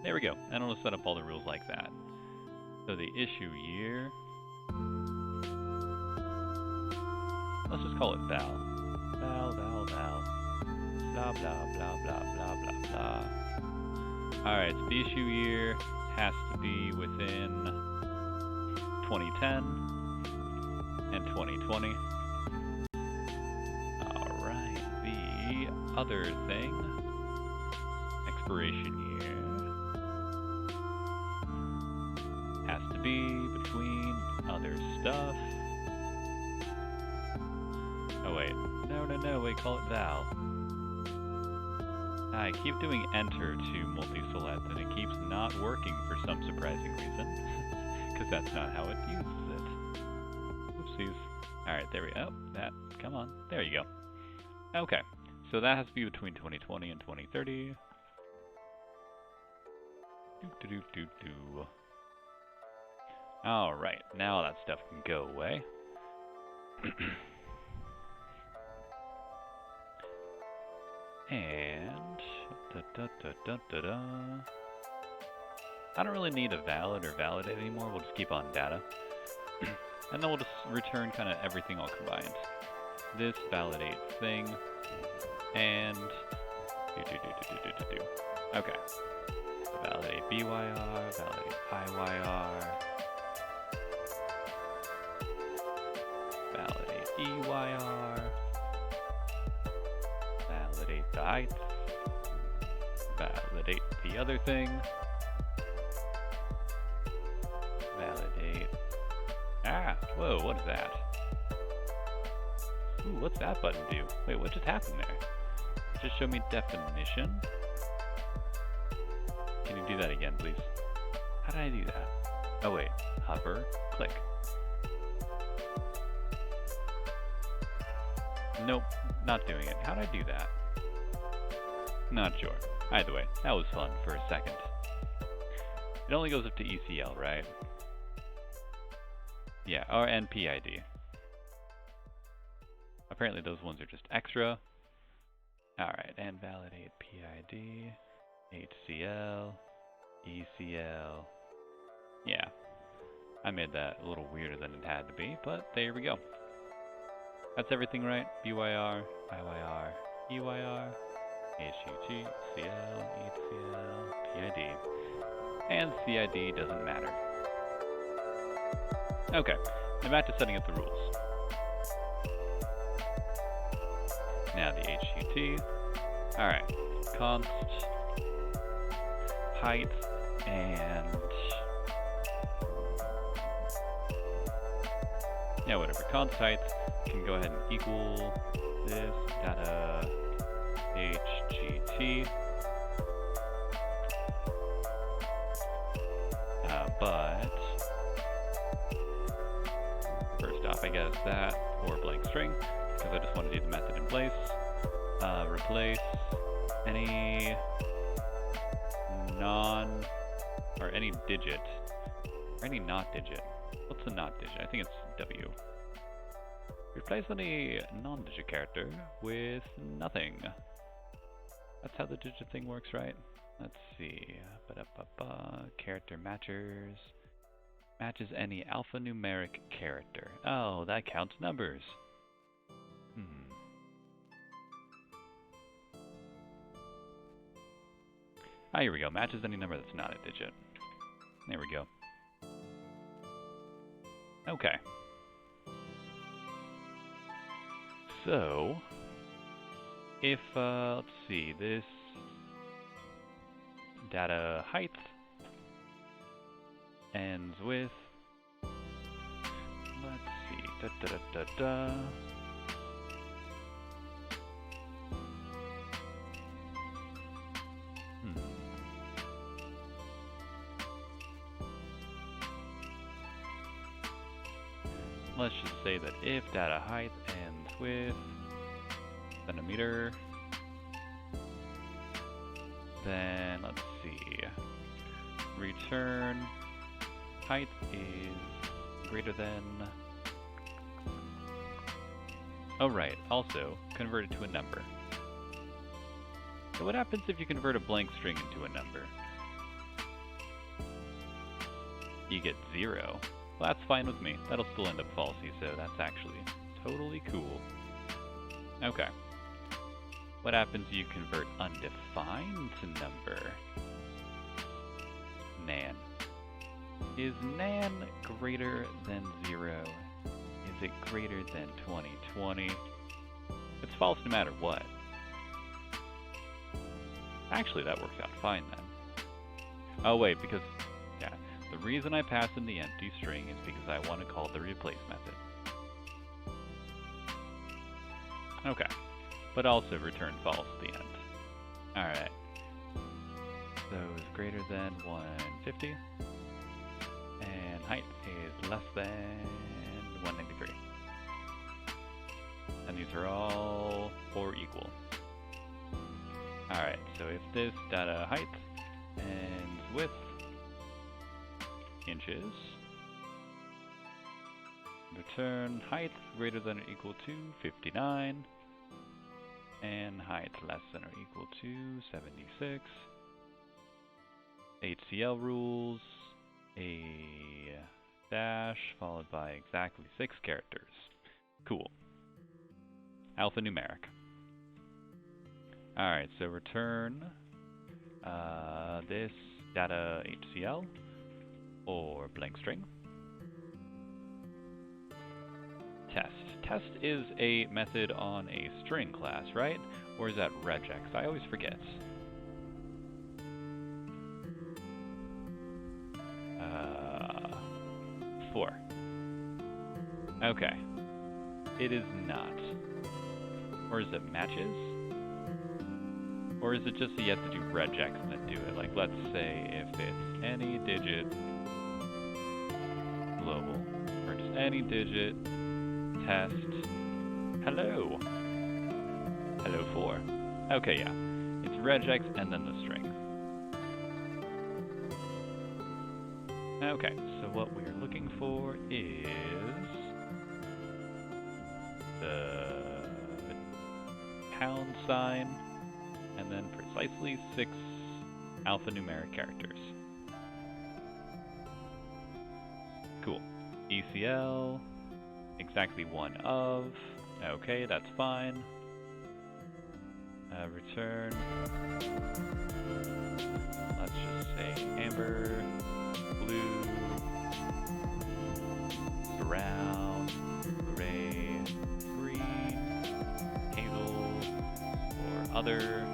There we go. And I'll set up all the rules like that. So the issue year, let's just call it val. Val. Blah, blah, blah, blah, blah, blah, blah. Alright, so the issue year has to be within 2010 and 2020. Alright, the other thing, expiration year, has to be between other stuff. Oh wait, no, wait, call it val. I keep doing enter to multi-select and it keeps not working for some surprising reason. Because that's not how it uses it. Oopsies. Alright, there we go. Oh, that, come on. There you go. Okay, so that has to be between 2020 and 2030. Alright, now that stuff can go away. And I don't really need a valid or validate anymore. We'll just keep on data. And then we'll just return kind of everything all combined. This validate thing and okay. So validate BYR, validate IYR, validate EYR. Validate the height. Validate the other thing. Validate. Ah, whoa, what is that? Ooh, what's that button do? Wait, what just happened there? Just show me definition. Can you do that again, please? How did I do that? Oh wait, hover, click. Nope, not doing it. How'd I do that? Not sure. Either way, that was fun for a second. It only goes up to ECL, right? Yeah, or and PID. Apparently those ones are just extra. Alright, and validate PID, HCL, ECL. Yeah, I made that a little weirder than it had to be, but there we go. That's everything right. BYR, IYR, EYR, HUG, CL, ECL, PID. And CID doesn't matter. Okay, now back to setting up the rules. Now the HUT. Alright, const, height, and yeah, whatever. Const height can go ahead and equal this data HGT. But first off, I guess that or blank string, because I just want to do the method in place. Replace any non or any digit or any not digit. What's a not digit? I think it's W. Replace any non-digit character with nothing. That's how the digit thing works, right? Let's see. Character matchers. Matches any alphanumeric character. Oh, that counts numbers. Ah, here we go. Matches any number that's not a digit. There we go. Okay. So, if, let's see, this data height ends with, let's see, da da da da da. Let's just say that if data height ends with centimeter, then let's see, return height is greater than, oh right, also convert it to a number. So what happens if you convert a blank string into a number? You get 0. Well, that's fine with me. That'll still end up falsy, so that's actually totally cool. Okay. What happens if you convert undefined to number? Nan. Is nan greater than 0? Is it greater than 2020? It's false no matter what. Actually, that works out fine then. Oh wait, because, yeah, the reason I pass in the empty string is because I want to call the replace method. Okay, but also return false at the end. Alright. So is greater than 150, and height is less than 193. And these are all or equal. Alright, so if this data height ends with inches, return height greater than or equal to 59, and height less than or equal to 76. HCL rules, a dash followed by exactly 6 characters. Cool. Alphanumeric. Alright, so return this data HCL or blank string. Test. Test is a method on a string class, right? Or is that regex? I always forget. 4. Okay. It is not. Or is it matches? Or is it just that you have to do regex and then do it? Like, let's say if it's any digit global, or just any digit test hello. Hello 4. Okay, yeah. It's regex and then the string. Okay, so what we're looking for is the pound sign and then precisely 6 alphanumeric characters. Cool. ECL, exactly 1 of. Okay, that's fine. Return. Let's just say amber, blue, brown, gray, green, hazel, or other.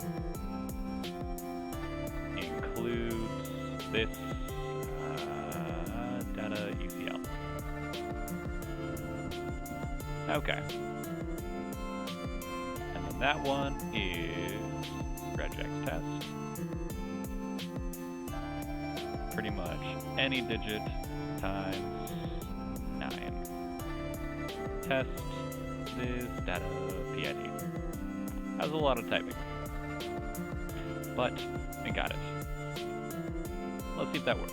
Includes this data ECL. Okay. And then that one is regex test. Pretty much any digit times 9. Test this data PID. That was a lot of typing. But I got it. Let's see if that works.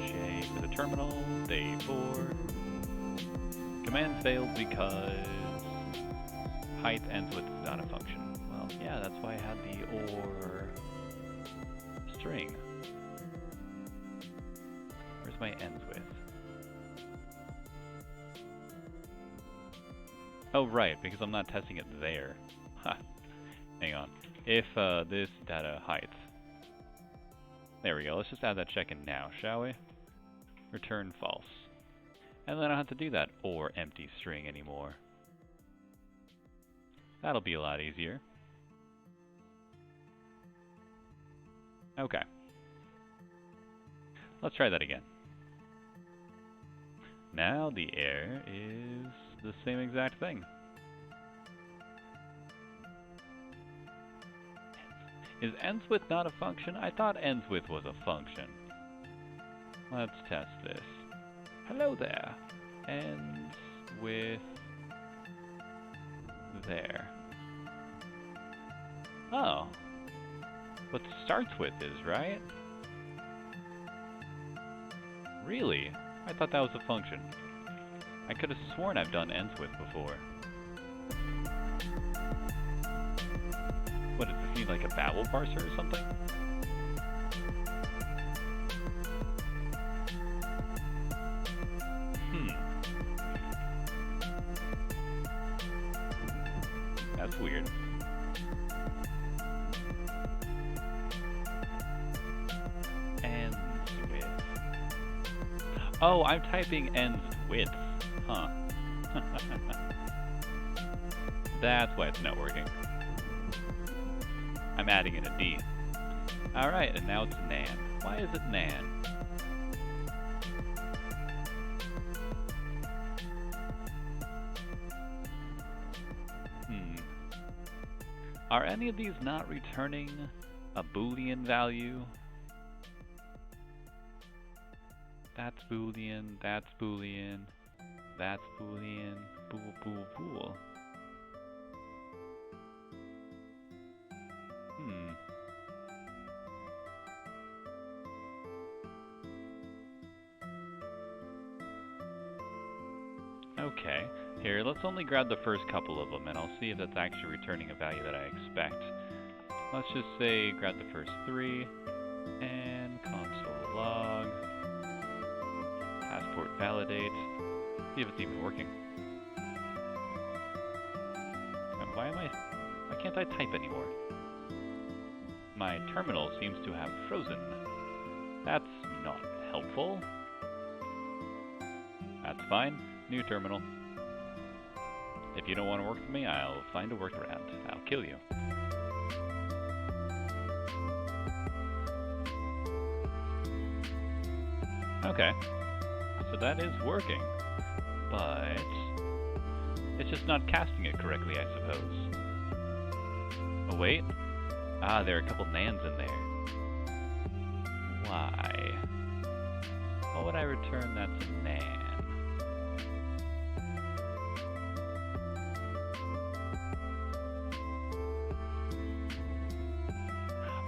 J for the terminal, day 4. Command failed because height ends with data function. Well, yeah, that's why I had the or string. Where's my ends with? Oh, right, because I'm not testing it there. Ha. Hang on. If this data height. There we go. Let's just add that check in now, shall we? Return false. And then I don't have to do that or empty string anymore. That'll be a lot easier. Okay. Let's try that again. Now the error is the same exact thing. Is ends with not a function? I thought ends with was a function. Let's test this. Hello there. Ends with there. Oh. But starts with is, right? Really? I thought that was a function. I could have sworn I've done ends with before. What, does this need like a Babel parser or something? That's weird. Ends with. Oh, I'm typing ends with. Huh. That's why it's not working. I'm adding in a D. Alright, and now it's nan. Why is it nan? Are any of these not returning a Boolean value? That's Boolean, that's Boolean, that's Boolean, bool, bool, bool. Okay, here, let's only grab the first couple of them, and I'll see if that's actually returning a value that I expect. Let's just say grab the first 3, and console log, passport validate, see if it's even working. And why can't I type anymore? My terminal seems to have frozen. That's not helpful. That's fine. New terminal. If you don't want to work with me, I'll find a workaround. I'll kill you. Okay. So that is working. But it's just not casting it correctly, I suppose. Oh, wait. Ah, there are a couple nans in there. Why? What would I return that's a nan?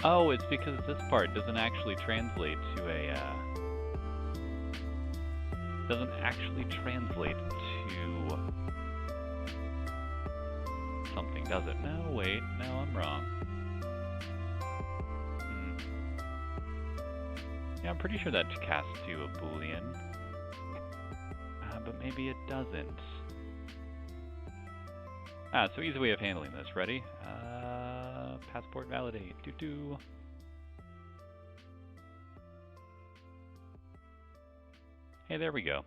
Oh, it's because this part doesn't actually translate to a, doesn't actually translate to something, does it? No, wait, no, I'm wrong. Yeah, I'm pretty sure that casts to a Boolean. But maybe it doesn't. So easy way of handling this. Ready? Passport validate. Doo-doo. Hey, there we go.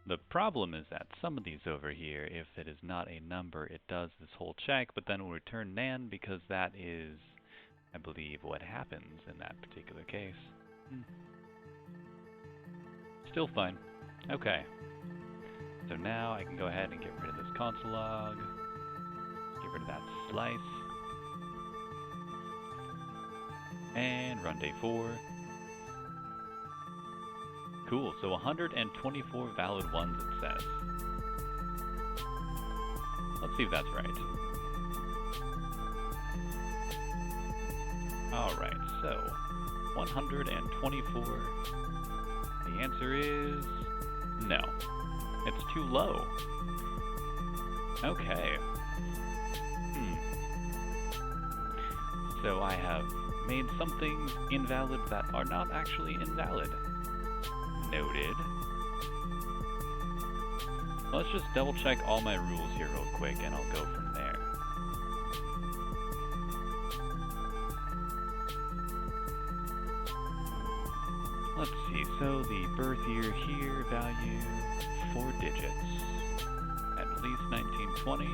The problem is that some of these over here, if it is not a number, it does this whole check, but then will return nan because that is, I believe, what happens in that particular case. Still fine. Okay. So now I can go ahead and get rid of this console log. Get rid of that slice. And run day 4. Cool, so 124 valid ones it says. Let's see if that's right. Alright, so 124. The answer is no. It's too low. Okay. So I have made some things invalid that are not actually invalid. Noted. Let's just double check all my rules here real quick and I'll go from there. Let's see, so the birth year here, value 4 digits. At least 1920,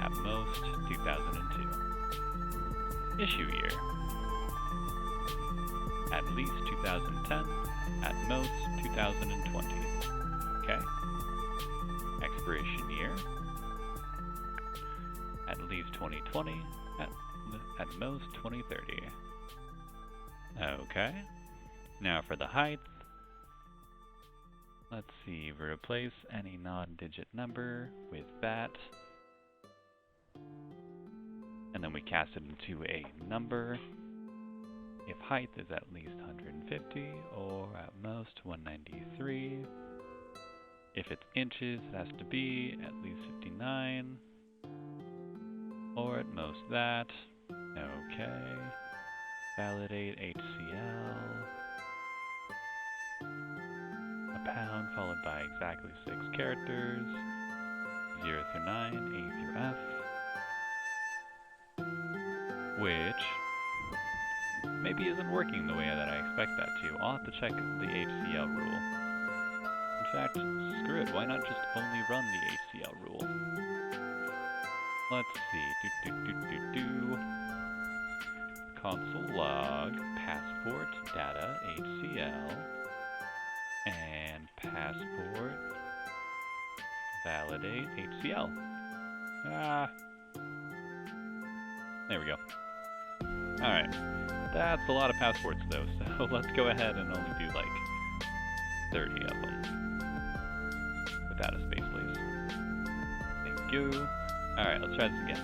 at most 2002. Issue year. at least 2010, at most 2020. Okay. Expiration year, at least 2020, at most 2030. Okay. Now for the height, let's see, replace any non-digit number with that. And then we cast it into a number. If height is at least 150 or at most 193. If it's inches, it has to be at least 59 or at most that. Okay. Validate HCL. A pound followed by exactly 6 characters. 0 through 9, A through F. Which maybe isn't working the way that I expect that to. I'll have to check the HCL rule. In fact, screw it, why not just only run the HCL rule? Let's see, console log, passport, data, HCL, and passport, validate, HCL. There we go. Alright, that's a lot of passports though, so let's go ahead and only do like 30 of them. Without a space, please. Thank you. Alright, let's try this again.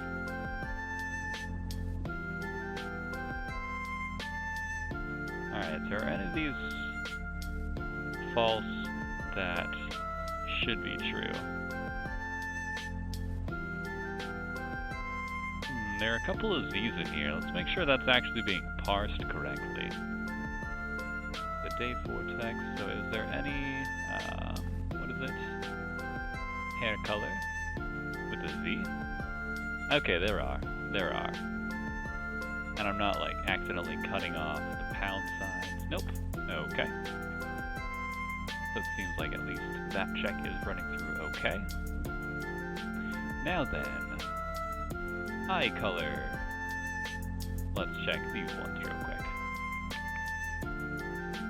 Alright, so are any of these false that should be true? There are a couple of Z's in here. Let's make sure that's actually being parsed correctly. The day 4 text, so is there any, what is it? Hair color with a Z? Okay, there are. And I'm not like accidentally cutting off the pound signs. Nope. Okay. So it seems like at least that check is running through okay. Now then, eye color. Let's check these ones real quick.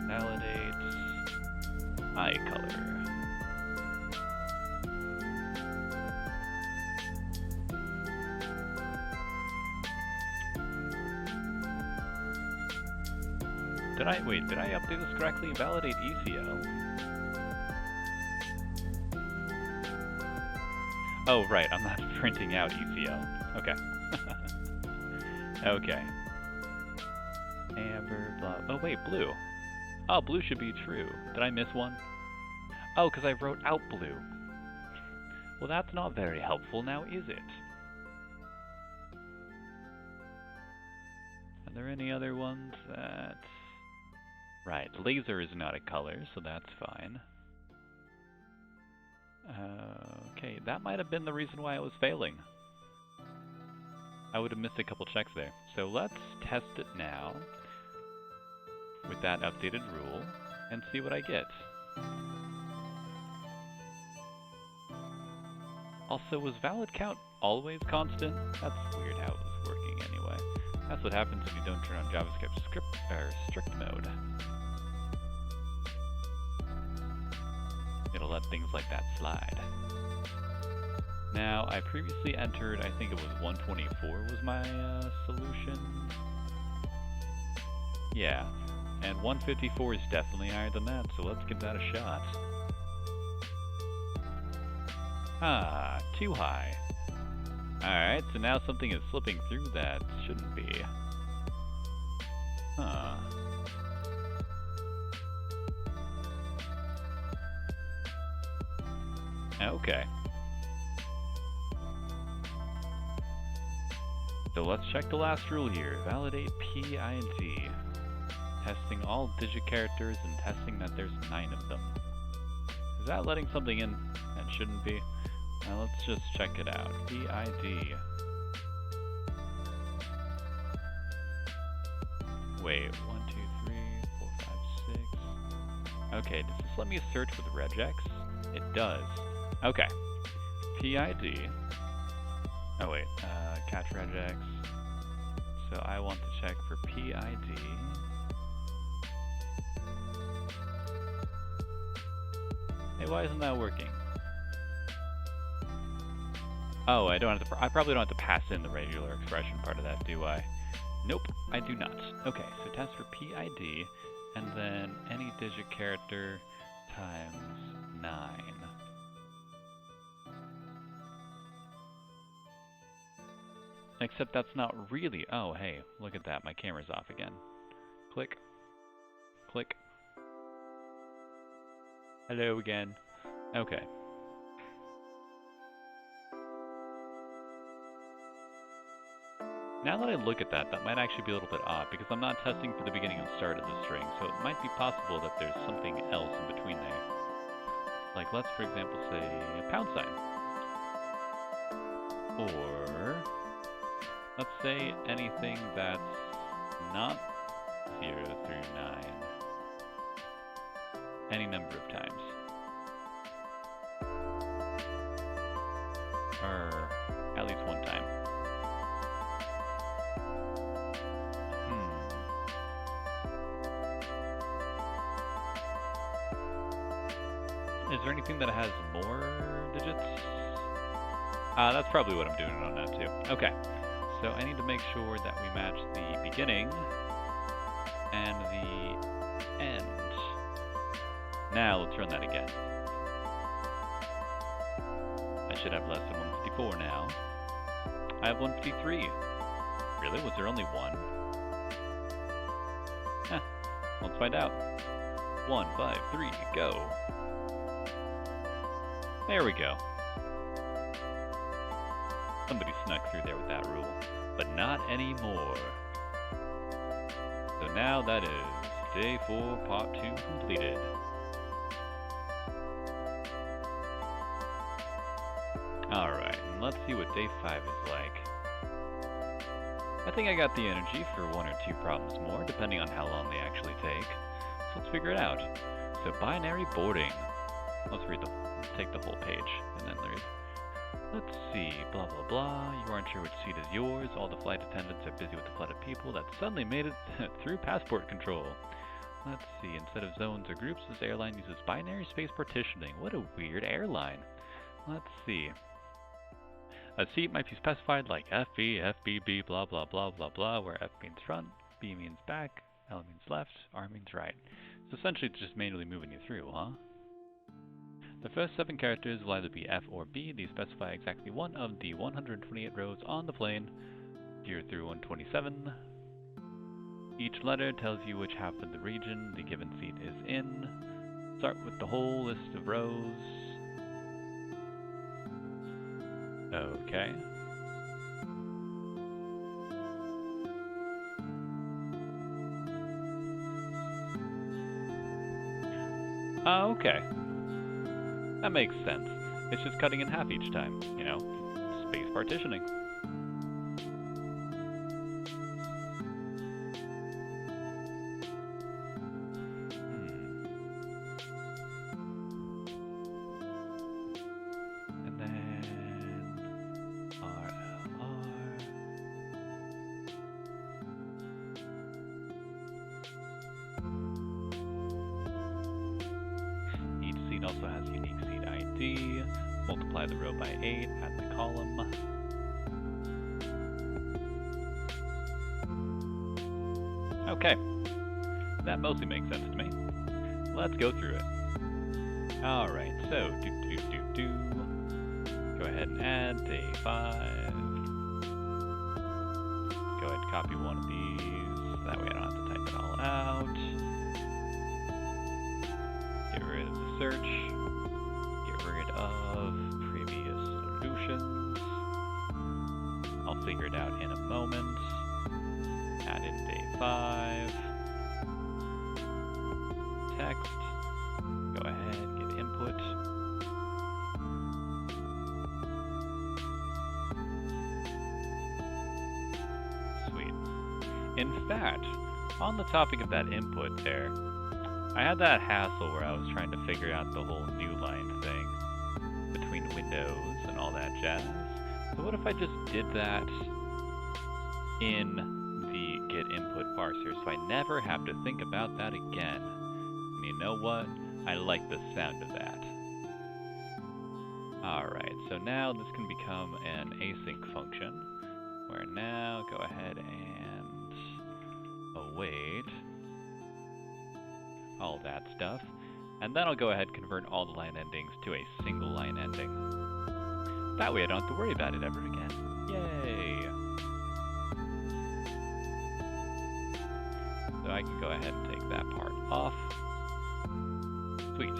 Validate eye color. Did I update this correctly? Validate ECL. Oh, right, I'm not printing out ECL. Okay. Okay. Amber, blah. Oh, wait, blue. Oh, blue should be true. Did I miss one? Oh, because I wrote out blue. Well, that's not very helpful now, is it? Are there any other ones that... Right, laser is not a color, so that's fine. Okay, that might have been the reason why I was failing. I would have missed a couple checks there. So let's test it now with that updated rule and see what I get. Also, was valid count always constant? That's weird how it was working anyway. That's what happens if you don't turn on JavaScript strict mode. It'll let things like that slide. Now, I previously entered, I think it was 124 was my solution. Yeah, and 154 is definitely higher than that, so let's give that a shot. Ah, too high. Alright, so now something is slipping through that shouldn't be. Huh. Okay. So let's check the last rule here. Validate PID. Testing all digit characters and testing that there's 9 of them. Is that letting something in that shouldn't be? Now let's just check it out. PID. Wait, 1, 2, 3, 4, 5, 6. Okay, does this let me search with regex? It does. Okay. PID. Oh wait, catch regex. So I want to check for PID. Hey, why isn't that working? Oh, I don't have to. I probably don't have to pass in the regular expression part of that, do I? Nope, I do not. Okay, so test for PID, and then any digit character times 9. Except that's not really. Oh, hey, look at that. My camera's off again. Click. Click. Hello again. Okay. Now that I look at that, that might actually be a little bit odd, because I'm not testing for the beginning and start of the string, so it might be possible that there's something else in between there. Like, let's, for example, say a pound sign. Or, let's say anything that's not 0 through 9. Any number of times. Or at least one time. Is there anything that has more digits? That's probably what I'm doing it on now too. Okay, so I need to make sure that we match the beginning and the end. Now let's run that again. I should have less than 154 now. I have 153. Really? Was there only one? Huh. Let's find out. 1, 5, 3, go. There we go. Somebody snuck through there with that rule, but not anymore. So now that is day 4, part 2 completed. Alright, and let's see what day 5 is like. I think I got the energy for 1 or 2 problems more, depending on how long they actually take. So let's figure it out. So binary boarding. Let's take the whole page, and then read. Let's see, blah blah blah, you aren't sure which seat is yours, all the flight attendants are busy with the flood of people that suddenly made it through passport control. Let's see, instead of zones or groups, this airline uses binary space partitioning. What a weird airline. Let's see. A seat might be specified like FB, FBB, blah blah blah blah blah, where F means front, B means back, L means left, R means right. So essentially it's just manually moving you through, huh? The first 7 characters will either be F or B. These specify exactly one of the 128 rows on the plane, 0 through 127. Each letter tells you which half of the region the given seat is in. Start with the whole list of rows. Okay. Okay. That makes sense. It's just cutting in half each time, you know? Space partitioning. And then RLR. Each seat also has unique seat ID. Multiply the row by 8, add the column. Okay. That mostly makes sense to me. Let's go through it. Alright, so go ahead and add day 5. Go ahead and copy one of these. That way I don't have to type it all out. Get rid of the search. Get rid of previous solutions. I'll figure it out in a moment. Add in day 5. Text. Go ahead, get input. Sweet. In fact, on the topic of that input there, I had that hassle where I was trying to figure out the whole new line thing between windows and all that jazz. So what if I just did that in the get input parser so I never have to think about that again? And you know what? I like the sound of that. Alright, so now this can become an async function, where now go ahead and await all that stuff, and then I'll go ahead and convert all the line endings to a single line ending. That way I don't have to worry about it ever again. Yay! So I can go ahead and take that part off. Sweet.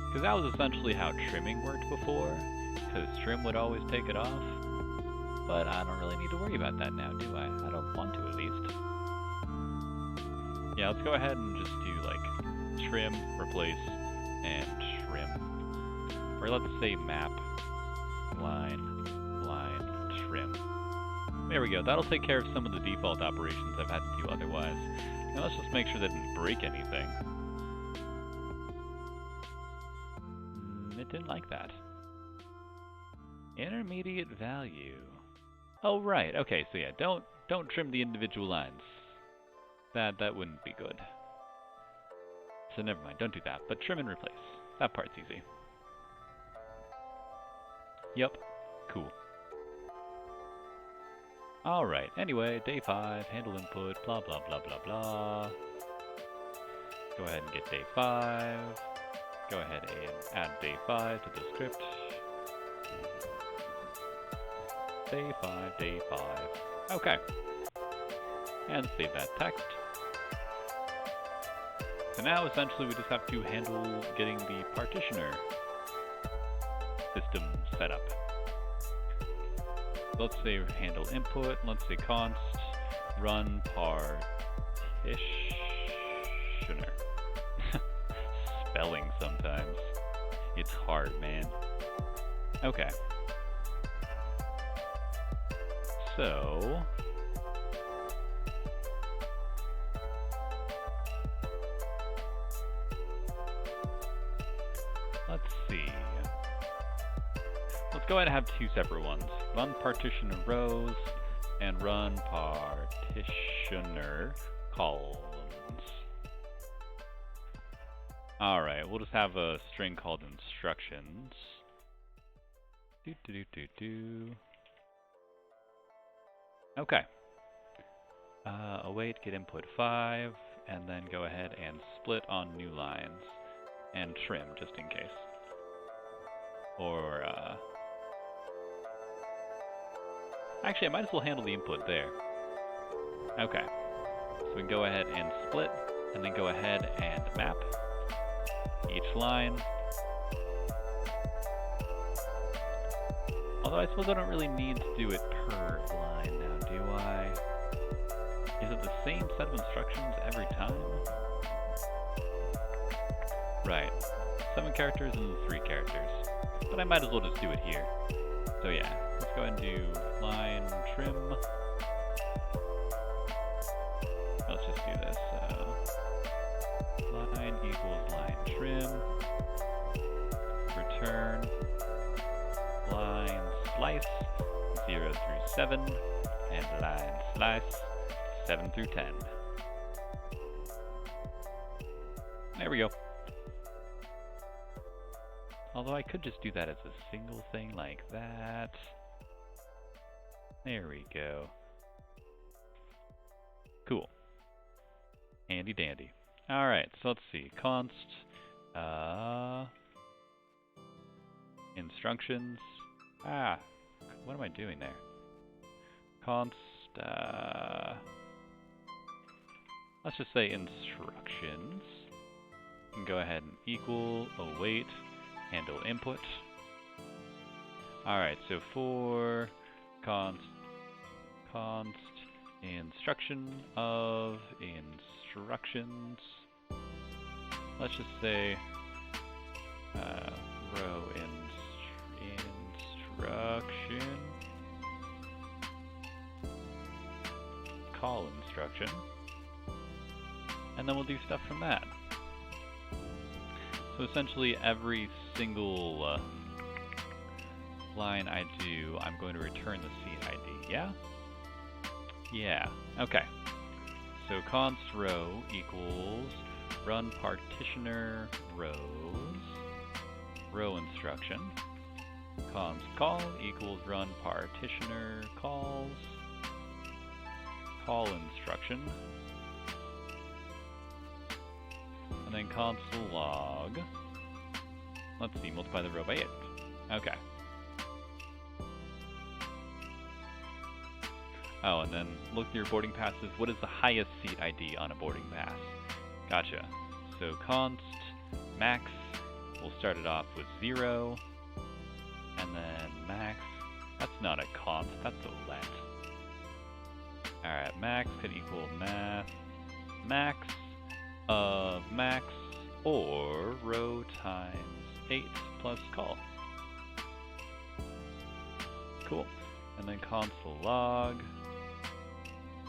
Because that was essentially how trimming worked before, because trim would always take it off. But I don't really need to worry about that now, do I? I don't want to, at least. Yeah, let's go ahead and just do, like, trim, replace, and trim. Or let's say map, line, trim. There we go. That'll take care of some of the default operations I've had to do otherwise. Now let's just make sure that didn't break anything. It didn't like that. Intermediate value. Oh right, okay, so yeah, don't trim the individual lines. That wouldn't be good. So never mind, don't do that. But trim and replace. That part's easy. Yep, cool. Alright, anyway, day 5, handle input, blah blah blah blah blah. Go ahead and get day 5. Go ahead and add day 5 to the script. Day 5, day 5. Okay. And save that text. So now essentially we just have to handle getting the partitioner system set up. Let's say handle input, let's say const run partitioner. Spelling sometimes. It's hard, man. Okay. So let's see. Let's go ahead and have two separate ones. Run partition rows and run partitioner columns. Alright, we'll just have a string called instructions. Okay. Await, get input 5, and then go ahead and split on new lines. And trim, just in case. Or, actually, I might as well handle the input there. Okay. So we can go ahead and split, and then go ahead and map each line. Although I suppose I don't really need to do it per line now, do I? Is it the same set of instructions every time? Right. 7 characters and 3 characters. But I might as well just do it here. So yeah, let's go ahead and do line trim. Let's just do this. Line equals line trim. Return line slice 0 through 7 and line slice 7 through 10. There we go. Although I could just do that as a single thing like that. There we go. Cool. Handy dandy. Alright, so let's see. Const instructions. What am I doing there? Const let's just say instructions. You can go ahead and equal await handle input. Alright, so for const instruction of instructions, let's just say row instruction call instruction, and then we'll do stuff from that. So essentially every single line I do, I'm going to return the seed ID, yeah? Yeah, okay. So const row equals run partitioner rows, row instruction, const call equals run partitioner calls, call instruction, and then console log. Let's see, multiply the row by 8. Okay. Oh, and then look through your boarding passes. What is the highest seat ID on a boarding pass? Gotcha. So const max, we'll start it off with 0. And then max, that's not a const, that's a let. Alright, max could equal max of max or row times 8 plus call. Cool. And then console log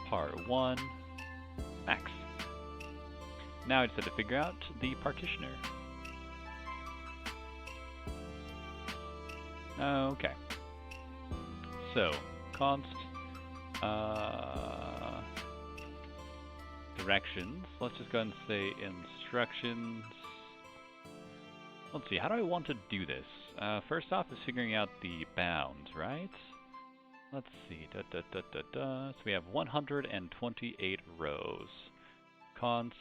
part 1 max. Now I just have to figure out the partitioner. Okay. So const directions. Let's just go ahead and say instructions. Let's see, how do I want to do this? First off is figuring out the bounds, right? Let's see, So we have 128 rows. Const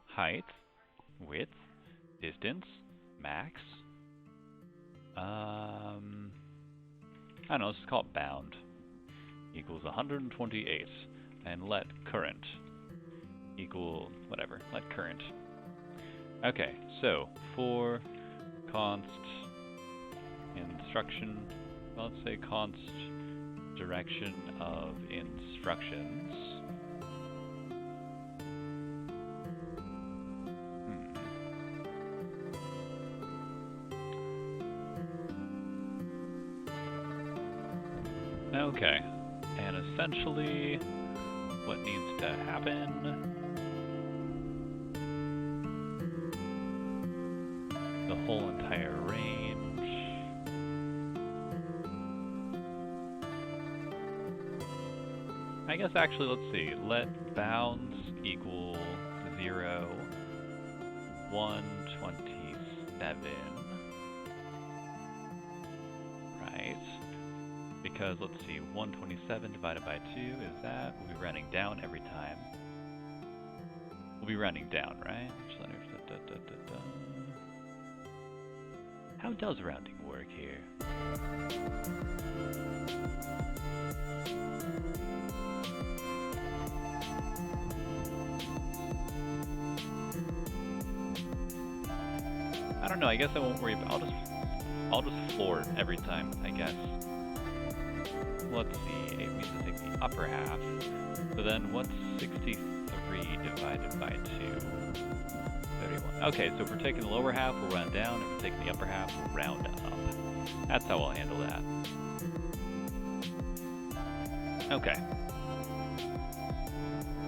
height, width, distance, max. I don't know, let's just call it bound. Equals 128. And let current equal whatever, let current. Okay, so for const instruction, let's say const direction of instructions. Okay, and essentially what needs to happen, the whole entire range. I guess actually, let's see, let bounds equal 0, 127, right? Because let's see, 127 divided by 2 is that? We'll be rounding down every time. We'll be rounding down, right? How does rounding work here? I don't know, I guess I won't worry about I'll just floor every time, I guess. Let's see, 8 means to take the upper half. So then what's 63 divided by 2? 31. Okay, so if we're taking the lower half, we'll round down. If we're taking the upper half, we'll round up. That's how I'll handle that. Okay.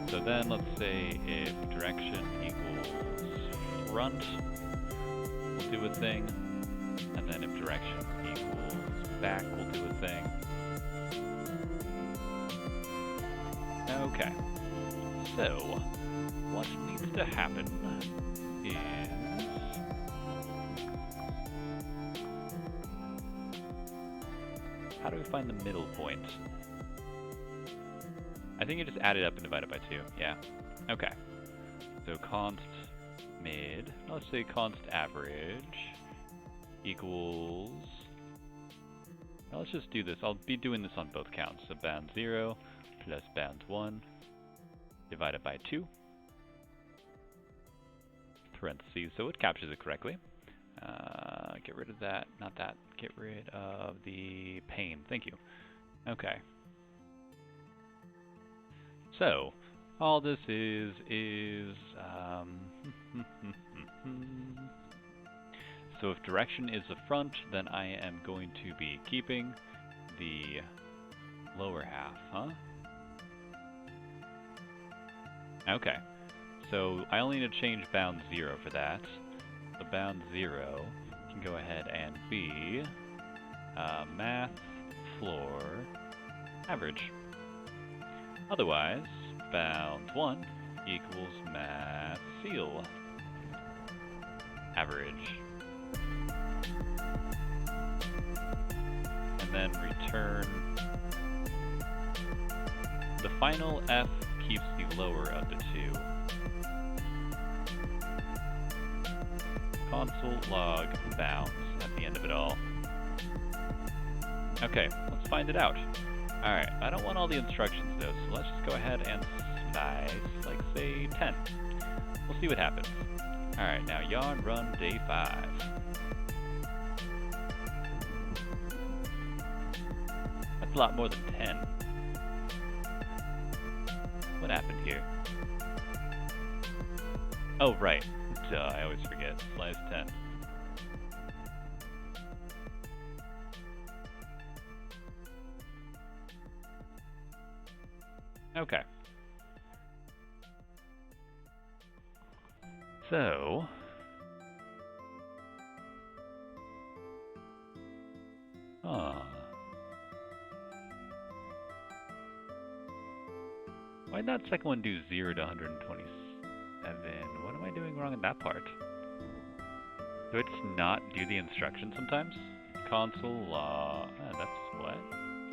So then let's say if direction equals front, we'll do a thing. And then if direction equals back, we'll do a thing. Okay. So, what needs to happen is how do we find the middle point? I think you just add it up and divide it by 2. Yeah. Okay. So const mid, let's say const average equals, now let's just do this. I'll be doing this on both counts. So bound 0 plus bound 1 divided by 2. Parentheses, so it captures it correctly. Get rid of that, not that. Get rid of the pane. Thank you. Okay. So, all this is so if direction is the front, then I am going to be keeping the lower half, huh? Okay. So I only need to change bound 0 for that. So bound 0 can go ahead and be math floor average. Otherwise, bound 1 equals math seal. Average. And then return. The final F keeps the lower of the two. Console log bounds at the end of it all. Okay, let's find it out. Alright, I don't want all the instructions though, so let's just go ahead and slice, like say 10. We'll see what happens. Alright, now yarn run day 5. That's a lot more than 10. What happened here? Oh, right. Duh, I always forget. Slice 10. Okay. So... Why'd that second one do 0 to 127? What am I doing wrong in that part? Do I just not do the instructions sometimes? Console log... that's what?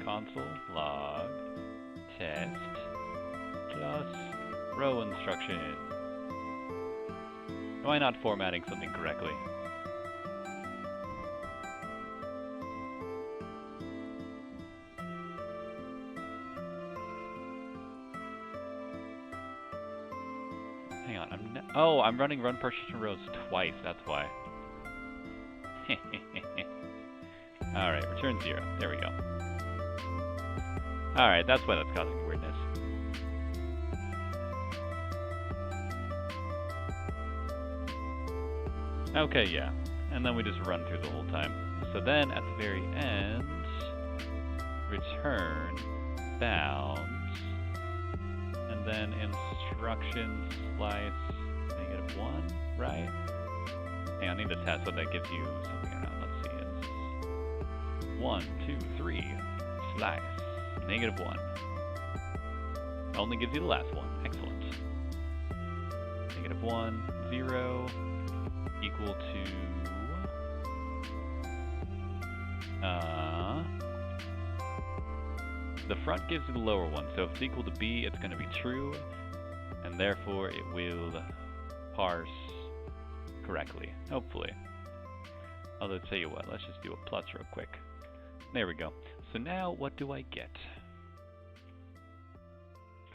Console log test plus row instruction. Am I not formatting something correctly? Hang on, I'm running run partition rows twice, that's why. Alright, return 0. There we go. Alright, that's why that's causing weirdness. Okay, yeah. And then we just run through the whole time. So then, at the very end, return bounds, and then instructions slice -1, right? Hey, I need to test what that gives you something or not. Let's see. It's 1, 2, 3, slice, -1. Only gives you the last one. Excellent. -1, 0, equal to... the front gives you the lower one, so if it's equal to B, it's going to be true, and therefore it will parse correctly, hopefully. Although, tell you what, let's just do a plus real quick. There we go. So now, what do I get?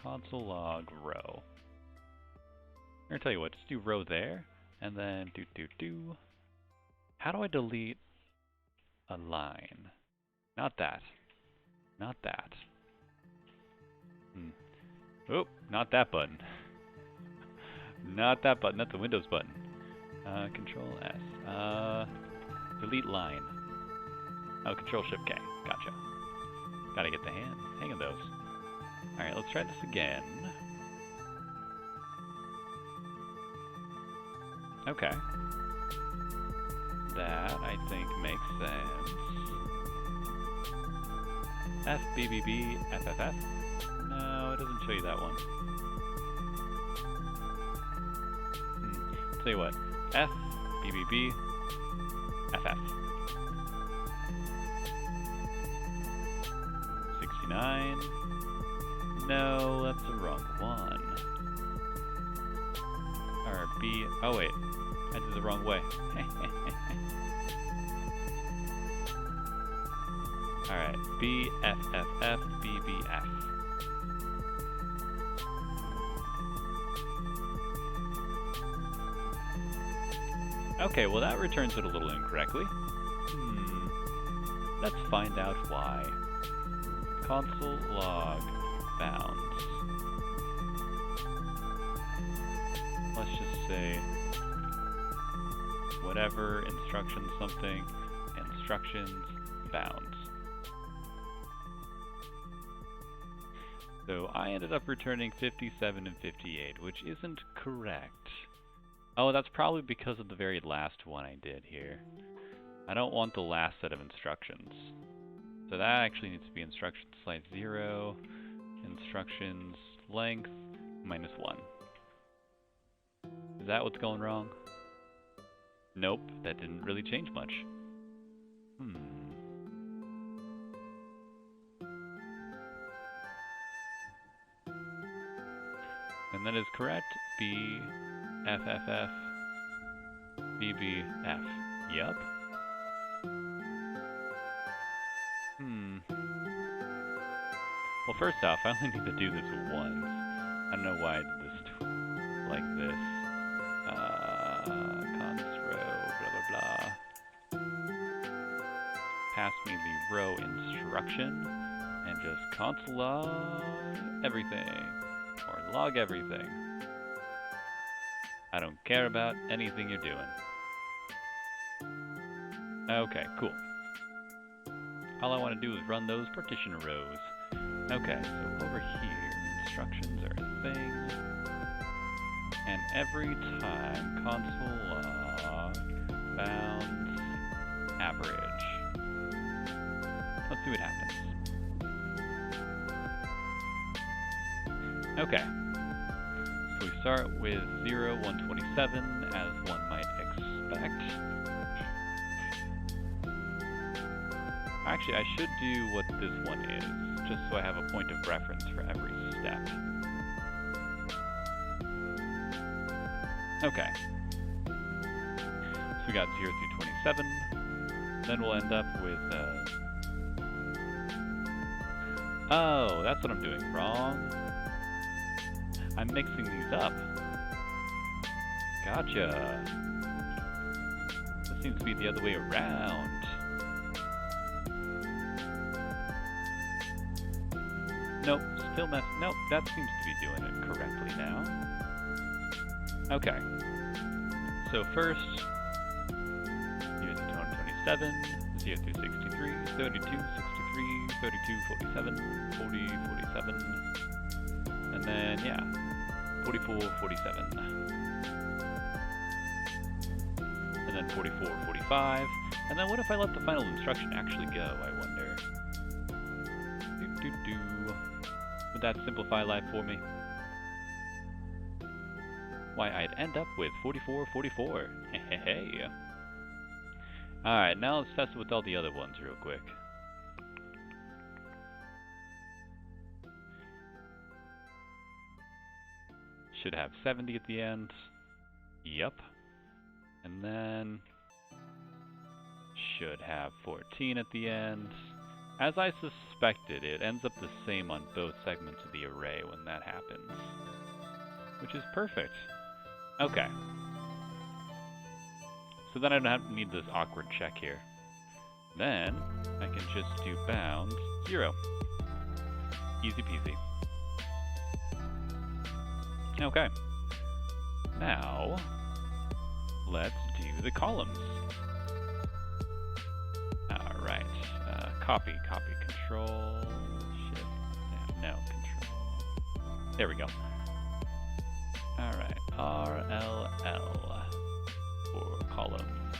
Console log row. I'm going to tell you what, just do row there, and then do. How do I delete a line? Not that. Not that. Oh, not that button. Not that button, that's the Windows button. Control S. Delete line. Oh, Control Shift K. Gotcha. Gotta get the hang of those. Alright, let's try this again. Okay. That, I think, makes sense. FBBB FFF? No, it doesn't show you that one. Tell you what, FBBB FF. 69. No, that's the wrong one. Or B. Oh wait, I did the wrong way. Alright, BFFF, Okay, well that returns it a little incorrectly. Let's find out why. Console log bounds. Let's just say whatever instruction something, instructions bounds. So I ended up returning 57 and 58, which isn't correct. Oh, that's probably because of the very last one I did here. I don't want the last set of instructions. So that actually needs to be instructions slice 0, instructions length -1. Is that what's going wrong? Nope, that didn't really change much. And that is correct. B, F, F, F, B, B, F. Yup. Well, first off, I only need to do this once. I don't know why I did this like this. Const row, blah, blah, blah. Pass me the row instruction, and just console log everything. Or log everything. I don't care about anything you're doing. Okay, cool. All I want to do is run those partition rows. Okay, so over here, instructions are a thing. And every time, console log bounds average. Let's see what happens. Okay. So we start with 0, 127, as one might expect. Actually, I should do what this one is, just so I have a point of reference for every step. Okay. So we got 0 through 27. Then we'll end up with... Oh, that's what I'm doing wrong. I'm mixing these up. Gotcha. This seems to be the other way around. Nope, still mess. Nope, that seems to be doing it correctly now. Okay. So first, 0 through 227, 0 through 63, 32, 63, 32, 47, 40, 47, and then, yeah, 44, 47. And then 44, 45. And then what if I let the final instruction actually go, I wonder? Would that simplify life for me? Why, I'd end up with 44, 44. Hey. Alright, now let's test it with all the other ones real quick. Should have 70 at the end. Yup. And then should have 14 at the end. As I suspected, it ends up the same on both segments of the array when that happens. Which is perfect. Okay. So then I don't need this awkward check here. Then I can just do bounds 0. Easy peasy. Okay. Now, let's do the columns. Alright. Copy, control, shift, no, control. There we go. Alright, RLL for columns.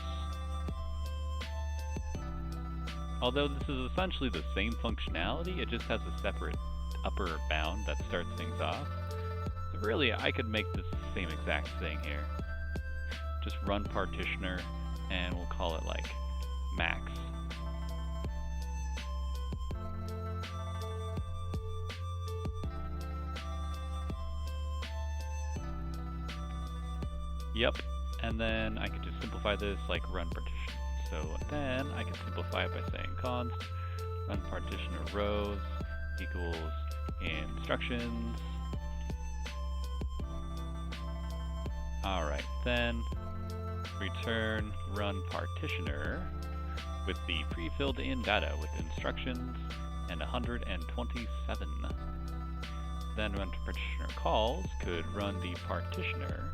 Although this is essentially the same functionality, it just has a separate upper bound that starts things off. So really, I could make this the same exact thing here. Just run partitioner, and we'll call it like max. Yep, and then I could just simplify this like run partition. So then I can simplify it by saying const run partitioner rows equals instructions. Alright, then return run partitioner with the pre-filled in data with instructions and 127. Then run partitioner calls could run the partitioner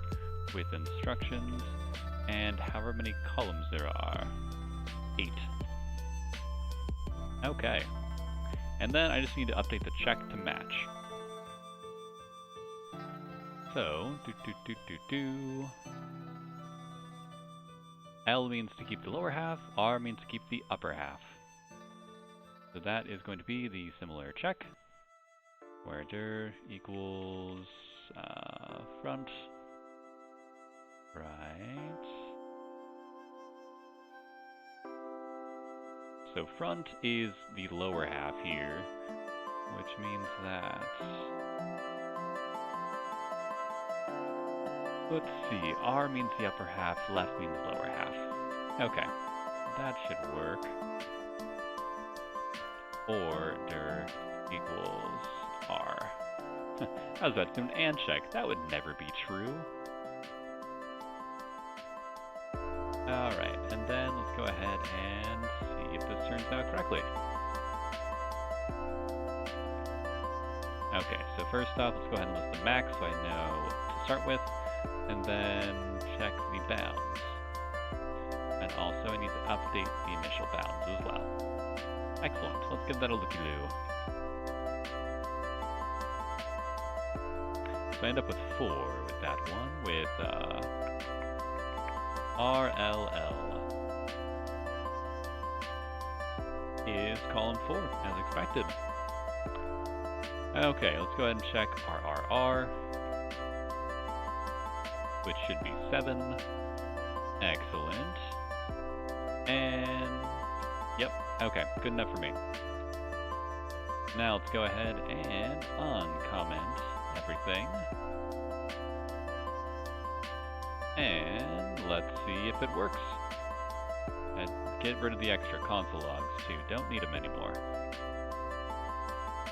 with instructions and however many columns there are. 8. Okay. And then I just need to update the check to match. So, L means to keep the lower half, R means to keep the upper half. So that is going to be the similar check, where dir equals front Right. So front is the lower half here, which means that... Let's see, R means the upper half, left means lower half. Okay, that should work. Order equals R. I was about to do an and check. That would never be true. Alright, and then let's go ahead and see if this turns out correctly. Okay, so first off, let's go ahead and list the max so I know what to start with, and then check the bounds. And also I need to update the initial bounds as well. Excellent, let's give that a looky-loo. So I end up with 4 with that one, with RLL is column 4, as expected. Okay, let's go ahead and check RRR, which should be 7. Excellent. And, yep, okay, good enough for me. Now let's go ahead and uncomment everything. And let's see if it works. And get rid of the extra console logs too. Don't need them anymore.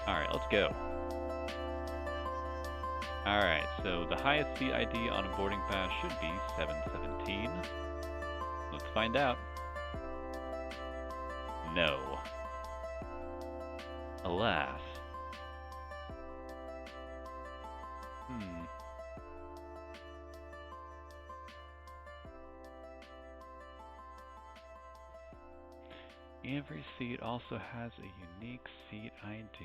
Alright, let's go. Alright, so the highest seat ID on a boarding pass should be 717. Let's find out. No. Alas. Every seat also has a unique seat ID.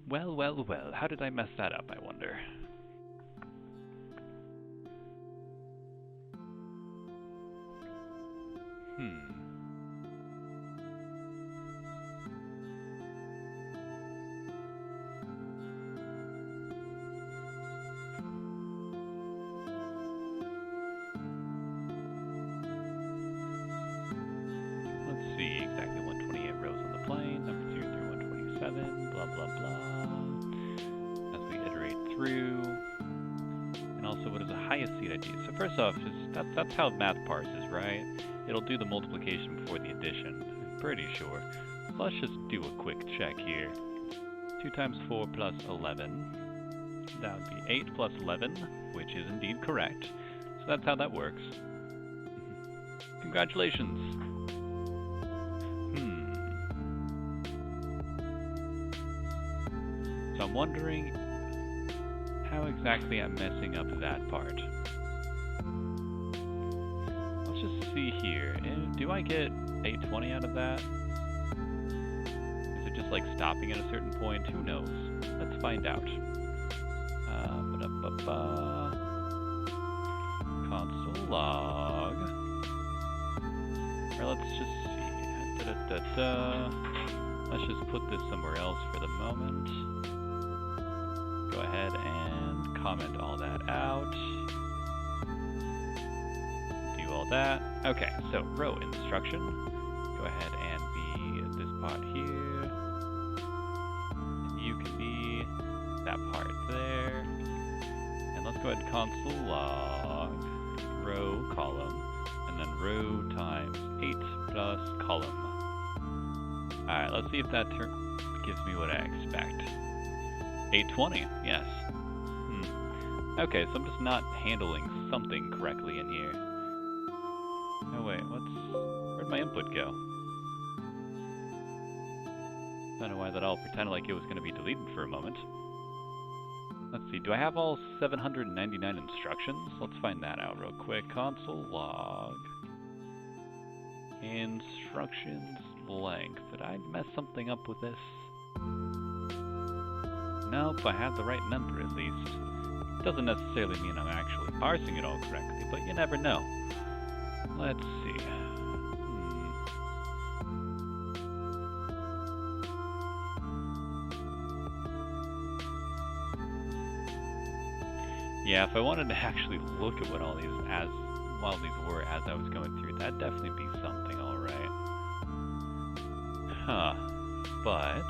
Well, well, well, how did I mess that up, I wonder? First off, that's how math parses, right? It'll do the multiplication before the addition. I'm pretty sure. So let's just do a quick check here. 2 times 4 plus 11. That would be 8 plus 11, which is indeed correct. So that's how that works. Congratulations! So I'm wondering how exactly I'm messing up that part. See here, do I get 820 out of that? Is it just like stopping at a certain point? Who knows? Let's find out. Console log. Or let's just see. Let's just put this somewhere else for the moment. Go ahead and comment all that out. All that. Okay, so row instruction. Go ahead and be this part here. And you can be that part there. And let's go ahead and console log row column. And then row times 8 plus column. Alright, let's see if that gives me what I expect. 820, yes. Okay, so I'm just not handling something correctly in here. Oh wait, where'd my input go? Don't know why that all pretended like it was going to be deleted for a moment. Let's see, do I have all 799 instructions? Let's find that out real quick. Console log. Instructions blank. Did I mess something up with this? Nope, I had the right number at least. Doesn't necessarily mean I'm actually parsing it all correctly, but you never know. Let's see. Yeah, if I wanted to actually look at what all these were as I was going through, that'd definitely be something, alright. Huh. But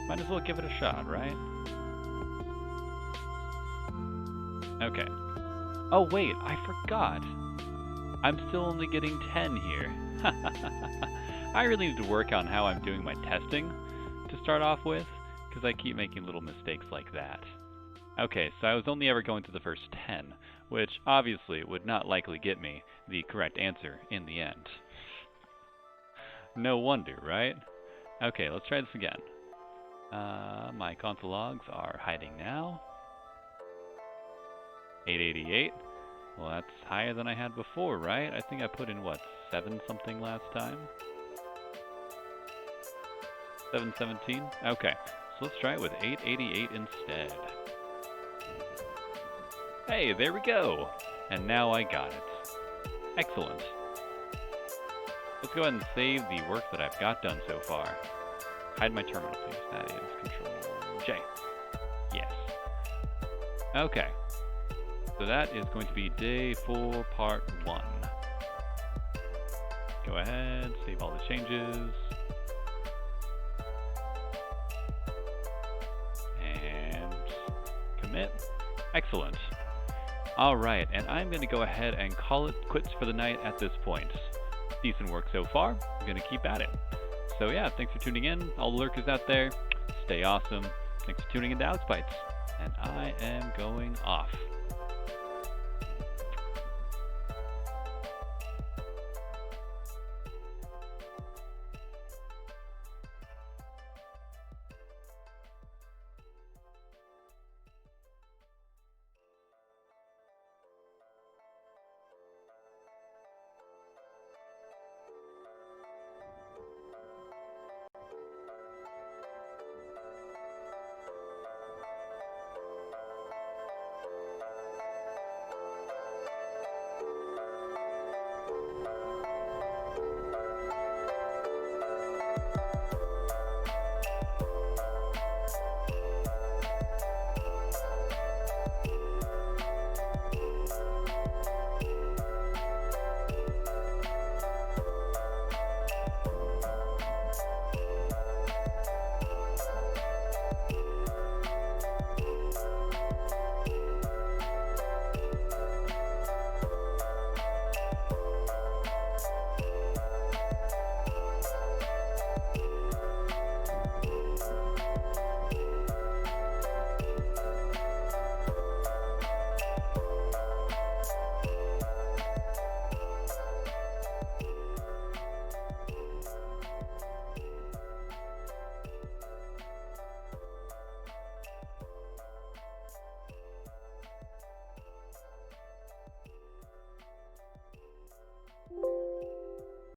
might as well give it a shot, right? Okay. Oh wait, I forgot. I'm still only getting 10 here. I really need to work on how I'm doing my testing to start off with, because I keep making little mistakes like that. Okay, so I was only ever going to the first 10, which obviously would not likely get me the correct answer in the end. No wonder, right? Okay, let's try this again. My console logs are hiding now. 888. Well, that's higher than I had before, right? I think I put in, what, 7 something last time? 717? Okay, so let's try it with 888 instead. Hey, there we go! And now I got it. Excellent. Let's go ahead and save the work that I've got done so far. Hide my terminal, please. That is Control J. Yes. Okay. So that is going to be day 4, part 1. Go ahead, save all the changes. And commit. Excellent. Alright, and I'm going to go ahead and call it quits for the night at this point. Decent work so far. I'm going to keep at it. So yeah, thanks for tuning in. All the lurkers out there, stay awesome. Thanks for tuning into Alex Bites. And I am going off.